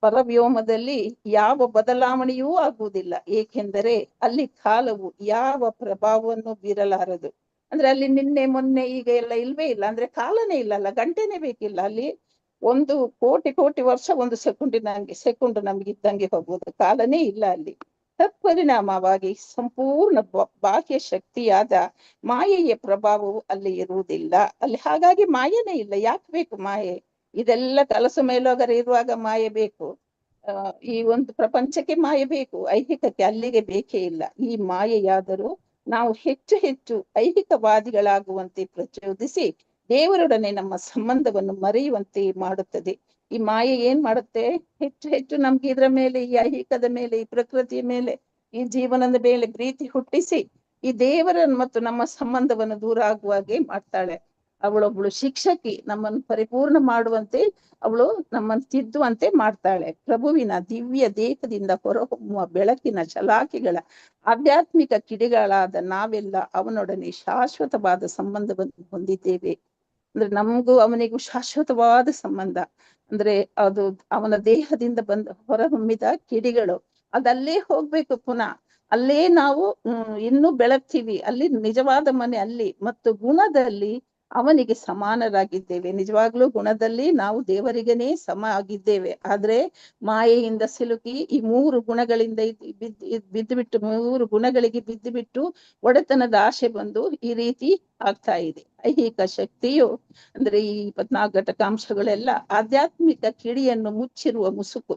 ಪರವ್ಯೋಮದಲ್ಲಿ ಯಾವ ಬದಲಾವಣೆಯೂ ಆಗುವುದಿಲ್ಲ, ಏಕೆಂದರೆ ಅಲ್ಲಿ ಕಾಲವು ಯಾವ ಪ್ರಭಾವವನ್ನು ಬೀರಲಾರದು. ಅಂದ್ರೆ ಅಲ್ಲಿ ನಿನ್ನೆ ಮೊನ್ನೆ ಈಗ ಎಲ್ಲ ಇಲ್ವೇ ಇಲ್ಲ, ಅಂದ್ರೆ ಕಾಲನೇ ಇಲ್ಲ ಅಲ್ಲ, ಗಂಟೆನೇ ಬೇಕಿಲ್ಲ. ಅಲ್ಲಿ 1,000,000,000 ವರ್ಷ ಒಂದು ಸೆಕೆಂಡ್ ನಮ್ಗೆ ಇದ್ದಂಗೆ ಹೋಗುವುದು, ಕಾಲನೇ ಇಲ್ಲ ಅಲ್ಲಿ. ತತ್ಪರಿಣಾಮವಾಗಿ ಸಂಪೂರ್ಣ ಬಾಹ್ಯ ಶಕ್ತಿಯಾದ ಮಾಯೆಯ ಪ್ರಭಾವವು ಅಲ್ಲಿ ಇರುವುದಿಲ್ಲ. ಅಲ್ಲಿ ಹಾಗಾಗಿ ಮಾಯೆನೇ ಇಲ್ಲ. ಯಾಕೆ ಬೇಕು ಮಾಯೆ? ಇದೆಲ್ಲ ಕಲಸು ಮೇಲೋಗರ ಇರುವಾಗ ಮಾಯೆ ಬೇಕು. ಈ ಒಂದು ಪ್ರಪಂಚಕ್ಕೆ ಮಾಯೆ ಬೇಕು, ಐಹಿಕಕ್ಕೆ ಅಲ್ಲಿಗೆ ಬೇಕೇ ಇಲ್ಲ. ಈ ಮಾಯೆಯಾದರೂ ನಾವು ಹೆಚ್ಚು ಹೆಚ್ಚು ಐಹಿಕವಾದಿಗಳಾಗುವಂತೆ ಪ್ರಚೋದಿಸಿ ದೇವರೊಡನೆ ನಮ್ಮ ಸಂಬಂಧವನ್ನು ಮರೆಯುವಂತೆ ಮಾಡುತ್ತದೆ. ಈ ಮಾಯೆ ಏನ್ ಮಾಡುತ್ತೆ? ಹೆಚ್ಚು ಹೆಚ್ಚು ನಮ್ಗೆ ಇದ್ರ ಮೇಲೆ, ಈ ಐಹಿಕದ ಮೇಲೆ, ಈ ಪ್ರಕೃತಿಯ ಮೇಲೆ, ಈ ಜೀವನದ ಮೇಲೆ ಪ್ರೀತಿ ಹುಟ್ಟಿಸಿ ಈ ದೇವರನ್ನು ಮತ್ತು ನಮ್ಮ ಸಂಬಂಧವನ್ನು ದೂರ ಆಗುವಾಗೆ ಮಾಡ್ತಾಳೆ. ಅವಳೊಬ್ಳು ಶಿಕ್ಷಕಿ, ನಮ್ಮನ್ನು ಪರಿಪೂರ್ಣ ಮಾಡುವಂತೆ, ಅವಳು ನಮ್ಮನ್ನು ತಿದ್ದುವಂತೆ ಮಾಡ್ತಾಳೆ. ಪ್ರಭುವಿನ ದಿವ್ಯ ದೇಹದಿಂದ ಹೊರಹೊಮ್ಮುವ ಬೆಳಕಿನ ಶಲಾಖೆಗಳ ಆಧ್ಯಾತ್ಮಿಕ ಕಿಡಿಗಳಾದ ನಾವೆಲ್ಲ ಅವನೊಡನೆ ಶಾಶ್ವತವಾದ ಸಂಬಂಧವನ್ನು ಹೊಂದಿದ್ದೇವೆ. ಅಂದ್ರೆ ನಮಗೂ ಅವನಿಗೂ ಶಾಶ್ವತವಾದ ಸಂಬಂಧ. ಅಂದ್ರೆ ಅದು ಅವನ ದೇಹದಿಂದ ಹೊರಹೊಮ್ಮಿದ ಕಿಡಿಗಳು, ಅದಲ್ಲೇ ಹೋಗ್ಬೇಕು ಪುನಃ. ಅಲ್ಲೇ ನಾವು ಇನ್ನೂ ಬೆಳಗ್ತೀವಿ. ಅಲ್ಲಿ ನಿಜವಾದ ಮನೆ ಅಲ್ಲಿ. ಮತ್ತು ಗುಣದಲ್ಲಿ ಅವನಿಗೆ ಸಮಾನರಾಗಿದ್ದೇವೆ. ನಿಜವಾಗ್ಲೂ ಗುಣದಲ್ಲಿ ನಾವು ದೇವರಿಗೇನೆ ಸಮ ಆಗಿದ್ದೇವೆ. ಆದ್ರೆ ಮಾಯೆಯಿಂದ ಸಿಲುಕಿ ಈ 3 ಗುಣಗಳಿಂದ ಬಿದ್ದು ಬಿಟ್ಟು 3 ಗುಣಗಳಿಗೆ ಬಿದ್ದು ಬಿಟ್ಟು ಒಡೆತನದ ಆಸೆ ಬಂದು ಈ ರೀತಿ ಆಗ್ತಾ ಇದೆ. ಐಹಿಕ ಶಕ್ತಿಯು ಅಂದ್ರೆ ಈ 24 ಘಟಕಾಂಶಗಳೆಲ್ಲ ಆಧ್ಯಾತ್ಮಿಕ ಕಿಡಿಯನ್ನು ಮುಚ್ಚಿರುವ ಮುಸುಕು.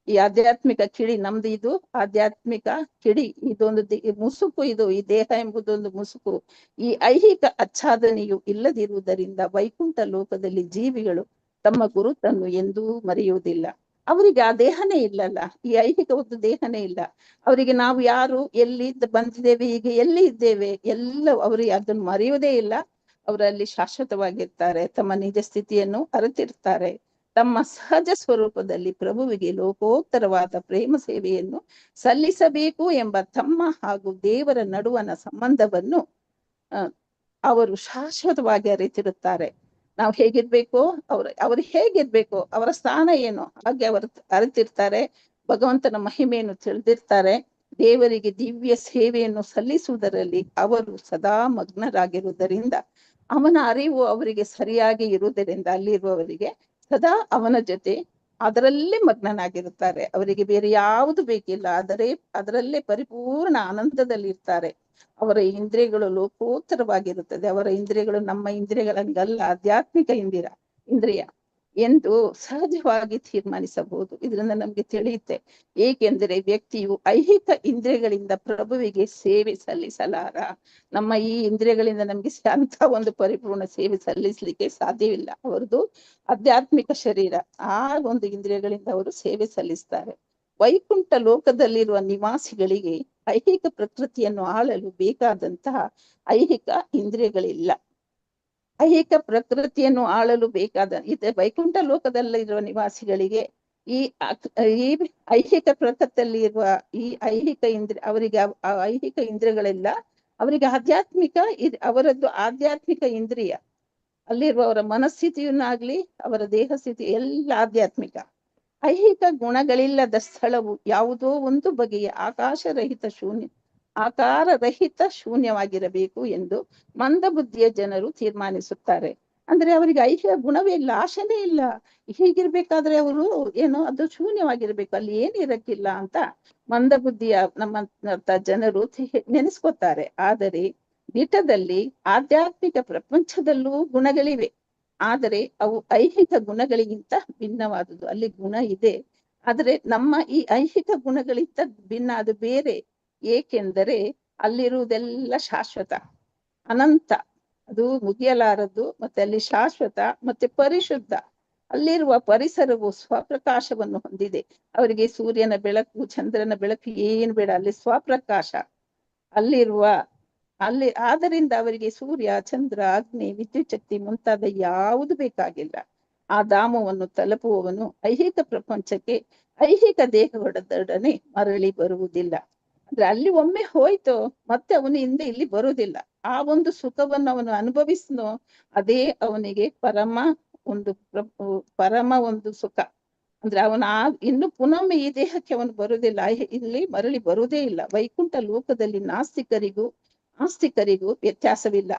ಈ ಆಧ್ಯಾತ್ಮಿಕ ಕಿಡಿ ನಮ್ದು, ಇದು ಆಧ್ಯಾತ್ಮಿಕ ಕಿಡಿ, ಇದೊಂದು ಮುಸುಕು. ಇದು ಈ ದೇಹ ಎಂಬುದೊಂದು ಮುಸುಕು. ಈ ಐಹಿಕ ಆಚ್ಛಾದನೆಯು ಇಲ್ಲದಿರುವುದರಿಂದ ವೈಕುಂಠ ಲೋಕದಲ್ಲಿ ಜೀವಿಗಳು ತಮ್ಮ ಗುರುತನ್ನು ಎಂದೂ ಮರೆಯುವುದಿಲ್ಲ. ಅವರಿಗೆ ಆ ದೇಹನೇ ಇಲ್ಲಲ್ಲ, ಈ ಐಹಿಕ ಒಂದು ದೇಹನೇ ಇಲ್ಲ ಅವರಿಗೆ. ನಾವು ಯಾರು, ಎಲ್ಲಿ ಬಂದಿದ್ದೇವೆ, ಈಗ ಎಲ್ಲಿ ಇದ್ದೇವೆ, ಎಲ್ಲ ಅವರಿಗೆ ಅದನ್ನು ಮರೆಯುವುದೇ ಇಲ್ಲ. ಅವರಲ್ಲಿ ಶಾಶ್ವತವಾಗಿರ್ತಾರೆ, ತಮ್ಮ ನಿಜ ಸ್ಥಿತಿಯನ್ನು ಅರಿತಿರ್ತಾರೆ. ತಮ್ಮ ಸಹಜ ಸ್ವರೂಪದಲ್ಲಿ ಪ್ರಭುವಿಗೆ ಲೋಕೋತ್ತರವಾದ ಪ್ರೇಮ ಸೇವೆಯನ್ನು ಸಲ್ಲಿಸಬೇಕು ಎಂಬ ತಮ್ಮ ಹಾಗೂ ದೇವರ ನಡುವಣ ಸಂಬಂಧವನ್ನು ಅವರು ಶಾಶ್ವತವಾಗಿ ಅರಿತಿರುತ್ತಾರೆ. ನಾವು ಹೇಗಿರ್ಬೇಕು, ಅವರು ಹೇಗಿರ್ಬೇಕು, ಅವರ ಸ್ಥಾನ ಏನು, ಹಾಗೆ ಅವರು ಅರಿತಿರ್ತಾರೆ. ಭಗವಂತನ ಮಹಿಮೆಯನ್ನು ತಿಳಿದಿರ್ತಾರೆ. ದೇವರಿಗೆ ದಿವ್ಯ ಸೇವೆಯನ್ನು ಸಲ್ಲಿಸುವುದರಲ್ಲಿ ಅವರು ಸದಾ ಮಗ್ನರಾಗಿರುವುದರಿಂದ ಅವನ ಅರಿವು ಅವರಿಗೆ ಸರಿಯಾಗಿ ಇರುವುದರಿಂದ ಅಲ್ಲಿರುವವರಿಗೆ ಸದಾ ಅವನ ಜೊತೆ ಅದರಲ್ಲೇ ಮಗ್ನನಾಗಿರುತ್ತಾರೆ. ಅವರಿಗೆ ಬೇರೆ ಯಾವುದು ಬೇಕಿಲ್ಲ, ಅದರಲ್ಲೇ ಪರಿಪೂರ್ಣ ಆನಂದದಲ್ಲಿರ್ತಾರೆ. ಅವರ ಇಂದ್ರಿಯಗಳು ಲೋಕೋತ್ತರವಾಗಿರುತ್ತದೆ. ಅವರ ಇಂದ್ರಿಯಗಳು ನಮ್ಮ ಇಂದ್ರಿಯಗಳಂಗಲ್ಲ, ಆಧ್ಯಾತ್ಮಿಕ ಇಂದ್ರಿಯ ಎಂದು ಸಹಜವಾಗಿ ತೀರ್ಮಾನಿಸಬಹುದು. ಇದರಿಂದ ನಮ್ಗೆ ತಿಳಿಯುತ್ತೆ. ಏಕೆಂದರೆ ವ್ಯಕ್ತಿಯು ಐಹಿಕ ಇಂದ್ರಿಯಗಳಿಂದ ಪ್ರಭುವಿಗೆ ಸೇವೆ ಸಲ್ಲಿಸಲಾರ. ನಮ್ಮ ಈ ಇಂದ್ರಿಯಗಳಿಂದ ನಮ್ಗೆ ಅಂತ ಒಂದು ಪರಿಪೂರ್ಣ ಸೇವೆ ಸಲ್ಲಿಸಲಿಕ್ಕೆ ಸಾಧ್ಯವಿಲ್ಲ. ಅವರದು ಆಧ್ಯಾತ್ಮಿಕ ಶರೀರ, ಆ ಒಂದು ಇಂದ್ರಿಯಗಳಿಂದ ಅವರು ಸೇವೆ ಸಲ್ಲಿಸ್ತಾರೆ. ವೈಕುಂಠ ಲೋಕದಲ್ಲಿರುವ ನಿವಾಸಿಗಳಿಗೆ ಐಹಿಕ ಪ್ರಕೃತಿಯನ್ನು ಆಳಲು ಬೇಕಾದಂತಹ ಐಹಿಕ ಇಂದ್ರಿಯಗಳಿಲ್ಲ. ಐಹಿಕ ಪ್ರಕೃತಿಯನ್ನು ಆಳಲು ಬೇಕಾದ ವೈಕುಂಠ ಲೋಕದಲ್ಲಿರುವ ನಿವಾಸಿಗಳಿಗೆ ಈ ಈ ಐಹಿಕ ಪ್ರಕೃತಿಯಲ್ಲಿ ಇರುವ ಈ ಐಹಿಕ ಅವರಿಗೆ ಆ ಐಹಿಕ ಇಂದ್ರಿಯಗಳೆಲ್ಲ ಅವರಿಗೆ ಆಧ್ಯಾತ್ಮಿಕ ಅವರದ್ದು ಆಧ್ಯಾತ್ಮಿಕ ಇಂದ್ರಿಯ. ಅಲ್ಲಿರುವವರ ಮನಸ್ಥಿತಿಯನ್ನಾಗ್ಲಿ ಅವರ ದೇಹ ಸ್ಥಿತಿ ಎಲ್ಲ ಆಧ್ಯಾತ್ಮಿಕ. ಐಹಿಕ ಗುಣಗಳಿಲ್ಲದ ಸ್ಥಳವು ಯಾವುದೋ ಒಂದು ಬಗೆಯ ಆಕಾರರಹಿತ ಶೂನ್ಯವಾಗಿರಬೇಕು ಎಂದು ಮಂದಬುದ್ಧಿಯ ಜನರು ತೀರ್ಮಾನಿಸುತ್ತಾರೆ. ಅಂದ್ರೆ ಅವರಿಗೆ ಐಹಿಕ ಗುಣವೇ ಇಲ್ಲ, ಆಶನೇ ಇಲ್ಲ. ಹೀಗಿರ್ಬೇಕಾದ್ರೆ ಅವರು ಏನೋ ಅದು ಶೂನ್ಯವಾಗಿರ್ಬೇಕು, ಅಲ್ಲಿ ಏನಿರಕ್ಕಿಲ್ಲ ಅಂತ ಮಂದಬುದ್ಧಿಯ ನಮ್ಮ ಜನರು ನೆನೆಸ್ಕೋತಾರೆ. ಆದರೆ ದಿಟದಲ್ಲಿ ಆಧ್ಯಾತ್ಮಿಕ ಪ್ರಪಂಚದಲ್ಲೂ ಗುಣಗಳಿವೆ, ಆದರೆ ಅವು ಐಹಿಕ ಗುಣಗಳಿಗಿಂತ ಭಿನ್ನವಾದುದು. ಅಲ್ಲಿ ಗುಣ ಇದೆ, ಆದರೆ ನಮ್ಮ ಈ ಐಹಿಕ ಗುಣಗಳಿಗಿಂತ ಭಿನ್ನ, ಅದು ಬೇರೆ. ಏಕೆಂದರೆ ಅಲ್ಲಿರುವುದೆಲ್ಲ ಶಾಶ್ವತ, ಅನಂತ, ಅದು ಮುಗಿಯಲಾರದು, ಮತ್ತೆ ಅಲ್ಲಿ ಶಾಶ್ವತ ಮತ್ತೆ ಪರಿಶುದ್ಧ. ಅಲ್ಲಿರುವ ಪರಿಸರವು ಸ್ವಪ್ರಕಾಶವನ್ನು ಹೊಂದಿದೆ. ಅವರಿಗೆ ಸೂರ್ಯನ ಬೆಳಕು ಚಂದ್ರನ ಬೆಳಕು ಏನು ಬೇಡ, ಅಲ್ಲಿ ಸ್ವಪ್ರಕಾಶ ಅಲ್ಲಿ ಆದ್ದರಿಂದ ಅವರಿಗೆ ಸೂರ್ಯ ಚಂದ್ರ ಅಗ್ನಿ ವಿದ್ಯುತ್ ಶಕ್ತಿ ಮುಂತಾದ ಯಾವುದು ಬೇಕಾಗಿಲ್ಲ. ಆ ಧಾಮವನ್ನು ತಲುಪುವವನು ಐಹಿಕ ಪ್ರಪಂಚಕ್ಕೆ ಐಹಿಕ ದೇಹದೊಡನೆ ಮರಳಿ ಬರುವುದಿಲ್ಲ. ಅಂದ್ರೆ ಅಲ್ಲಿ ಒಮ್ಮೆ ಹೋಯ್ತು ಮತ್ತೆ ಅವನು ಹಿಂದೆ ಇಲ್ಲಿ ಬರುವುದಿಲ್ಲ. ಆ ಒಂದು ಸುಖವನ್ನು ಅವನು ಅನುಭವಿಸ್ನೋ ಅದೇ ಅವನಿಗೆ ಪರಮ ಒಂದು ಸುಖ. ಅಂದ್ರೆ ಅವನ ಇನ್ನು ಪುನಃ ಈ ದೇಹಕ್ಕೆ ಅವನು ಬರುವುದಿಲ್ಲ, ಇಲ್ಲಿ ಮರಳಿ ಬರುವುದೇ ಇಲ್ಲ. ವೈಕುಂಠ ಲೋಕದಲ್ಲಿ ಆಸ್ತಿಕರಿಗೂ ವ್ಯತ್ಯಾಸವಿಲ್ಲ.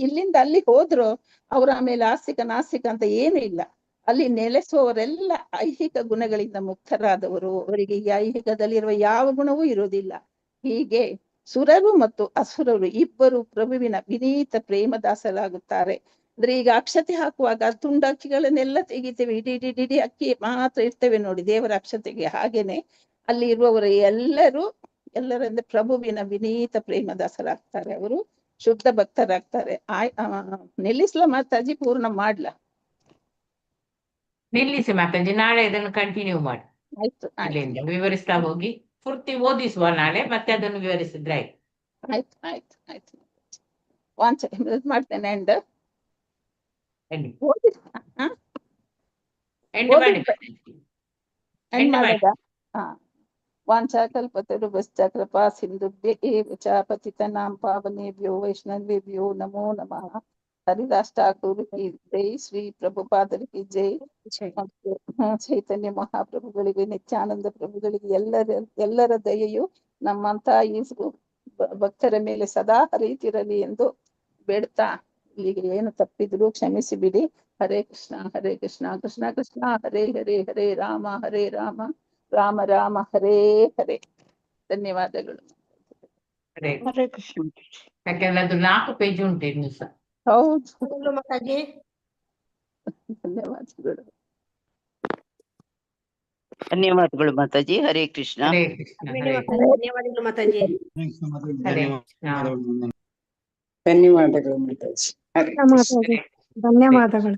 ಇಲ್ಲಿಂದ ಅಲ್ಲಿ ಹೋದ್ರು ಅವ್ರ ಆಮೇಲೆ ಆಸ್ತಿಕ ನಾಸ್ತಿಕ ಅಂತ ಏನು ಇಲ್ಲ. ಅಲ್ಲಿ ನೆಲೆಸುವವರೆಲ್ಲ ಐಹಿಕ ಗುಣಗಳಿಂದ ಮುಕ್ತರಾದವರು, ಅವರಿಗೆ ಈ ಐಹಿಕದಲ್ಲಿರುವ ಯಾವ ಗುಣವೂ ಇರುವುದಿಲ್ಲ. ಹೀಗೆ ಸುರರು ಮತ್ತು ಅಸುರರು ಇಬ್ಬರು ಪ್ರಭುವಿನ ವಿನೀತ ಪ್ರೇಮದಾಸರಾಗುತ್ತಾರೆ. ಅಂದ್ರೆ ಈಗ ಅಕ್ಷತೆ ಹಾಕುವಾಗ ತುಂಡಕ್ಕಿಗಳನ್ನೆಲ್ಲ ತೆಗಿತೇವೆ, ಇಡೀ ಅಕ್ಕಿ ಮಾತ್ರ ಇರ್ತೇವೆ ನೋಡಿ ದೇವರ ಅಕ್ಷತೆಗೆ. ಹಾಗೇನೆ ಅಲ್ಲಿ ಇರುವವರು ಎಲ್ಲರಿಂದ ಪ್ರಭುವಿನ ವಿನೀತ ಪ್ರೇಮದಾಸರಾಗ್ತಾರೆ, ಅವರು ಶುದ್ಧ ಭಕ್ತರಾಗ್ತಾರೆ. ನಿಲ್ಲಿಸ್ಲಾ ಮಾತಾಜಿ? ಪೂರ್ಣ ಮಾಡ್ಲಾ? ನಿಲ್ಲಿಸಿ ಮಾತಾಜಿ, ನಾಳೆ ಇದನ್ನು ಕಂಟಿನ್ಯೂ ಮಾಡಿ. ಆಯ್ತು ಇಲ್ಲಿಂದ ವಿವರಿಸ್ತಾ ಹೋಗಿ ಪೂರ್ತಿ ಓದಿಸುವ ನಾಳೆ, ಮತ್ತೆ ಅದನ್ನು ವಿವರಿಸಿದ್ರೆ ಆಯ್ತು. ಆಯ್ತು ಒಂದ್ ಸೆಕೆಂಡ್ ಮಾಡ್ತೇನೆ. ವಾಂಛಾಕಲ್ಪತರುಭ್ಯಶ್ಚ ಕೃಪಾ ಸಿಂಧುಭ್ಯ ಏವ ಚ ಪತಿತಾನಾಂ ಪಾವನೇಭ್ಯೋ ವೈಷ್ಣವೇಭ್ಯೋ ನಮೋ ನಮಃ. ಹರಿದಾಷ್ಟಾಕುರು ಕಿ ಜೈ, ಶ್ರೀ ಪ್ರಭುಪಾದರಿಗೆ ಜೈ, ಚೈತನ್ಯ ಮಹಾಪ್ರಭುಗಳಿಗೆ, ನಿತ್ಯಾನಂದ ಪ್ರಭುಗಳಿಗೆ, ಎಲ್ಲರ ದಯೆಯು ನಮ್ಮಂತ ಈ ಭಕ್ತರ ಮೇಲೆ ಸದಾ ಹರಿಯುತ್ತಿರಲಿ ಎಂದು ಬೇಡ್ತಾ ಇಲ್ಲಿಗೆ ಏನು ತಪ್ಪಿದ್ರು ಕ್ಷಮಿಸಿ ಬಿಡಿ. ಹರೇ ಕೃಷ್ಣ ಕೃಷ್ಣ ಕೃಷ್ಣ ಹರೇ ಹರೇ, ಹರೇ ರಾಮ ರಾಮ ರಾಮ ಹರೇ ಹರೇ. ಧನ್ಯವಾದಗಳು. ಹರೇ ಕೃಷ್ಣ. ಯಾಕಂದ್ರೆ ಅದು 4 ಪೇಜ್ ಉಂಟು ಇನ್ನು ಸಹ. ಹೌದು, ಮಾತಾಜಿ. ಧನ್ಯವಾದಗಳು ಮಾತಾಜಿ. ಹರೇ ಕೃಷ್ಣ. ಧನ್ಯವಾದಗಳು ಮಾತಾಜಿ. ಧನ್ಯವಾದಗಳು ಮಾತಾಜಿ. ಧನ್ಯವಾದಗಳು.